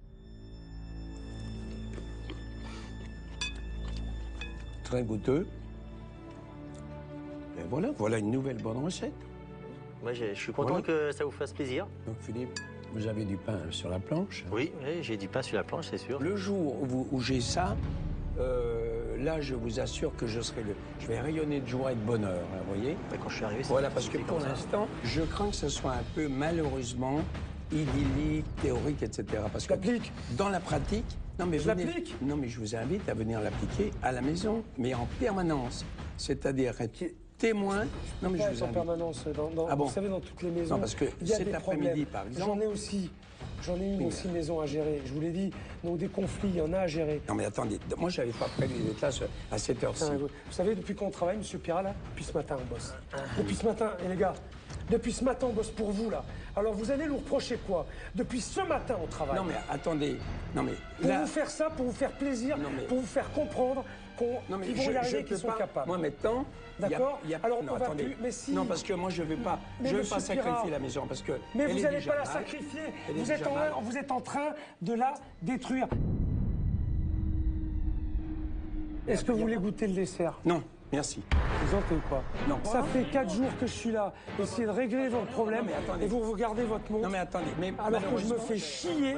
Très goûteux. Et voilà une nouvelle bonne recette. Moi, je suis content que ça vous fasse plaisir. Donc Philippe, vous avez du pain sur la planche? Oui, j'ai du pain sur la planche, c'est sûr. Le jour où j'ai ça, là, je vous assure que je vais rayonner de joie et de bonheur, hein, vous voyez? Quand je suis arrivé, voilà, parce que pour l'instant, je crains que ce soit un peu malheureusement idyllique, théorique, etc. Parce que dans la pratique, non mais je vous invite à venir l'appliquer à la maison, mais en permanence, c'est-à-dire être témoin. Non mais je vous invite. En permanence, vous savez, dans toutes les maisons. Non, parce que cet après-midi, par exemple. J'en ai une aussi maison à gérer, je vous l'ai dit. Donc des conflits, il y en a à gérer. Non mais attendez, moi j'avais pas prévu d'être là à cette heure-ci. Vous savez, depuis qu'on travaille, Monsieur Pirat, là, depuis ce matin, on bosse. Depuis ce matin, et les gars, Depuis ce matin, on bosse pour vous, là. Alors vous allez nous reprocher quoi? Depuis ce matin, on travaille. Non mais attendez, non mais... Pour vous faire ça, pour vous faire plaisir, pour vous faire comprendre qu'ils vont y arriver, qu'ils sont capables. Moi maintenant... D'accord. Alors on va plus... Mais si... Non, parce que moi je ne veux pas, sacrifier la maison, parce que... Mais vous n'allez pas la sacrifier. Vous êtes en train de la détruire. Est-ce que vous voulez goûter le dessert? Non, merci. Vous en ou quoi? Non. Ça fait 4 jours que je suis là. Essayez de régler votre problème et vous regardez votre montre. Non mais attendez, mais alors que je me fais chier,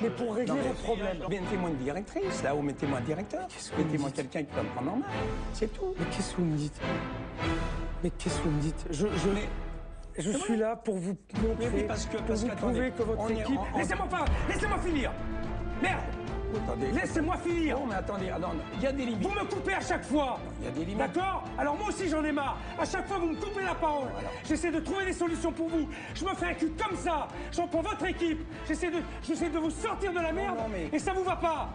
mais pour régler votre problème. Mettez-moi une directrice, là, ou mettez-moi un directeur. Mettez-moi quelqu'un qui va me prendre en main. C'est tout. Mais qu'est-ce que vous me dites? Mais qu'est-ce que vous me dites? Je suis là pour vous montrer, pour vous prouver que votre équipe... Laissez-moi finir. Merde. Laissez-moi finir. Non, mais attendez, il y a des limites. Vous me coupez à chaque fois. Il y a des limites. D'accord? Alors moi aussi j'en ai marre. À chaque fois vous me coupez la parole. J'essaie de trouver des solutions pour vous. Je me fais un cul comme ça. J'en prends votre équipe. J'essaie de vous sortir de la merde. Et ça vous va pas.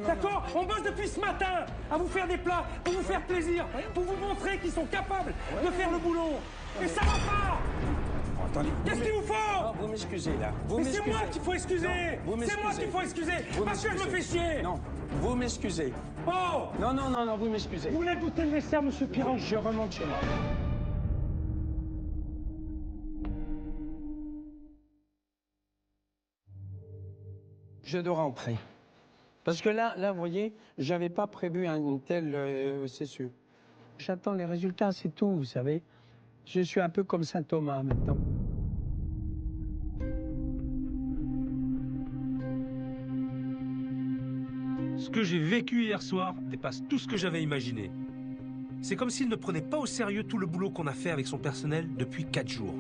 D'accord? On bosse depuis ce matin à vous faire des plats, pour vous faire plaisir, pour vous montrer qu'ils sont capables de faire le boulot. Et ça va pas. Qu'est-ce qu'il vous faut? Non, vous m'excusez là. Mais c'est moi qu'il faut excuser. C'est moi qu'il faut excuser. Parce que je me fais chier. Non, vous m'excusez. Oh! Non, vous m'excusez. Vous voulez goûter le dessert, monsieur Piron? Je remonte chez moi. Je dois rentrer. Parce que là, vous voyez, j'avais pas prévu une telle... c'est sûr. J'attends les résultats, c'est tout, vous savez. Je suis un peu comme Saint Thomas maintenant. Ce que j'ai vécu hier soir dépasse tout ce que j'avais imaginé. C'est comme s'il ne prenait pas au sérieux tout le boulot qu'on a fait avec son personnel depuis 4 jours.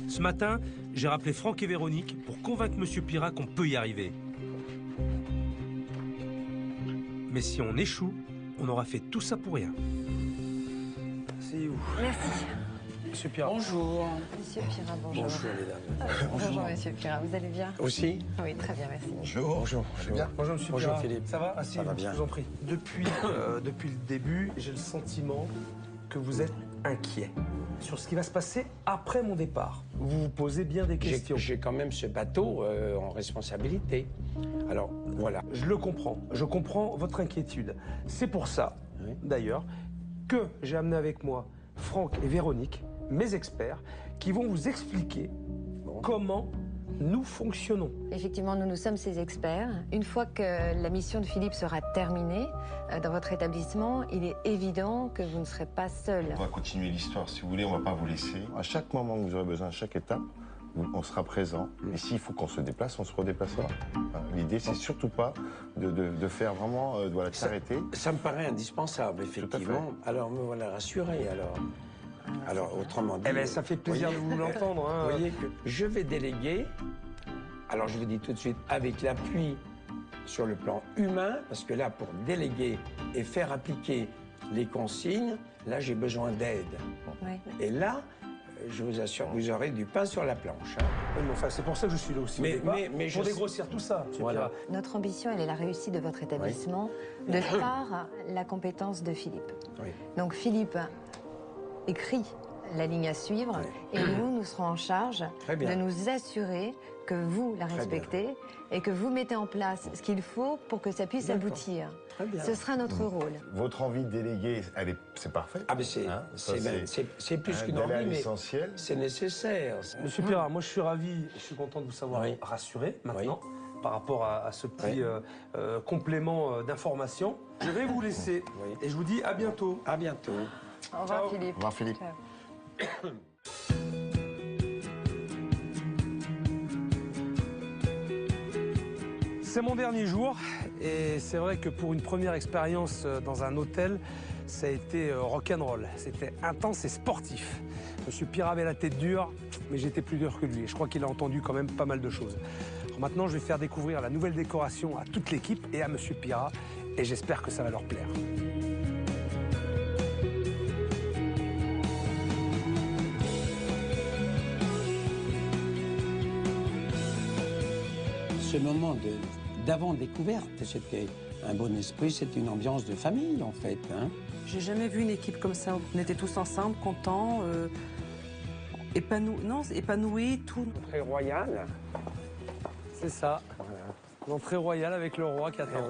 Ce matin, j'ai rappelé Franck et Véronique pour convaincre M. Pirat qu'on peut y arriver. Mais si on échoue, on aura fait tout ça pour rien. C'est où? Merci. Monsieur Pirat. Bonjour. Monsieur Pirat, bonjour. Bonjour, mesdames. Bonjour, monsieur Pirat. Vous allez bien? Aussi? Oui, très bien, merci. Bonjour. Bien. Bonjour, monsieur Bonjour, Pirat. Philippe. Ça va? Asseyez-vous, Ça va bien. je vous en prie. Depuis le début, j'ai le sentiment que vous êtes inquiet sur ce qui va se passer après mon départ. Vous vous posez bien des questions. J'ai quand même ce bateau en responsabilité. Alors, voilà. Je le comprends. Je comprends votre inquiétude. C'est pour ça, d'ailleurs, que j'ai amené avec moi Franck et Véronique, mes experts, qui vont vous expliquer comment nous fonctionnons. Effectivement, nous sommes ces experts. Une fois que la mission de Philippe sera terminée dans votre établissement, il est évident que vous ne serez pas seul. On va continuer l'histoire, si vous voulez, on ne va pas vous laisser. À chaque moment que vous aurez besoin, à chaque étape, on sera présent. Et s'il faut qu'on se déplace, on se redéplacera. L'idée, c'est surtout pas de faire vraiment, voilà, de s'arrêter. Ça me paraît indispensable, effectivement. Alors, me voilà rassuré, alors. Alors, autrement dit... Eh bien, ça fait plaisir de vous l'entendre. Vous voyez que je vais déléguer, alors je vous dis tout de suite, avec l'appui sur le plan humain, parce que là, pour déléguer et faire appliquer les consignes, là, j'ai besoin d'aide. Oui. Et là, je vous assure, vous aurez du pain sur la planche. Hein. Oui, mais enfin, c'est pour ça que je suis là aussi. Mais pour dégrossir tout ça, monsieur voilà. Pirat. Notre ambition, elle est la réussite de votre établissement, de par la compétence de Philippe. Oui. Donc, Philippe écrit la ligne à suivre et nous serons en charge de nous assurer que vous la respectez et que vous mettez en place ce qu'il faut pour que ça puisse aboutir. Ce sera notre rôle. Votre envie de déléguer, c'est parfait. Ah, mais c'est plus qu'une envie, mais c'est nécessaire. Monsieur Pirat, moi je suis ravi, je suis content de vous savoir rassuré maintenant par rapport à ce petit complément d'information. Je vais vous laisser et je vous dis à bientôt. À bientôt. Au revoir, Philippe. Au revoir, Philippe. C'est mon dernier jour et c'est vrai que pour une première expérience dans un hôtel, ça a été rock'n'roll. C'était intense et sportif. Monsieur Pirat avait la tête dure, mais j'étais plus dur que lui. Et je crois qu'il a entendu quand même pas mal de choses. Alors maintenant, je vais faire découvrir la nouvelle décoration à toute l'équipe et à Monsieur Pirat. Et j'espère que ça va leur plaire. Ce moment d'avant-découverte, c'était Un bon esprit, c'est une ambiance de famille, en fait. Hein. J'ai jamais vu une équipe comme ça. On était tous ensemble, contents, épanouis, tout. Très royal. C'est ça. L'entrée royale avec le roi qui attend.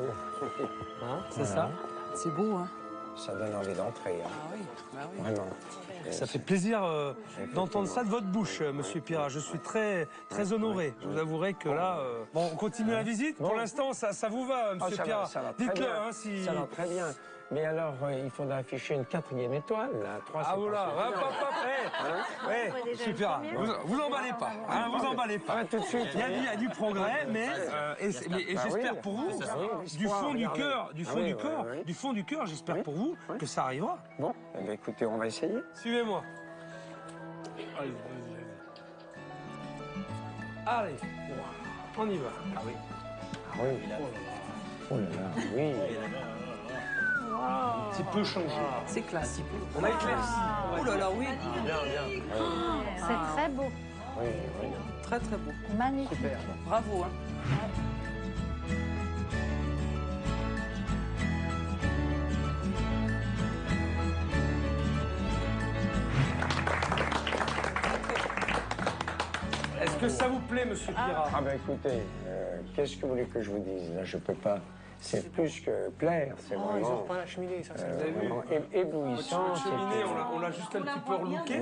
Hein, c'est ça. C'est beau, hein. Ça donne envie d'entrer. Hein. Ah oui, bah oui. Vraiment. Ça fait plaisir d'entendre ça de votre bouche, Monsieur Pirat. Je suis très honoré. Je vous avouerai que là... Bon, on continue la visite. Pour l'instant, ça vous va, Monsieur Pirat. Dites-le, hein, si... Ça va très bien. Mais alors, il faudra afficher une 4e étoile, là. 3, ah, voilà. Super. Vous emballez pas. Hein, vous emballez pas. Tout de suite. Il y a du progrès, mais j'espère pour vous, du fond du cœur, j'espère pour vous que ça arrivera. Bon, eh bien, écoutez, on va essayer. Suivez-moi. Allez, on y va. Ah oui. Ah oui. Oh là là, oui. Un petit peu changé. C'est classe. On a éclairci. Oh là là, oui. Bien. C'est très beau. Oui. Très très beau. Magnifique. Super. Bravo, hein. Est-ce que ça vous plaît, Monsieur Pirat? Ah ben écoutez, qu'est-ce que vous voulez que je vous dise? Là, je peux pas... C'est plus que plaire, c'est vraiment... Ils ont repeint la cheminée, ça, vous avez vu? vraiment éblouissant. La cheminée, on l'a juste un petit peu relooké.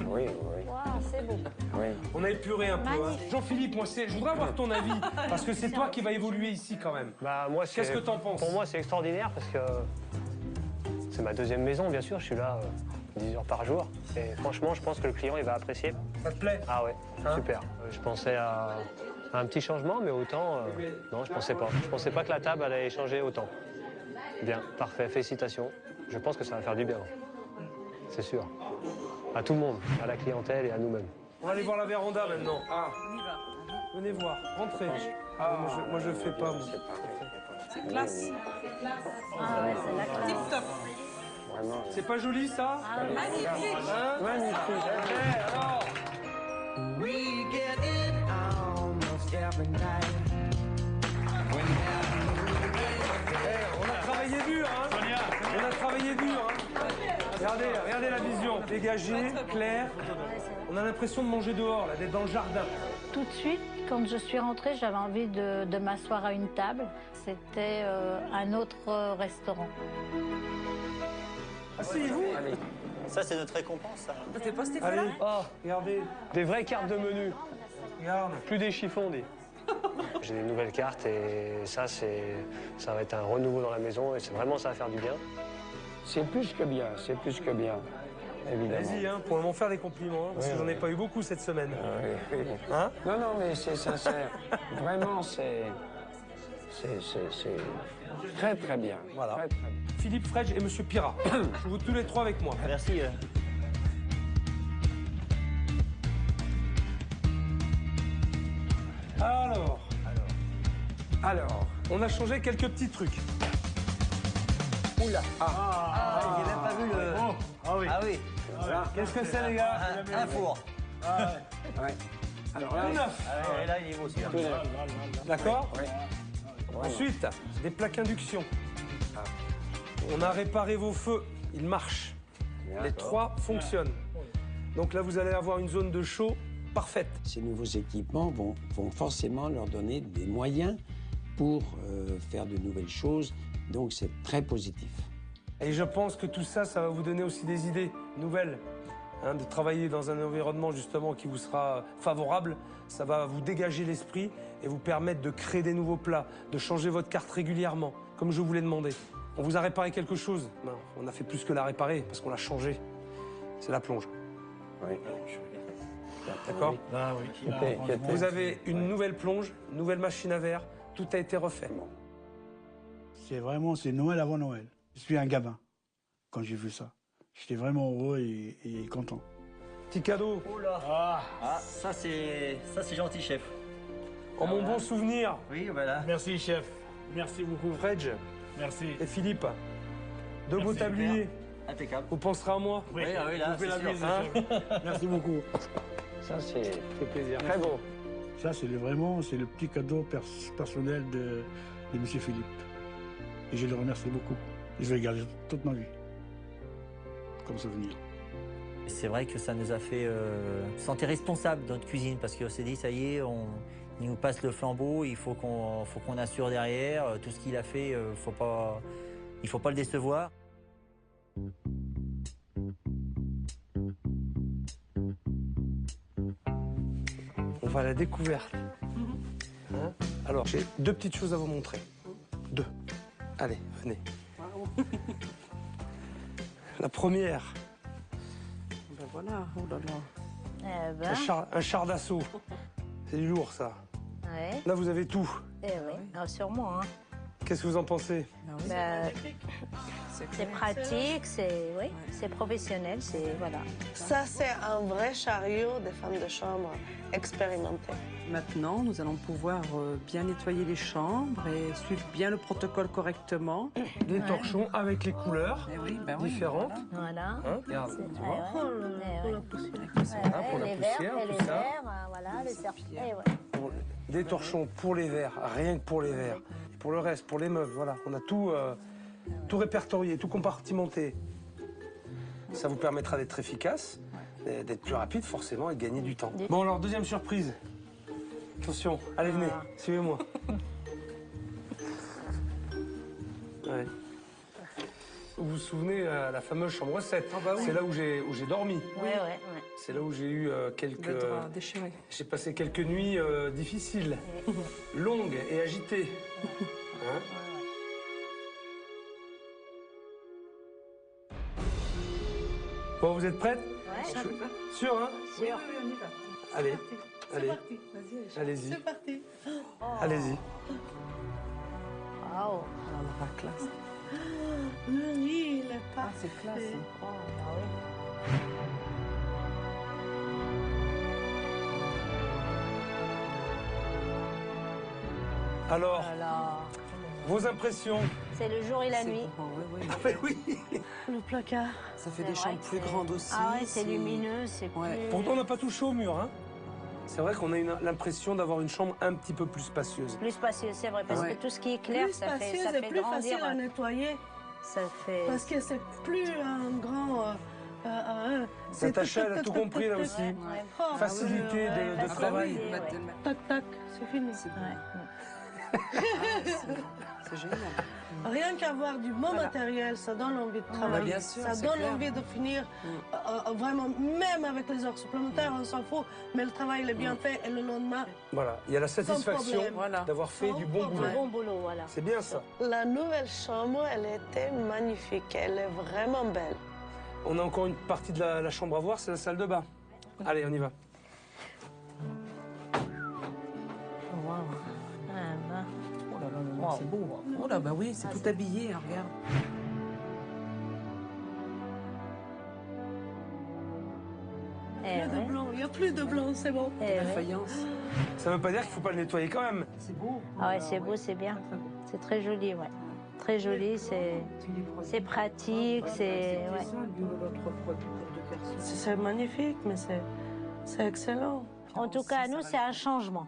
Oui. Waouh, c'est beau. Oui. On a épuré un peu. Hein. Jean-Philippe, je voudrais avoir ton avis, parce que c'est toi qui vas évoluer ici quand même. Bah, moi, qu'est-ce que t'en penses? Pour moi, c'est extraordinaire parce que c'est ma 2e maison, bien sûr. Je suis là 10 heures par jour. Et franchement, je pense que le client, il va apprécier. Ça te plaît? Ah ouais, super. Je pensais à un petit changement, mais autant... non, je pensais pas. Je pensais pas que la table allait changer autant. Bien, parfait, félicitations. Je pense que ça va faire du bien. C'est sûr. À tout le monde, à la clientèle et à nous-mêmes. On va aller voir la véranda maintenant. Ah, venez voir, rentrez. Ah, moi je fais pas. C'est classe. Ah ouais, c'est la classe. Tip top. C'est pas joli ça? Magnifique. Hein? Magnifique. Alors. On a travaillé dur, hein? On a travaillé dur, hein? Regardez la vision. Dégagée, claire. On a l'impression de manger dehors, là, d'être dans le jardin. Tout de suite, quand je suis rentrée, j'avais envie de m'asseoir à une table. C'était un autre restaurant. Asseyez-vous. Ça, c'est notre récompense, ça. T'es pas Stéphane? Allez, regardez. Des vraies cartes de menu. Regarde. Plus des chiffons, dit. J'ai des nouvelles cartes et ça va être un renouveau dans la maison et vraiment, ça va faire du bien. C'est plus que bien, évidemment. Vas-y, hein, pour m'en faire des compliments, hein, parce que j'en ai pas eu beaucoup cette semaine. Oui. Hein? Non, mais c'est sincère. Vraiment, c'est très bien. Voilà. Très bien. Philippe Fredge et Monsieur Pirat. Je vous tous les trois avec moi. Merci. Alors, on a changé quelques petits trucs. Oula. J'ai même pas vu le... Ah oui. Ah oui. Voilà. Qu'est-ce que c'est, les gars? Un four. Ouais. Alors là, Tout neuf. Ah ouais, là, il est beau aussi. tout neuf. D'accord? Oui. Ensuite, des plaques induction. On a réparé vos feux. Ils marchent. Les 3 fonctionnent. Donc là, vous allez avoir une zone de chaud parfaite. Ces nouveaux équipements vont forcément leur donner des moyens pour faire de nouvelles choses. Donc c'est très positif. Et je pense que tout ça, ça va vous donner aussi des idées nouvelles. Hein, de travailler dans un environnement justement qui vous sera favorable. Ça va vous dégager l'esprit et vous permettre de créer des nouveaux plats, de changer votre carte régulièrement, comme je vous l'ai demandé. On vous a réparé quelque chose. Ben, on a fait plus que la réparer parce qu'on l'a changé. C'est la plonge. Oui. D'accord? Ah oui. Vous avez une nouvelle plonge, une nouvelle machine à verre. Tout a été refait. C'est Noël avant Noël. Je suis un gamin quand j'ai vu ça. J'étais vraiment heureux et content. Petit cadeau. Oh là. Ah, ça c'est gentil, chef. En mon bon souvenir. Oui, voilà. Merci, chef. Merci beaucoup. Fredge. Merci. Et Philippe. De beaux tabliers. Impeccable. vous penserez à moi? Oui, là, c'est sûr. Merci beaucoup. Ça, c'est plaisir. Très beau. Ça, c'est vraiment le petit cadeau personnel de M. Philippe. Et je le remercie beaucoup. Je vais le garder toute ma vie, comme souvenir. C'est vrai que ça nous a fait sentir responsables de notre cuisine, parce qu'on s'est dit, ça y est, il nous passe le flambeau, il faut qu'on assure derrière. Tout ce qu'il a fait, il ne faut pas le décevoir. On va à la découverte. Hein? Alors, j'ai 2 petites choses à vous montrer. 2. Allez, venez. La première. Ben voilà, oh là là. Eh ben. Un char d'assaut. C'est du lourd, ça. Ouais. Là, vous avez tout. Eh oui, ah, sûrement. Hein. Qu'est-ce que vous en pensez? C'est pratique, c'est professionnel, c'est voilà. Ça, c'est un vrai chariot des femmes de chambre expérimentées. Maintenant, nous allons pouvoir bien nettoyer les chambres et suivre bien le protocole correctement. Des torchons avec les couleurs différentes. Voilà. Hein, regarde, tu vois. Pour la poussière, tout ça. Voilà, les serpillères. Des torchons pour les verres, rien que pour les verres. Et pour le reste, pour les meubles, voilà. On a tout, tout répertorié, tout compartimenté. Ça vous permettra d'être efficace, d'être plus rapide forcément et de gagner du temps. Bon alors, deuxième surprise. Attention, allez venez, suivez-moi. Ouais. Vous vous souvenez, la fameuse chambre 7, c'est là où j'ai dormi. Ouais. C'est là où j'ai eu quelques... Le drap déchiré. J'ai passé quelques nuits difficiles, longues et agitées. Hein? Bon, vous êtes prêtes? Ouais. Sûr, hein? Sûr. Oui, on y va. Allez, allez. C'est parti. Vas-y, allez-y. C'est parti. Allez-y. Waouh. La classe. Le lit, il est parfait. C'est classe. Oh, bah oui. Alors, vos impressions? C'est le jour et la nuit. Oui. Le placard. Ça fait des chambres plus grandes aussi. Ah ouais, c'est lumineux, c'est plus... Pourtant, on n'a pas touché au mur, hein? C'est vrai qu'on a l'impression d'avoir une chambre un petit peu plus spacieuse. Plus spacieux, c'est vrai, parce que tout ce qui est clair, Plus ça fait spacieuse et plus grandir. facile à nettoyer. Ça fait... Parce que c'est plus un grand... Natacha, elle a tout compris là aussi. Facilité de travail. Tac, tac, c'est fini. C'est génial. Rien qu'avoir du bon matériel, ça donne envie de travailler. Bien sûr, ça donne envie de finir vraiment, même avec les heures supplémentaires, on s'en fout, mais le travail il est bien fait et le lendemain. Voilà, il y a la satisfaction problème. d'avoir fait du bon boulot. Bon boulot, voilà. C'est bien ça. La nouvelle chambre, elle était magnifique, elle est vraiment belle. On a encore une partie de la chambre à voir, c'est la salle de bain. Allez, on y va. C'est beau. Oh là, bah oui, c'est tout habillé, hein, regarde. Plus de blanc, il n'y a plus de blanc, c'est bon. La faïence. Ça ne veut pas dire qu'il ne faut pas le nettoyer quand même. C'est beau. Ah ouais, c'est beau, c'est bien. C'est très joli, ouais. Très joli, c'est pratique, c'est... Ouais. C'est magnifique, mais c'est excellent. En tout cas, nous, c'est un changement.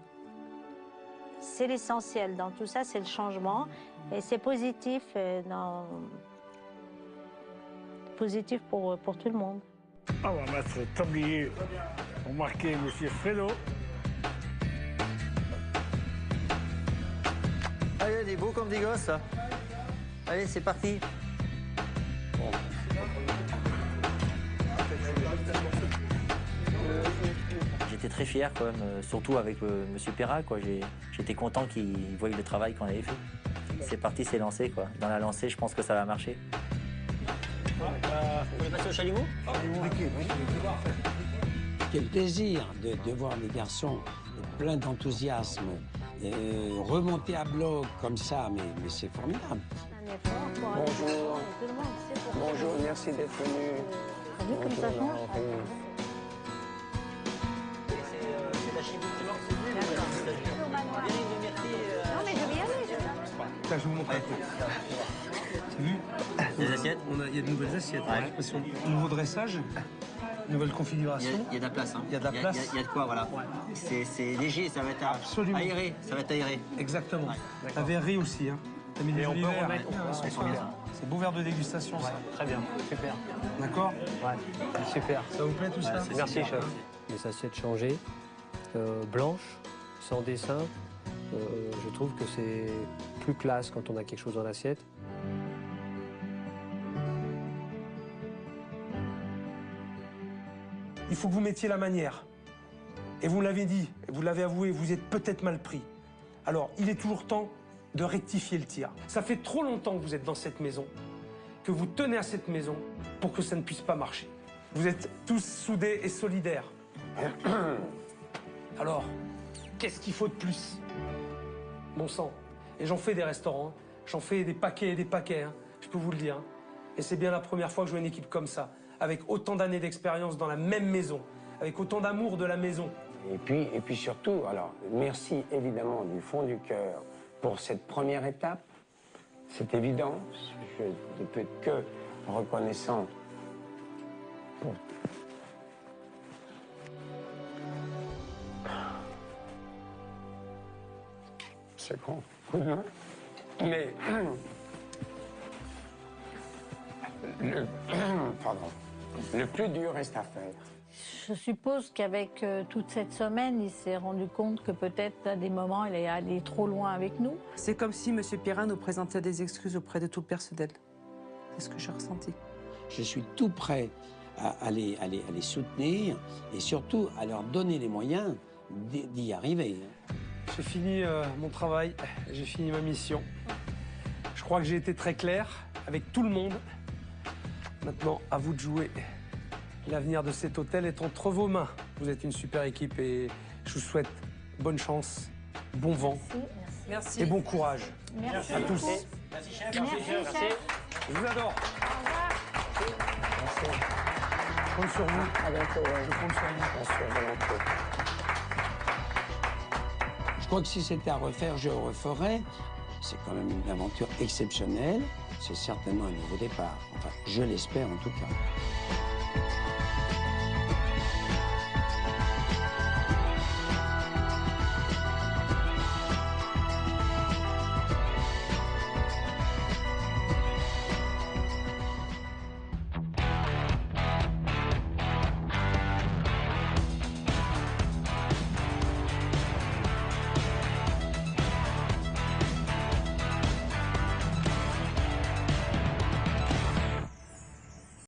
C'est l'essentiel dans tout ça, c'est le changement. Et c'est positif, positif pour tout le monde. On va mettre le tablier pour marquer M. Fredo. Allez, il est beau comme des gosses, là. Allez, c'est parti. J'étais très fier, quand même, surtout avec M. Perra, quoi. J'étais content qu'il voie le travail qu'on avait fait. C'est parti, c'est lancé, quoi. Dans la lancée, je pense que ça va marcher. Vous voulez passer au chalumeau? Quel plaisir de voir les garçons pleins d'enthousiasme remonter à bloc comme ça, mais c'est formidable. Bonjour. Bonjour, merci d'être venu. Comme ça change. C'est la chibou qui lance. Non, mais je vais y aller. Là, je vous montre un peu. T'as vu? Des assiettes? Il y a de nouvelles assiettes. Nouveau dressage, nouvelle configuration. Il y a de la place. Hein. Il y a de la place. Il y a de quoi, voilà. C'est léger, ça va être absolument aéré. Ça va être aéré. Exactement. Ouais, la verrerie aussi. Hein. T'as mis des Et on peut olives verts. remettre. C'est beau verre de dégustation, ça. Très bien, super. D'accord? Ouais, super. Ça vous plaît tout ça? Merci, chef. Les assiettes changées, blanches, sans dessin. Je trouve que c'est plus classe quand on a quelque chose dans l'assiette. Il faut que vous mettiez la manière. Et vous l'avez dit, et vous l'avez avoué, vous êtes peut-être mal pris. Alors, il est toujours temps de rectifier le tir. Ça fait trop longtemps que vous êtes dans cette maison, que vous tenez à cette maison pour que ça ne puisse pas marcher. Vous êtes tous soudés et solidaires. Alors, qu'est-ce qu'il faut de plus? Bon sang. Et j'en fais des restaurants, j'en fais des paquets et des paquets, hein, je peux vous le dire. Hein. Et c'est bien la première fois que je vois une équipe comme ça, avec autant d'années d'expérience dans la même maison, avec autant d'amour de la maison. Et puis surtout, alors, merci évidemment du fond du cœur pour cette première étape. C'est évident, je ne peux être que reconnaissant pour... C'est con. Mais... Pardon. Le plus dur reste à faire. Je suppose qu'avec toute cette semaine, il s'est rendu compte que peut-être à des moments, il est allé trop loin avec nous. C'est comme si M. Pirra nous présentait des excuses auprès de tout le personnel. C'est ce que j'ai ressenti. Je suis tout prêt à les soutenir et surtout à leur donner les moyens d'y arriver. J'ai fini mon travail, j'ai fini ma mission. Je crois que j'ai été très clair avec tout le monde. Maintenant, à vous de jouer. L'avenir de cet hôtel est entre vos mains. Vous êtes une super équipe et je vous souhaite bonne chance, bon vent Merci. et bon courage. Merci à tous. Merci, chef. Merci, chef. Je vous adore. Merci. Je compte sur vous. À bientôt. Je compte sur vous. Je crois que si c'était à refaire, je referais. C'est quand même une aventure exceptionnelle. C'est certainement un nouveau départ. Enfin, je l'espère en tout cas.